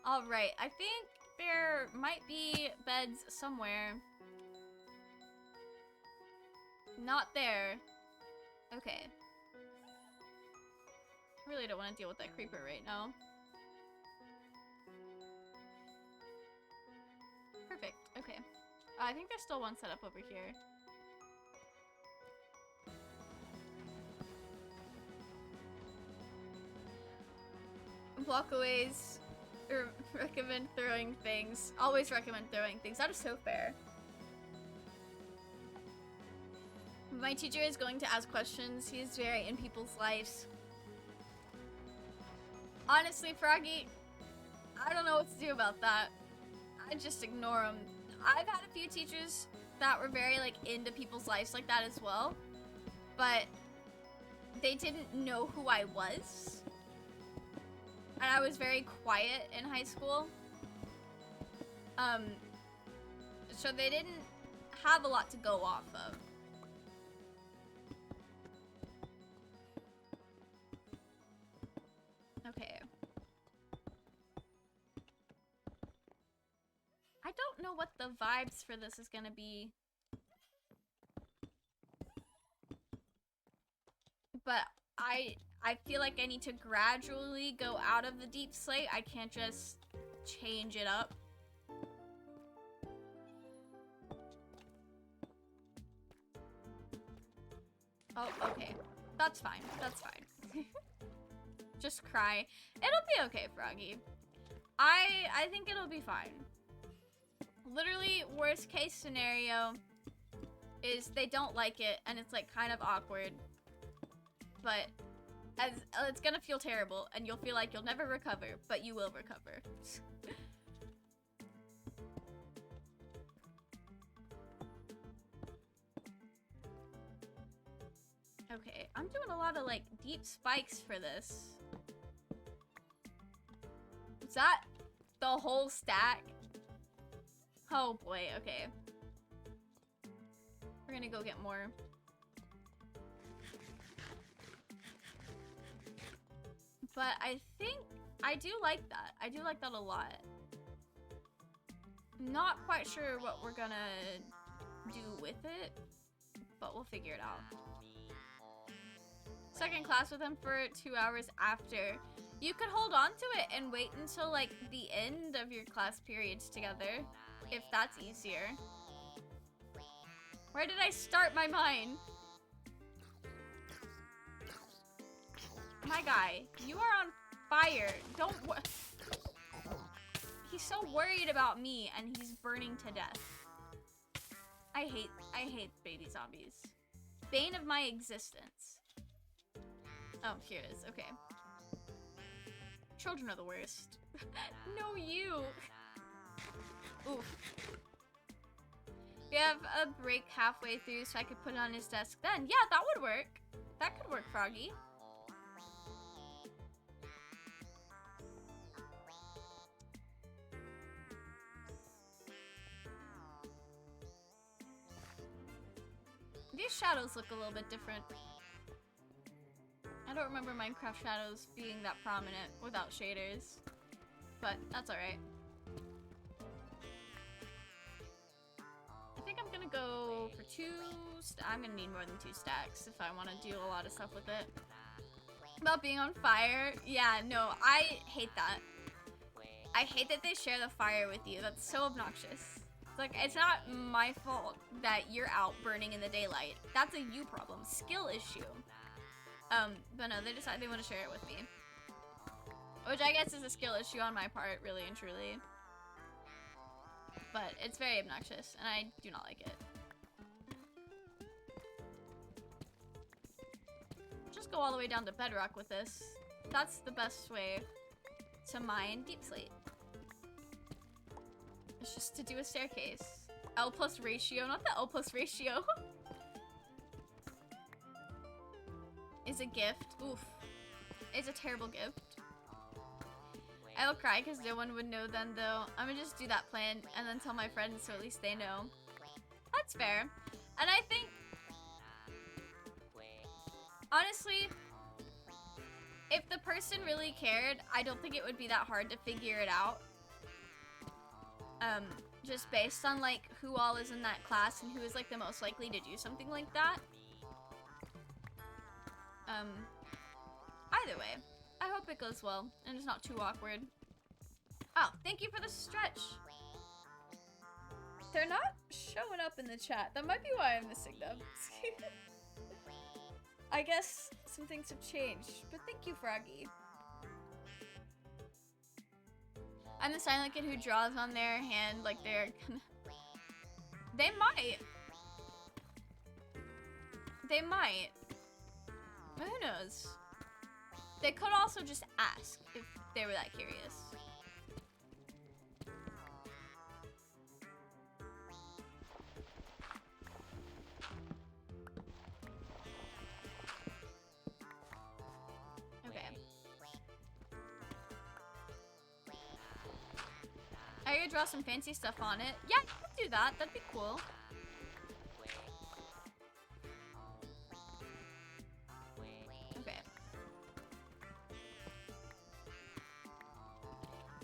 Alright, I think there might be beds somewhere. Not there. Okay. I really don't want to deal with that creeper right now. Perfect. Okay. I think there's still one set up over here. Walkaways. Recommend throwing things. Always recommend throwing things. That is so fair. My teacher is going to ask questions. He is very in people's lives. Honestly, Froggy, I don't know what to do about that. I just ignore them. I've had a few teachers that were very like into people's lives like that as well, but they didn't know who I was. And I was very quiet in high school. So they didn't have a lot to go off of. Okay. I don't know what the vibes for this is gonna be. But I feel like I need to gradually go out of the deep slate. I can't just change it up. Oh, okay. That's fine. That's fine. Just cry. It'll be okay, Froggy. I think it'll be fine. Literally, worst case scenario is they don't like it and it's like kind of awkward. But as it's gonna feel terrible and you'll feel like you'll never recover, but you will recover. Okay, I'm doing a lot of like deep spikes for this. Is that the whole stack? Oh boy, okay. We're gonna go get more. But I think I do like that. I do like that a lot. Not quite sure what we're gonna do with it, but we'll figure it out. Second class with him for 2 hours after. You could hold on to it and wait until like the end of your class periods together, if that's easier. Where did I start my mine? My guy, you are on fire. Don't He's so worried about me and he's burning to death. I hate baby zombies. Bane of my existence. Oh, here it is. Okay. Children are the worst. No, you. Oof. have a break halfway through so I could put it on his desk then. Yeah, that would work. That could work, Froggy. These shadows look a little bit different. I don't remember Minecraft shadows being that prominent without shaders, but that's alright. I think I'm gonna go for I'm gonna need more than 2 stacks if I want to do a lot of stuff with it. About being on fire? Yeah, no, I hate that. I hate that they share the fire with you. That's so obnoxious. It's like, it's not my fault that you're out burning in the daylight. That's a you problem. Skill issue. But no, they decide they want to share it with me. Which I guess is a skill issue on my part, really and truly. But it's very obnoxious, and I do not like it. Just go all the way down to bedrock with this. That's the best way to mine deep slate. It's just to do a staircase. L plus ratio, not the L plus ratio. Is a gift. Oof. It's a terrible gift. I'll cry because no one would know then though. I'm gonna just do that plan and then tell my friends so at least they know. That's fair. And I think, honestly, if the person really cared, I don't think it would be that hard to figure it out. Just based on like who all is in that class and who is like the most likely to do something like that. Either way, I hope it goes well and it's not too awkward. Oh, thank you for the stretch. They're not showing up in the chat. That might be why I'm missing them. I guess some things have changed, but thank you, Froggy. I'm the silent kid who draws on their hand like they're gonna... They might. They might. Who knows? They could also just ask if they were that curious. Okay. I could draw some fancy stuff on it. Yeah, I could do that. That'd be cool.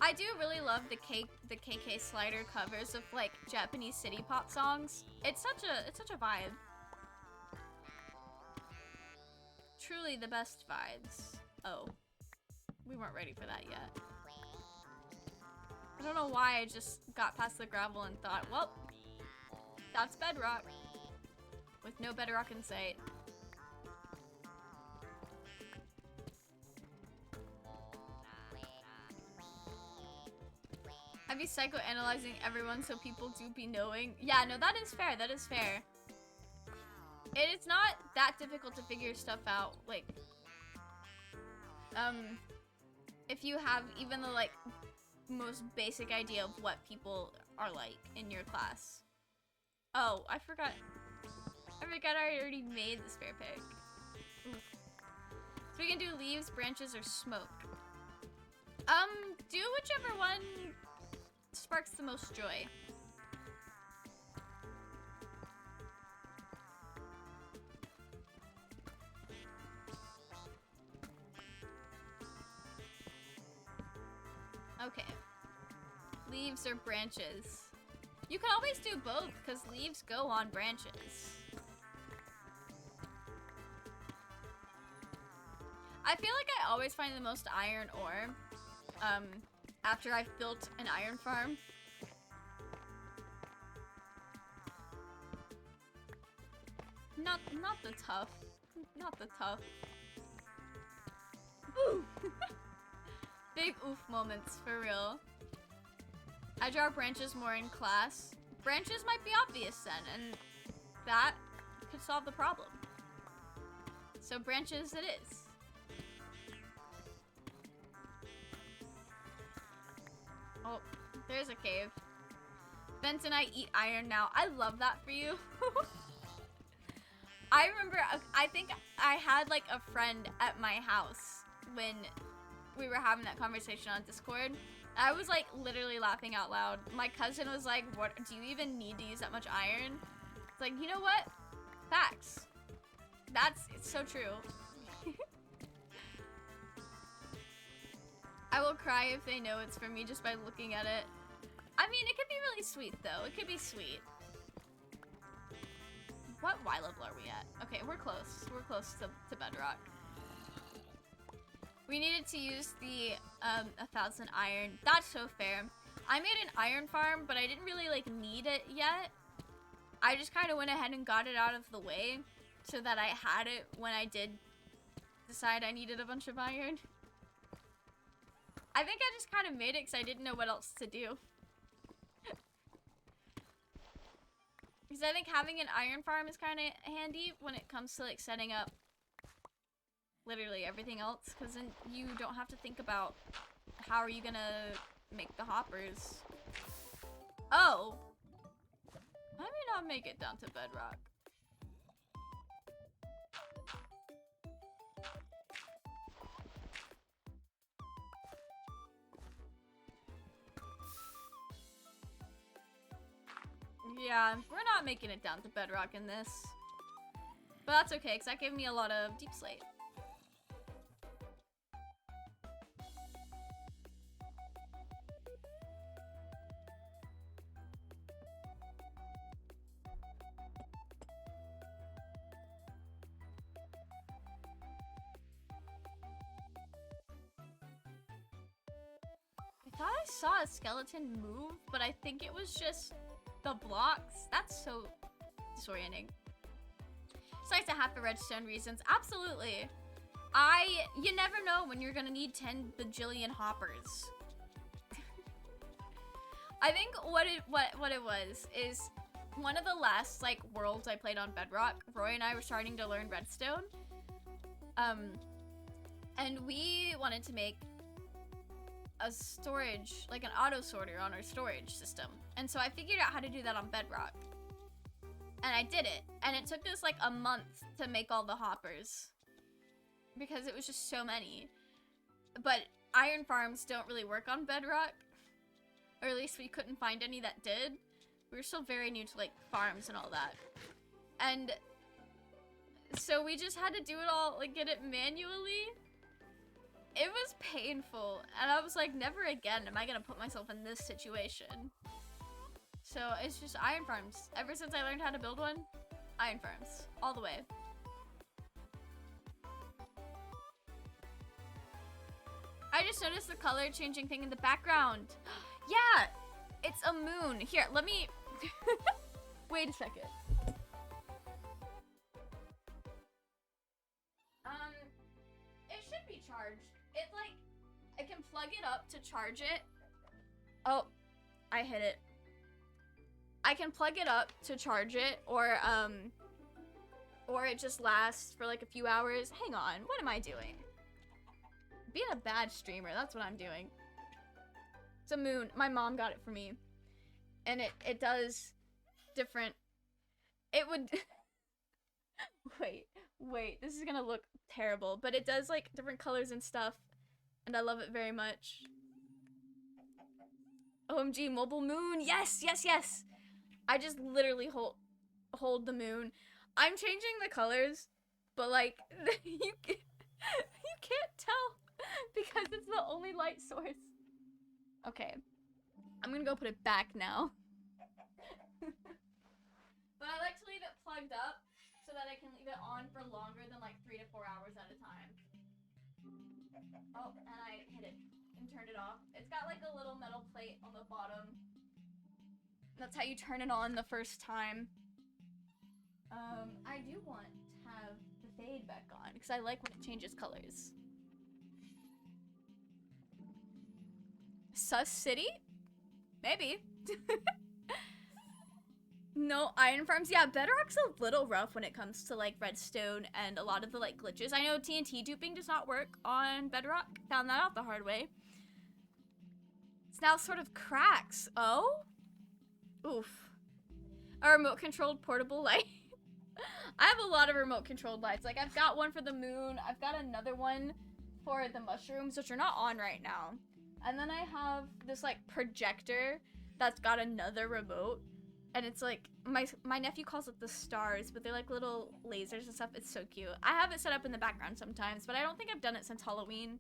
I do really love the KK Slider covers of like Japanese city pop songs. It's such a vibe. Truly the best vibes. Oh, we weren't ready for that yet. I don't know why I just got past the gravel and thought, well, that's bedrock. With no bedrock in sight. I'd be psychoanalyzing everyone so people do be knowing. Yeah, no, that is fair. That is fair. It's not that difficult to figure stuff out. Like, if you have even the like most basic idea of what people are like in your class. Oh, I forgot I already made the spare pick. Oof. So we can do leaves, branches, or smoke. Do whichever one sparks the most joy. Okay. Leaves or branches. You can always do both because leaves go on branches. I feel like I always find the most iron ore after I've built an iron farm. Not the tough. Not the tough. Ooh. Big oof moments, for real. I draw branches more in class. Branches might be obvious then, and that could solve the problem. So branches it is. Oh, there's a cave. Benton, I eat iron now. I love that for you. I remember, I think I had like a friend at my house when we were having that conversation on Discord. I was like literally laughing out loud. My cousin was like, what, do you even need to use that much iron? It's like, you know what? Facts. It's so true. I will cry if they know it's from me just by looking at it. I mean, it could be really sweet though. It could be sweet. What Y level are we at? Okay, we're close. We're close to bedrock. We needed to use the 1,000 iron. That's so fair. I made an iron farm, but I didn't really like need it yet. I just kind of went ahead and got it out of the way so that I had it when I did decide I needed a bunch of iron. I think I just kind of made it because I didn't know what else to do. Because I think having an iron farm is kind of handy when it comes to like setting up literally everything else, because then you don't have to think about how are you gonna make the hoppers. Oh! I may not make it down to bedrock. Yeah, we're not making it down to bedrock in this. But that's okay, because that gave me a lot of deep slate. I thought I saw a skeleton move, but I think it was just the blocks. That's so disorienting. Besides the half a redstone reasons, absolutely. You never know when you're gonna need 10 bajillion hoppers. I think what it was is one of the last like worlds I played on Bedrock, Roy and I were starting to learn redstone. And we wanted to make a storage, like an auto sorter on our storage system. And so I figured out how to do that on Bedrock. And I did it. And it took us like a month to make all the hoppers, because it was just so many. But iron farms don't really work on Bedrock. Or at least we couldn't find any that did. We were still very new to like farms and all that. And so we just had to do it all, like get it manually. It was painful, and I was like, never again am I gonna put myself in this situation. So it's just iron farms. Ever since I learned how to build one, iron farms, all the way. I just noticed the color changing thing in the background. Yeah, it's a moon. Here, let me, wait a second. It should be charged. It like, I can plug it up to charge it. Oh, I hit it. I can plug it up to charge it, or it just lasts for like a few hours. Hang on, what am I doing? Being a bad streamer, that's what I'm doing. It's a moon. My mom got it for me. And it does different, it would, wait, this is gonna look terrible, but it does like different colors and stuff, and I love it very much. OMG, mobile moon, yes, yes, yes. I just literally hold the moon. I'm changing the colors, but like, you can't tell because it's the only light source. Okay, I'm gonna go put it back now. But I like to leave it plugged up so that I can leave it on for longer than like 3 to 4 hours at a time. Oh, and I hit it and turned it off. It's got like a little metal plate on the bottom. That's how you turn it on the first time. I do want to have the fade back on because I like when it changes colors. Sus City? Maybe. No iron farms. Yeah, Bedrock's a little rough when it comes to like redstone and a lot of the like glitches. I know TNT duping does not work on Bedrock. Found that out the hard way. It's now sort of cracks. Oh? Oof. A remote controlled portable light. I have a lot of remote controlled lights. Like, I've got one for the moon. I've got another one for the mushrooms, which are not on right now. And then I have this, like, projector that's got another remote. And it's like, my nephew calls it the stars, but they're like little lasers and stuff. It's so cute. I have it set up in the background sometimes, but I don't think I've done it since Halloween.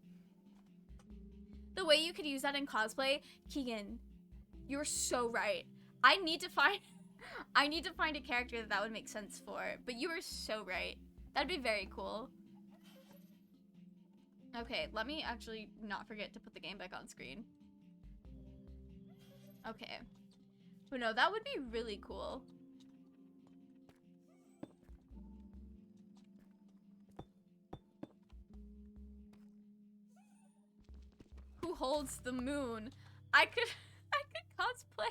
The way you could use that in cosplay, Keegan, you're so right. I need to find a character that would make sense for, but you are so right. That'd be very cool. Okay, let me actually not forget to put the game back on screen. Okay. But no, that would be really cool. Who holds the moon? I could cosplay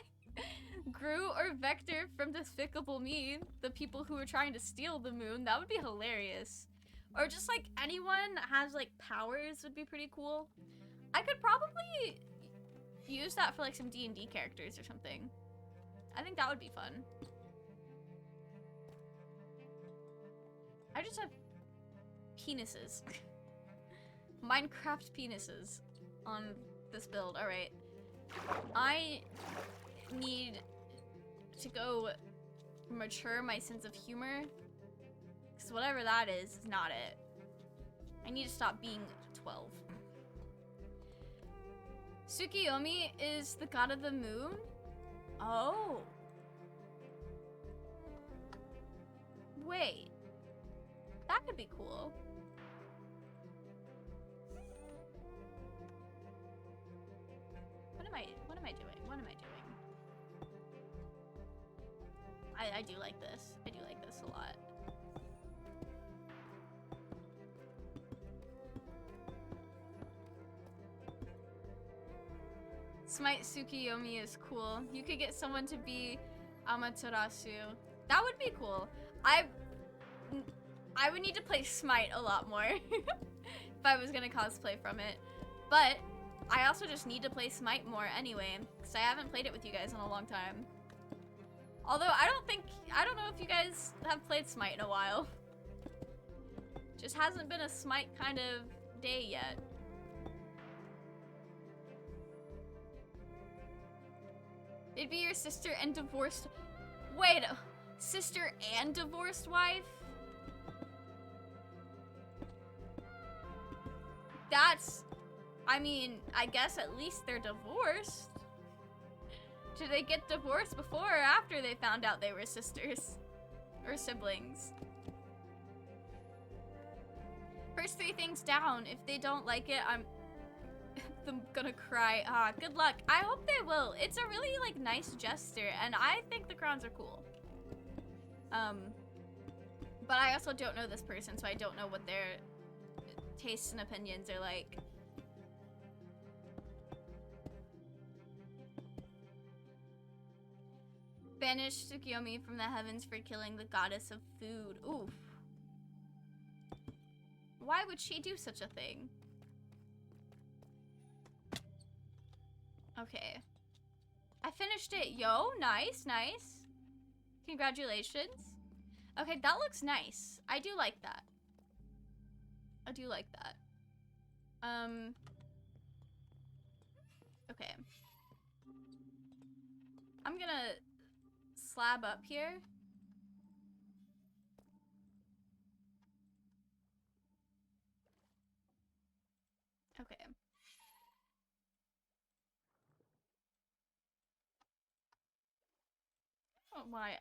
Gru or Vector from Despicable Me, the people who are trying to steal the moon. That would be hilarious. Or just like anyone that has like powers would be pretty cool. I could probably use that for like some D&D characters or something. I think that would be fun. I just have penises. Minecraft penises on this build. Alright. I need to go mature my sense of humor. Because whatever that is not it. I need to stop being 12. Tsukiyomi is the god of the moon? Oh. Wait. That could be cool. What am I doing? What am I doing? I do like this. I do like this a lot. Smite Tsukiyomi is cool. You could get someone to be Amaterasu. That would be cool. I would need to play Smite a lot more if I was gonna cosplay from it. But I also just need to play Smite more anyway, because I haven't played it with you guys in a long time. Although I don't know if you guys have played Smite in a while. Just hasn't been a Smite kind of day yet. It'd be your sister and divorced... Wait, sister and divorced wife? That's... I mean, I guess at least they're divorced. Did they get divorced before or after they found out they were sisters? Or siblings? First 3 things down. If they don't like it, I'm gonna cry. Ah, good luck. I hope they will. It's a really, like, nice gesture, and I think the crowns are cool. But I also don't know this person, so I don't know what their tastes and opinions are like. Banish Tsukiyomi from the heavens for killing the goddess of food. Oof. Why would she do such a thing? Okay. I finished it. Yo, nice, nice. Congratulations. Okay, that looks nice. I do like that. I do like that. Okay. I'm gonna slab up here. Okay. Oh, why?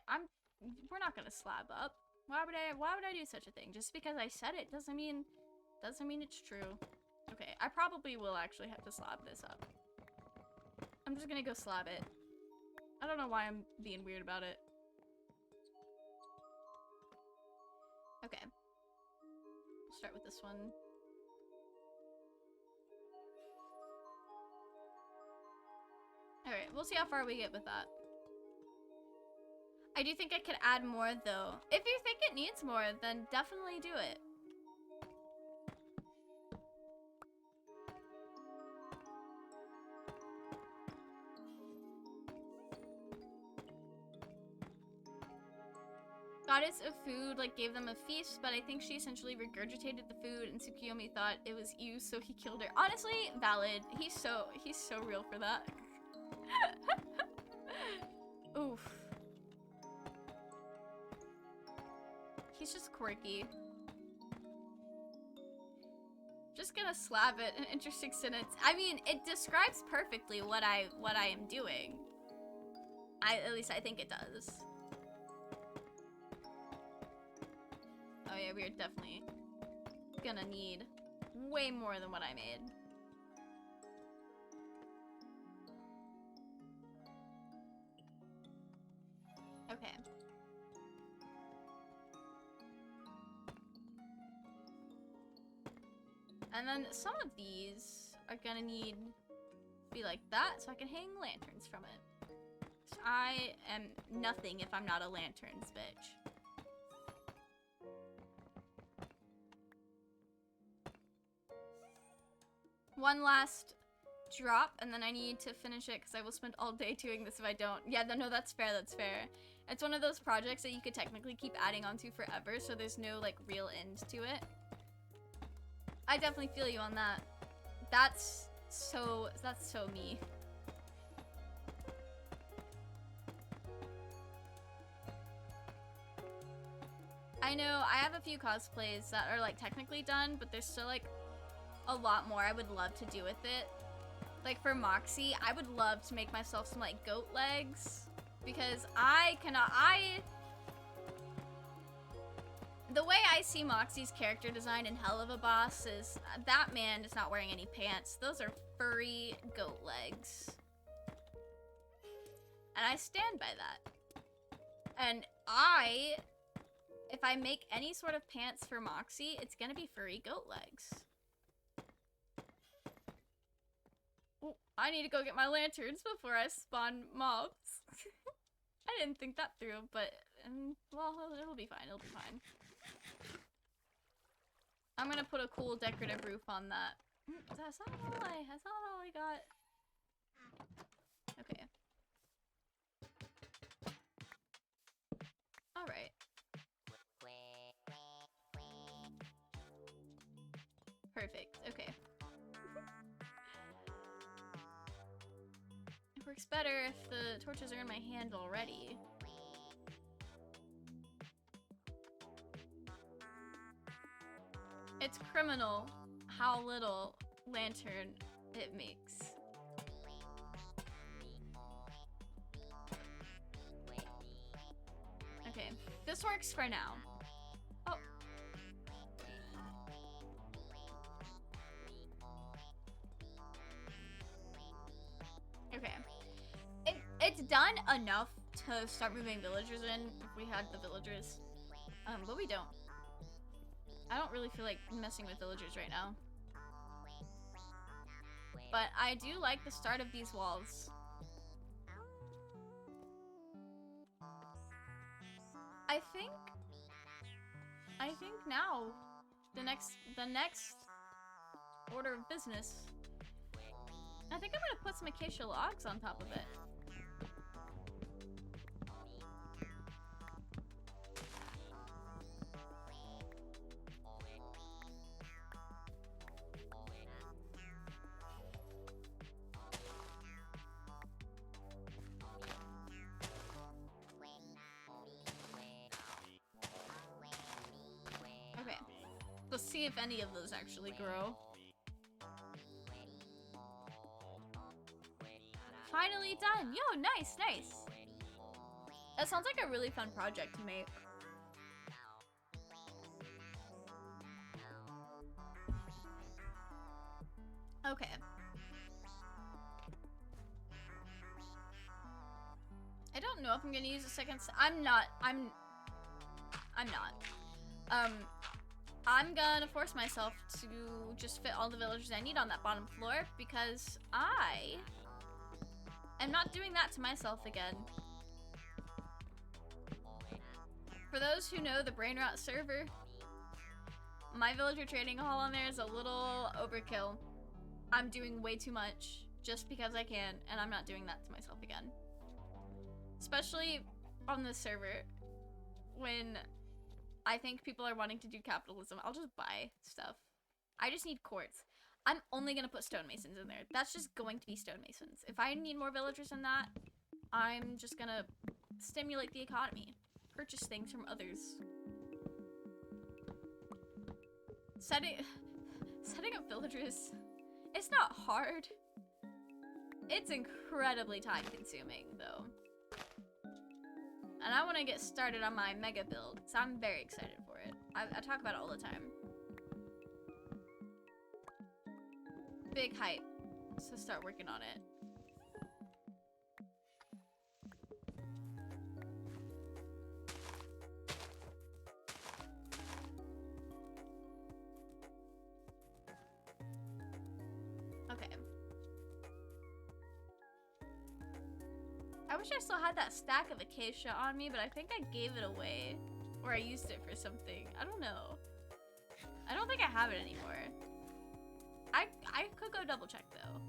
We're not gonna slab up. Why would I do such a thing? Just because I said it doesn't mean it's true. Okay, I probably will actually have to slab this up. I'm just gonna go slab it. I don't know why I'm being weird about it. Okay. We'll start with this one. Alright, we'll see how far we get with that. I do think I could add more, though. If you think it needs more, then definitely do it. Goddess of food like gave them a feast, but I think she essentially regurgitated the food and Tsukiyomi thought it was you, so he killed her. Honestly, valid. He's so real for that. Oof. He's just quirky. Just gonna slap it, an interesting sentence. I mean, it describes perfectly what I am doing. At least I think it does. Oh yeah, we are definitely gonna need way more than what I made. Okay. And then some of these are gonna need to be like that so I can hang lanterns from it. So I am nothing if I'm not a lanterns bitch. One last drop, and then I need to finish it because I will spend all day doing this if I don't. Yeah, no, that's fair, that's fair. It's one of those projects that you could technically keep adding onto forever, so there's no, like, real end to it. I definitely feel you on that. That's so me. I know, I have a few cosplays that are, like, technically done, but there's still, like, a lot more I would love to do with it. Like for Moxie, I would love to make myself some like goat legs because the way I see Moxie's character design in Hell of a Boss is that man is not wearing any pants. Those are furry goat legs. And I stand by that. And if I make any sort of pants for Moxie, it's gonna be furry goat legs. I need to go get my lanterns before I spawn mobs. I didn't think that through, but, well, it'll be fine, it'll be fine. I'm gonna put a cool decorative roof on that. That's not all I got. Okay. Alright. Perfect, okay. It works better if the torches are in my hand already. It's criminal how little lantern it makes. Okay, this works for now. Oh. Okay. It's done enough to start moving villagers in if we had the villagers. But we don't. I don't really feel like messing with villagers right now. But I do like the start of these walls. I think now the next order of business. I think I'm gonna put some acacia logs on top of it. Okay, let's see if any of those actually grow. Finally done! Yo, nice, nice! That sounds like a really fun project to make. Okay. I don't know if I'm gonna use a second I'm not. I'm gonna force myself to just fit all the villagers I need on that bottom floor because I am not doing that to myself again. For those who know the Brain Rot server, my villager trading hall on there is a little overkill. I'm doing way too much just because I can, and I'm not doing that to myself again. Especially on this server. when I think people are wanting to do capitalism, I'll just buy stuff. I just need quartz. I'm only gonna put stonemasons in there. That's just going to be stonemasons. If I need more villagers than that, I'm just gonna stimulate the economy. Purchase things from others. Setting up villagers, it's not hard. It's incredibly time consuming though. And I want to get started on my mega build, so I'm very excited for it. I talk about it all the time. Big hype, so start working on it. Okay. I wish I still had that stack of acacia on me, but I think I gave it away. Or I used it for something. I don't know. I don't think I have it anymore. I could go double check though.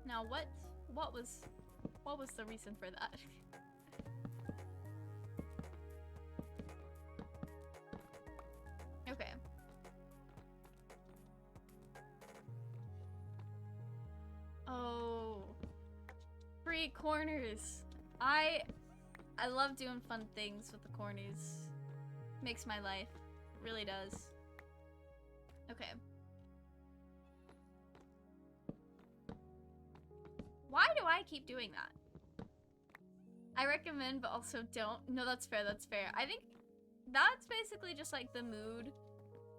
Now what was the reason for that? Okay. Oh. Free corners. I love doing fun things with the corners. Makes my life. It really does. Okay. Why do I keep doing that? I recommend, but also don't. No, that's fair, that's fair. I think that's basically just like the mood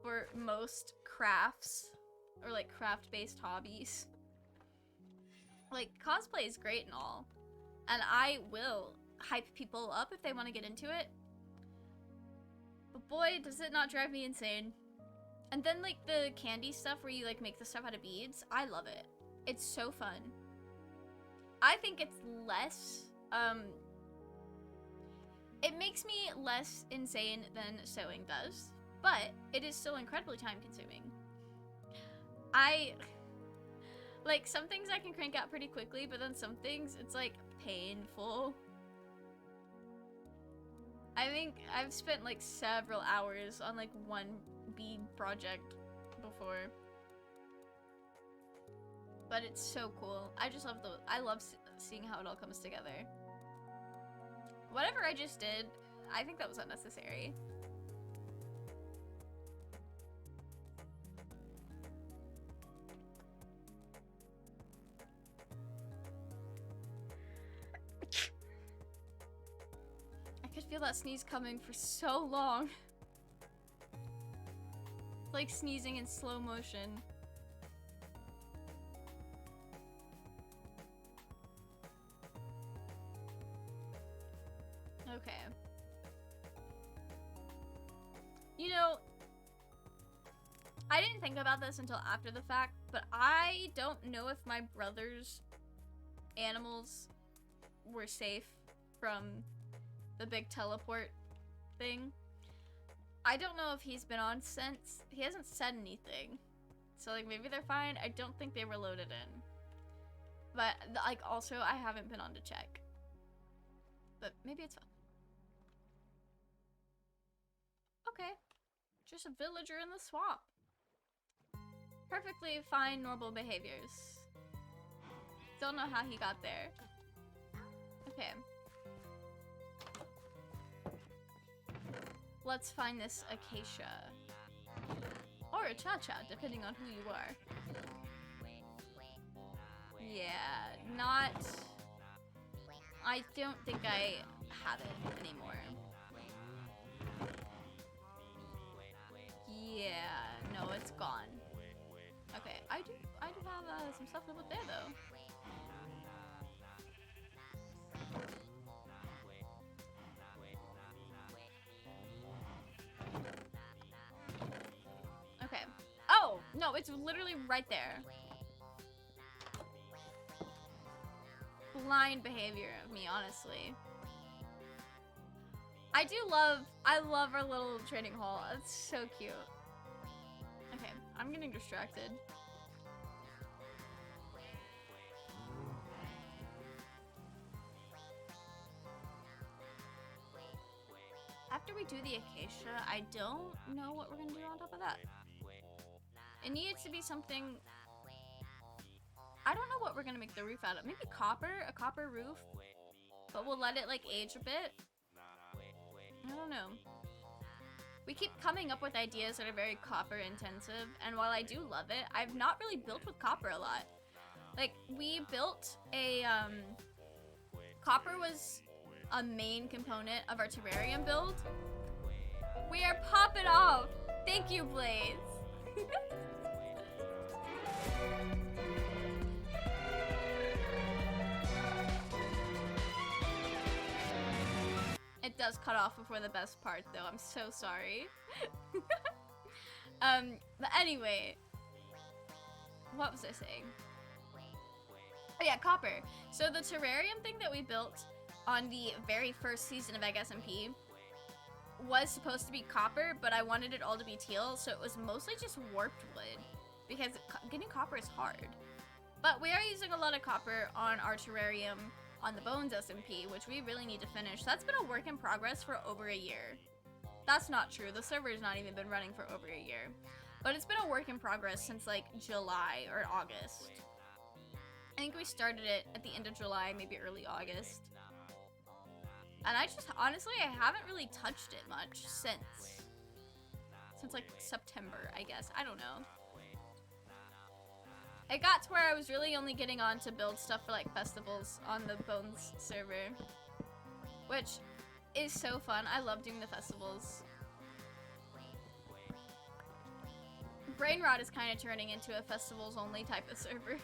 for most crafts or like craft-based hobbies. Like, cosplay is great and all, and I will hype people up if they want to get into it. But boy, does it not drive me insane. And then like the candy stuff where you like make the stuff out of beads, I love it. It's so fun. I think it's less, it makes me less insane than sewing does, but it is still incredibly time consuming. Like, some things I can crank out pretty quickly, but then some things, it's like painful. I think I've spent like several hours on like one bead project before. But it's so cool. I just love I love seeing how it all comes together. Whatever I just did, I think that was unnecessary. I could feel that sneeze coming for so long. Like sneezing in slow motion. Okay. You know, I didn't think about this until after the fact, but I don't know if my brother's animals were safe from the big teleport thing. I don't know if he's been on since. He hasn't said anything. So, like, maybe they're fine. I don't think they were loaded in. But, like, also, I haven't been on to check. But maybe it's fine. Okay. Just a villager in the swamp. Perfectly fine, normal behaviors. Don't know how he got there. Okay. Let's find this acacia. Or a cha-cha, depending on who you are. Yeah, not... I don't think I have it anymore. Yeah, no, it's gone. Okay, I do have some stuff to put there though. Okay. Oh, no, it's literally right there. Blind behavior of me, honestly. I love our little trading hall. It's so cute. I'm getting distracted. After we do the acacia, I don't know what we're gonna do on top of that. It needs to be something... I don't know what we're gonna make the roof out of. Maybe copper? A copper roof? But we'll let it, like, age a bit. I don't know. We keep coming up with ideas that are very copper intensive, and while I do love it, I've not really built with copper a lot. Like, we built a, copper was a main component of our terrarium build. We are popping off! Thank you, Blaze! It does cut off before the best part, though. I'm so sorry. But anyway. What was I saying? Oh yeah, copper. So the terrarium thing that we built on the very first season of EggSMP was supposed to be copper, but I wanted it all to be teal, so it was mostly just warped wood, because getting copper is hard. But we are using a lot of copper on our terrarium on the Bones SMP, which we really need to finish. That's been a work in progress for over a year. That's not true. The server's not even been running for over a year. But it's been a work in progress since like July or August. I think we started it at the end of July, maybe early August. And I just, honestly, I haven't really touched it much since like September, I guess. I don't know. It got to where I was really only getting on to build stuff for like festivals on the Bones server, which is so fun. I love doing the festivals. Brainrot is kind of turning into a festivals only type of server.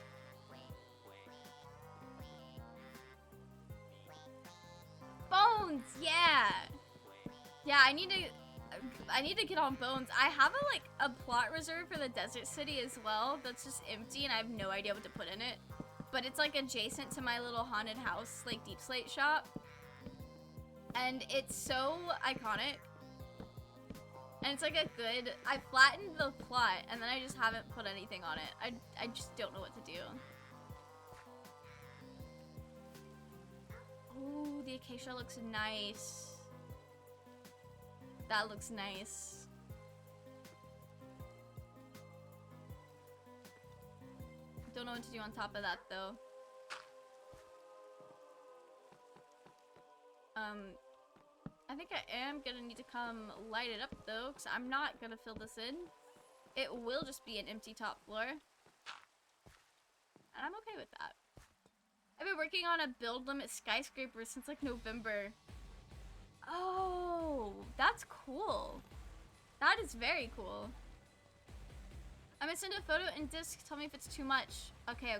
Bones, yeah. Yeah, I need to get on Bones. I have a plot reserve for the desert city as well that's just empty and I have no idea what to put in it. But it's like adjacent to my little haunted house, like Deep Slate shop. And it's so iconic. And it's like a good, I flattened the plot and then I just haven't put anything on it. I just don't know what to do. Oh, the acacia looks nice. That looks nice. Don't know what to do on top of that though. I think I am gonna need to come light it up though, because I'm not gonna fill this in. It will just be an empty top floor. And I'm okay with that. I've been working on a build limit skyscraper since like November. Oh, that's cool. That is very cool. I'm gonna send a photo and disc. Tell me if it's too much. Okay.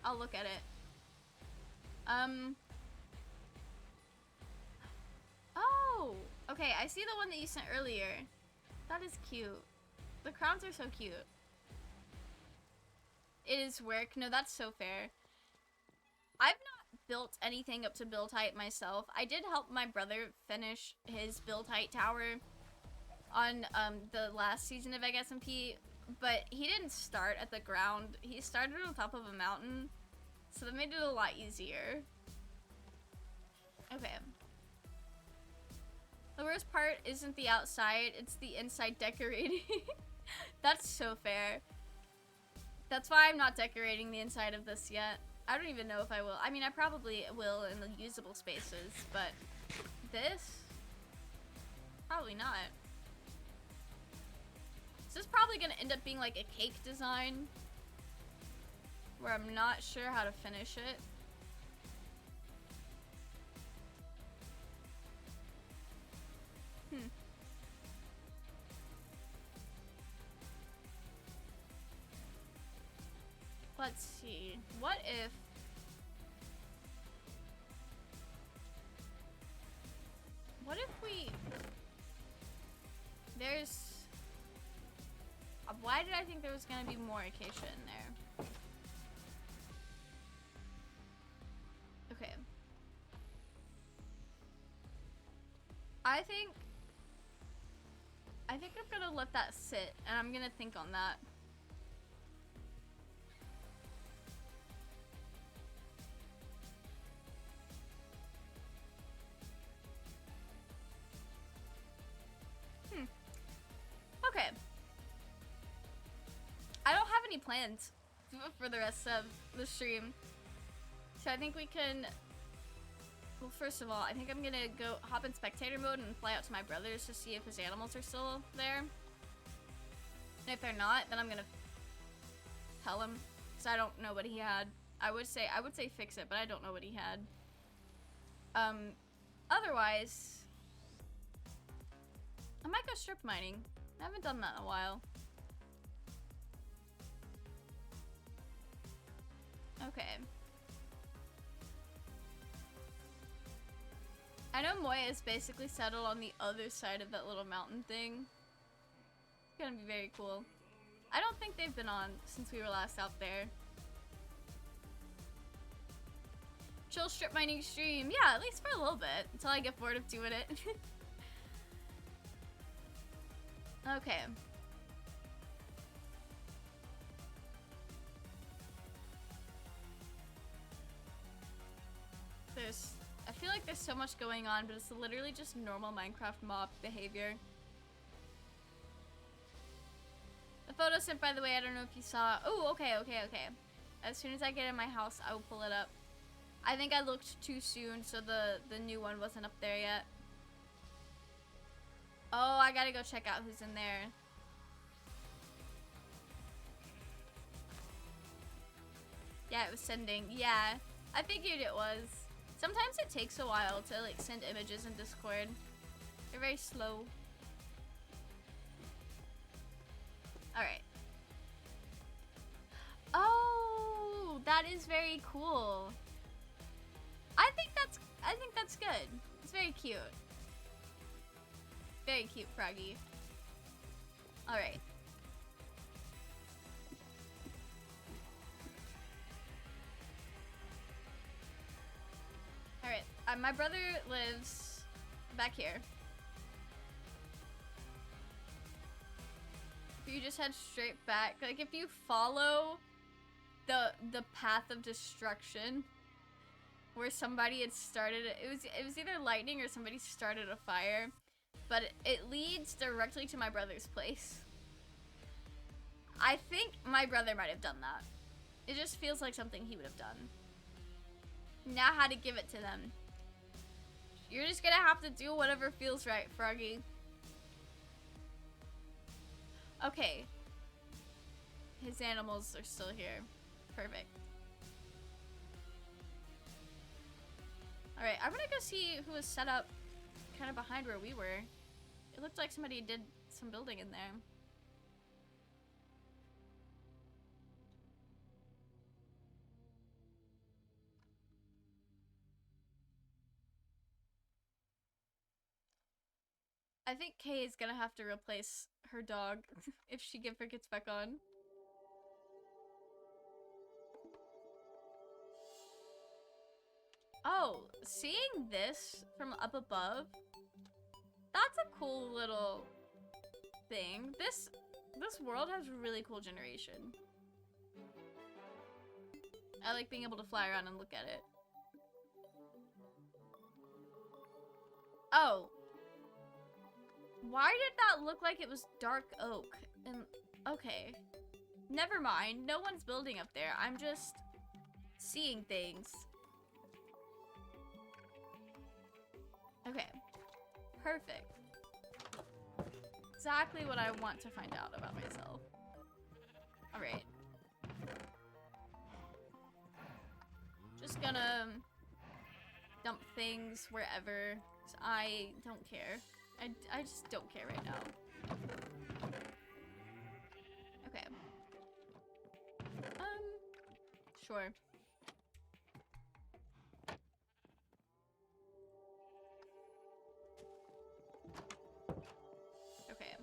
I'll look at it. Oh, okay. I see the one that you sent earlier. That is cute. The crowns are so cute. It is work. No, that's so fair. I've not built anything up to build height myself. I did help my brother finish his build height tower on the last season of EggSMP, but he didn't start at the ground. He started on top of a mountain, so that made it a lot easier. Okay. The worst part isn't the outside, it's the inside decorating. That's so fair. That's why I'm not decorating the inside of this yet. I don't even know if I will. I mean, I probably will in the usable spaces, but this? Probably not. This is probably gonna end up being like a cake design where I'm not sure how to finish it. Let's see. What if... we... There's... Why did I think there was gonna be more acacia in there? Okay. I think think I'm gonna let that sit, and I'm gonna think on that. Okay. I don't have any plans for the rest of the stream. So I think we can... Well, first of all, I think I'm gonna go hop in spectator mode and fly out to my brother's to see if his animals are still there. And if they're not, then I'm gonna tell him, because I don't know what he had. I would say fix it, but I don't know what he had. Otherwise, I might go strip mining. I haven't done that in a while. Okay. I know Moya is basically settled on the other side of that little mountain thing. It's gonna be very cool. I don't think they've been on since we were last out there. Chill strip mining stream. Yeah, at least for a little bit. Until I get bored of doing it. Okay. I feel like there's so much going on, but it's literally just normal Minecraft mob behavior. The photo sent, by the way, I don't know if you saw. Oh, okay. As soon as I get in my house, I will pull it up. I think I looked too soon, so the new one wasn't up there yet. Oh, I gotta go check out who's in there. Yeah, it was sending. Yeah, I figured it was. Sometimes it takes a while to like send images in Discord. They're very slow. Alright. Oh, that is very cool. I think that's good. It's very cute. Very cute, Froggy. Alright. Alright, my brother lives back here. If you just head straight back, like if you follow the path of destruction where somebody had started, it was either lightning or somebody started a fire, but it leads directly to my brother's place. I think my brother might have done that. It just feels like something he would have done. Now how to give it to them. You're just gonna have to do whatever feels right, Froggy. Okay. His animals are still here. Perfect. Alright, I'm gonna go see who was set up kind of behind where we were. It looked like somebody did some building in there. I think Kay is gonna have to replace her dog if she gets back on. Oh, seeing this from up above, that's a cool little thing. This world has really cool generation. I like being able to fly around and look at it. Oh. Why did that look like it was dark oak? And okay. Never mind. No one's building up there. I'm just seeing things. Okay. Perfect. Exactly what I want to find out about myself. Alright. Just gonna dump things wherever. 'Cause I don't care. I just don't care right now. Okay. Sure. Okay.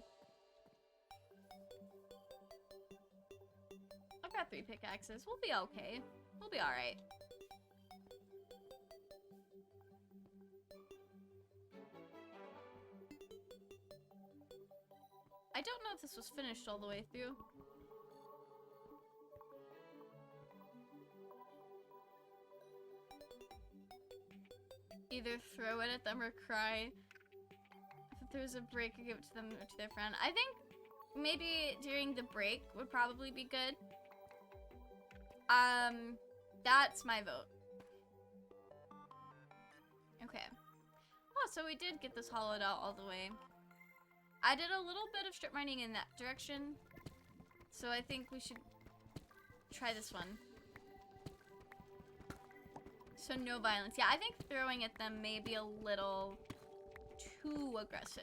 I've got 3 pickaxes. We'll be okay. We'll be alright. I don't know if this was finished all the way through. Either throw it at them or cry. If there's a break, or give it to them or to their friend. I think maybe during the break would probably be good. That's my vote. Okay. Oh, so we did get this hollowed out all the way. I did a little bit of strip mining in that direction, so I think we should try this one. So no violence. Yeah, I think throwing at them may be a little too aggressive.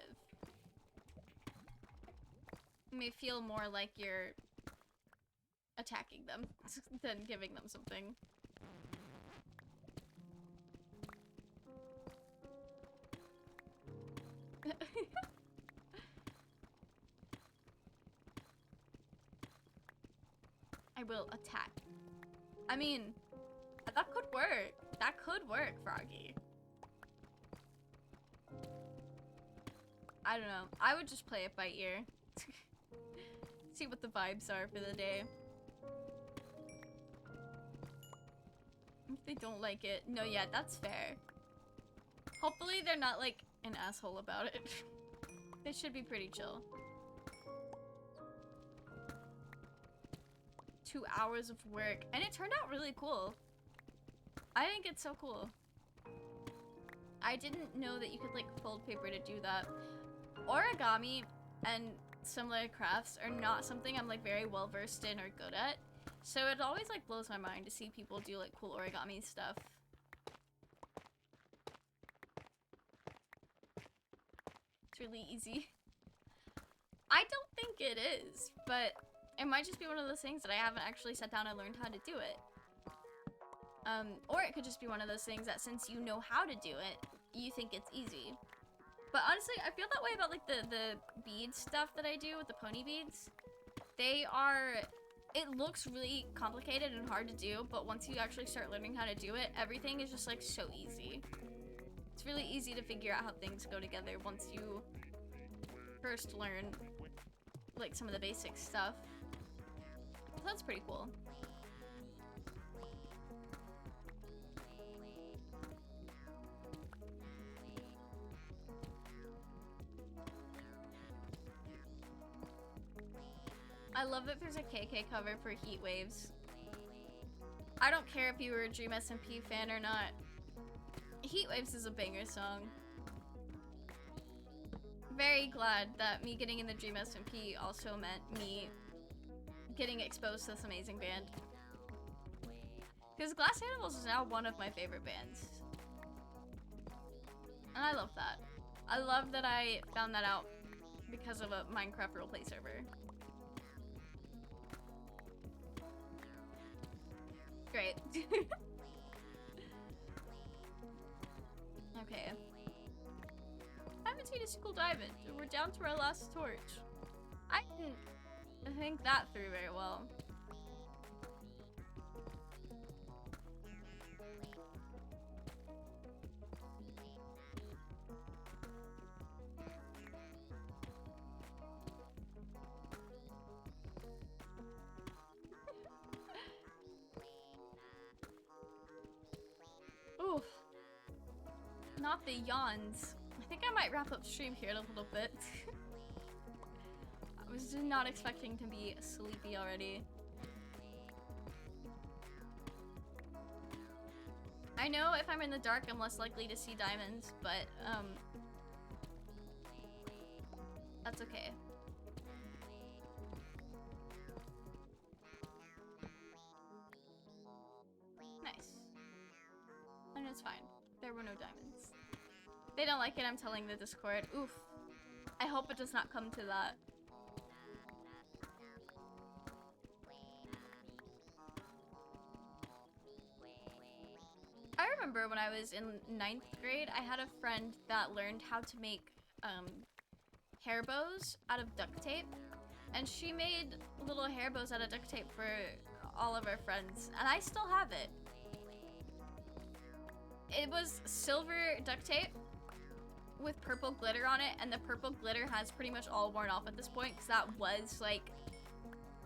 It may feel more like you're attacking them than giving them something. I will attack. I mean, that could work. That could work, Froggy. I don't know. I would just play it by ear. See what the vibes are for the day. If they don't like it. No, yeah, that's fair. Hopefully they're not like an asshole about it. They should be pretty chill. 2 hours of work. And it turned out really cool. I think it's so cool. I didn't know that you could like fold paper to do that. Origami and similar crafts are not something I'm like very well versed in or good at. So it always like blows my mind to see people do like cool origami stuff. It's really easy. I don't think it is, but it might just be one of those things that I haven't actually sat down and learned how to do it. Or it could just be one of those things that since you know how to do it, you think it's easy. But honestly, I feel that way about like the bead stuff that I do with the pony beads. They are, it looks really complicated and hard to do, but once you actually start learning how to do it, everything is just like so easy. It's really easy to figure out how things go together once you first learn like some of the basic stuff. So that's pretty cool. I love that there's a KK cover for Heat Waves. I don't care if you were a EggSMP fan or not. Heat Waves is a banger song. Very glad that me getting in the EggSMP also meant me getting exposed to this amazing band. Because Glass Animals is now one of my favorite bands. And I love that. I love that I found that out because of a Minecraft roleplay server. Great. Okay. I haven't seen a single diamond. We're down to our last torch. I didn't think that through very well. Oof. Not the yawns. I think I might wrap up stream here in a little bit. I was just not expecting to be sleepy already. I know if I'm in the dark, I'm less likely to see diamonds, but, that's okay. Nice. And it's fine. There were no diamonds. They don't like it, I'm telling the Discord. Oof. I hope it does not come to that. I remember when I was in 9th grade, I had a friend that learned how to make hair bows out of duct tape. And she made little hair bows out of duct tape for all of our friends. And I still have it. It was silver duct tape. with purple glitter on it, and the purple glitter has pretty much all worn off at this point, because that was like,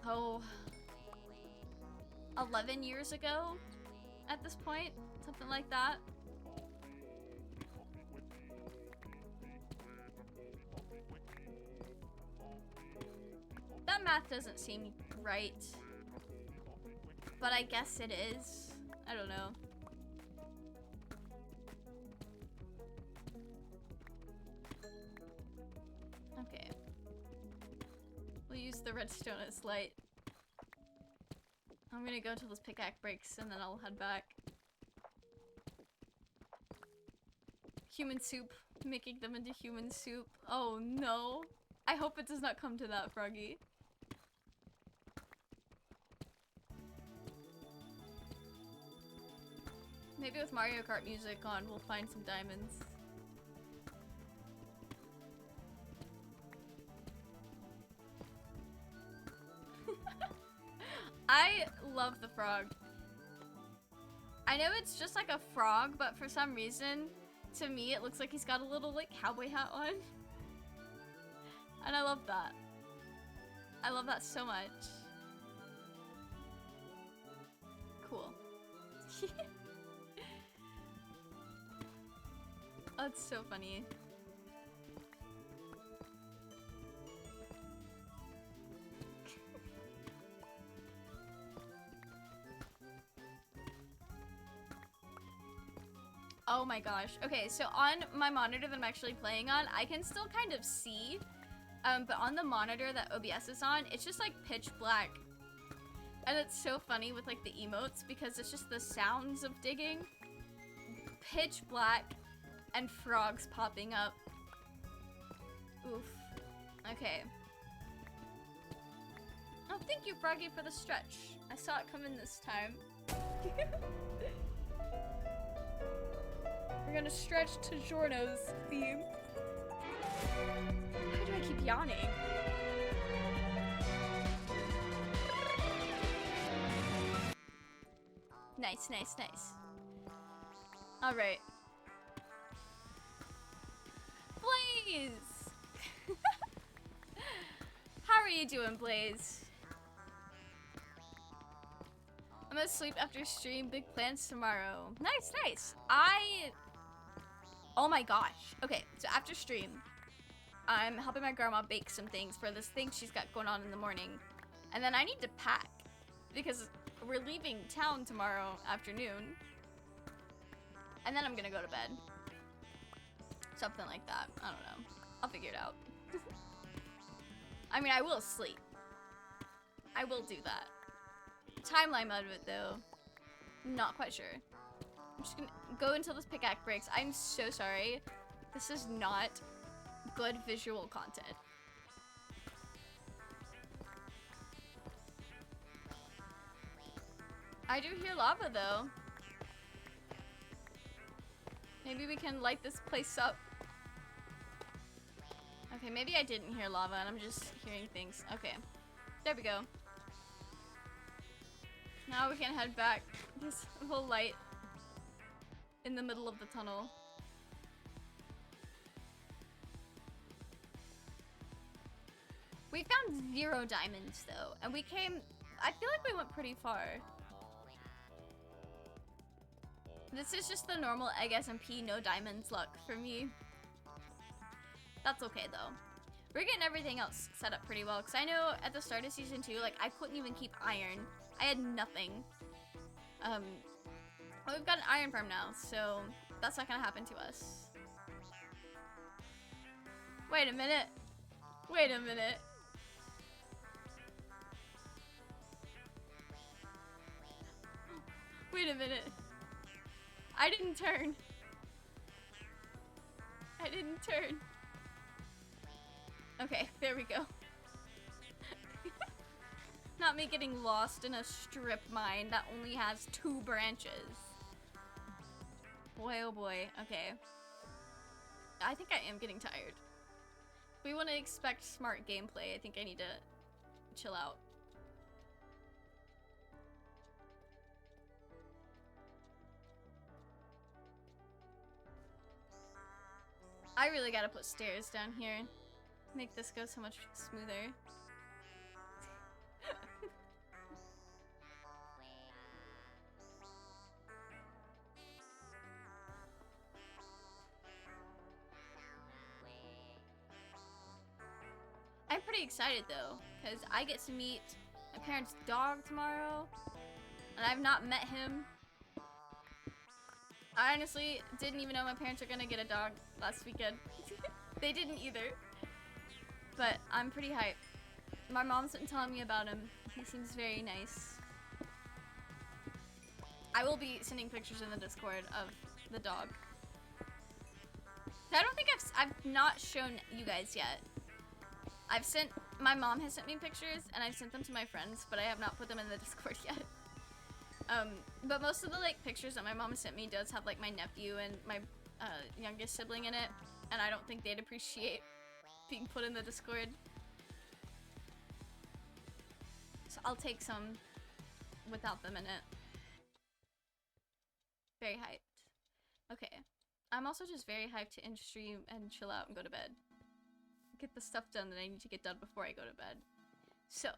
oh, 11 years ago at this point, something like that. That math doesn't seem right, but I guess it is. I don't know. Okay. We'll use the redstone as light. I'm gonna go till this pickaxe breaks and then I'll head back. Human soup. Making them into human soup. Oh no. I hope it does not come to that, Froggy. Maybe with Mario Kart music on, we'll find some diamonds. I love the frog. I know it's just like a frog, but for some reason, to me, it looks like he's got a little like cowboy hat on. And I love that. I love that so much. Cool. That's so funny. Oh my gosh. Okay, so on my monitor that I'm actually playing on, I can still kind of see, but on the monitor that OBS is on, it's just like pitch black. And it's so funny with like the emotes because it's just the sounds of digging, pitch black, and frogs popping up. Oof. Okay. Oh, thank you, Froggy, for the stretch. I saw it come in this time. We're gonna stretch to Giorno's theme. Why do I keep yawning? Nice, nice, nice. All right. Blaze! How are you doing, Blaze? I'm gonna sleep after stream. Big plans tomorrow. Nice, nice. Oh my gosh. Okay, so after stream, I'm helping my grandma bake some things for this thing she's got going on in the morning. And then I need to pack because we're leaving town tomorrow afternoon. And then I'm gonna go to bed. Something like that. I don't know. I'll figure it out. I mean, I will sleep. I will do that. Timeline mode of it, though. Not quite sure. I'm just gonna go until this pickaxe breaks. I'm so sorry. This is not good visual content. I do hear lava, though. Maybe we can light this place up. Okay, maybe I didn't hear lava and I'm just hearing things. Okay, there we go. Now we can head back. This little light in the middle of the tunnel. We found 0 diamonds though, and we came, I feel like we went pretty far. This is just the normal EggSMP no diamonds luck for me. That's okay though. We're getting everything else set up pretty well, because I know at the start of season 2, like I couldn't even keep iron. I had nothing. Well, we've got an iron farm now, so that's not gonna happen to us. Wait a minute. Wait a minute. Wait a minute. I didn't turn. I didn't turn. Okay, there we go. Not me getting lost in a strip mine that only has 2 branches. Boy, oh boy. Okay. I think I am getting tired. If we want to expect smart gameplay, I think I need to chill out. I really gotta put stairs down here. Make this go so much smoother. I'm pretty excited though, because I get to meet my parents' dog tomorrow, and I've not met him. I honestly didn't even know my parents were gonna get a dog last weekend. They didn't either. But I'm pretty hyped. My mom's been telling me about him. He seems very nice. I will be sending pictures in the Discord of the dog. I don't think I've not shown you guys yet. My mom has sent me pictures and I've sent them to my friends, but I have not put them in the Discord yet. But most of the like pictures that my mom sent me does have like my nephew and my youngest sibling in it, and I don't think they'd appreciate being put in the Discord. So I'll take some without them in it. Very hyped. Okay. I'm also just very hyped to end stream and chill out and go to bed. Get the stuff done that I need to get done before I go to bed. So,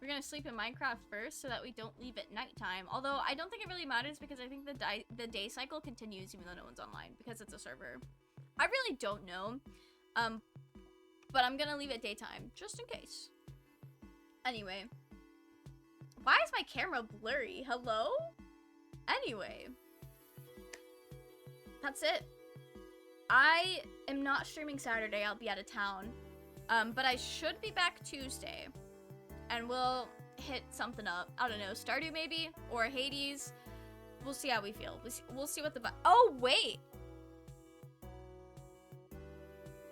we're gonna sleep in Minecraft first so that we don't leave at nighttime. Although, I don't think it really matters because I think the day cycle continues even though no one's online because it's a server. I really don't know. But I'm gonna leave it daytime, just in case. Anyway. Why is my camera blurry? Hello? Anyway. That's it. I am not streaming Saturday. I'll be out of town. But I should be back Tuesday. And we'll hit something up. I don't know. Stardew maybe? Or Hades. We'll see how we feel. We'll see what the... Oh, wait.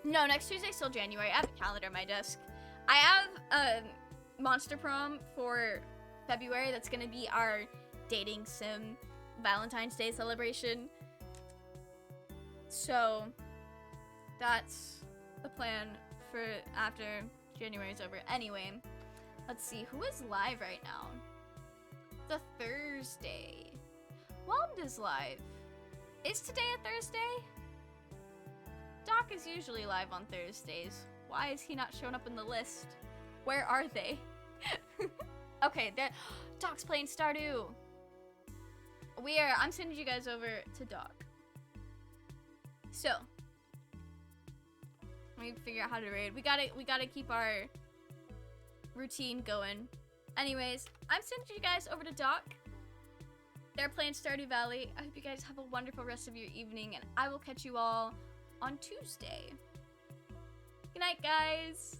No, next Tuesday's still January. I have a calendar on my desk. I have a Monster Prom for February. That's going to be our dating sim Valentine's Day celebration. So, that's the plan for after January's over. Anyway, let's see. Who is live right now? The Thursday. Whelmed is live. Is today a Thursday? Doc is usually live on Thursdays. Why is he not showing up in the list? Where are they? Okay, Doc's playing Stardew. I'm sending you guys over to Doc. So, let me figure out how to raid. We gotta keep our routine going. Anyways, I'm sending you guys over to Doc. They're playing Stardew Valley. I hope you guys have a wonderful rest of your evening, and I will catch you all on Tuesday. Good night, guys.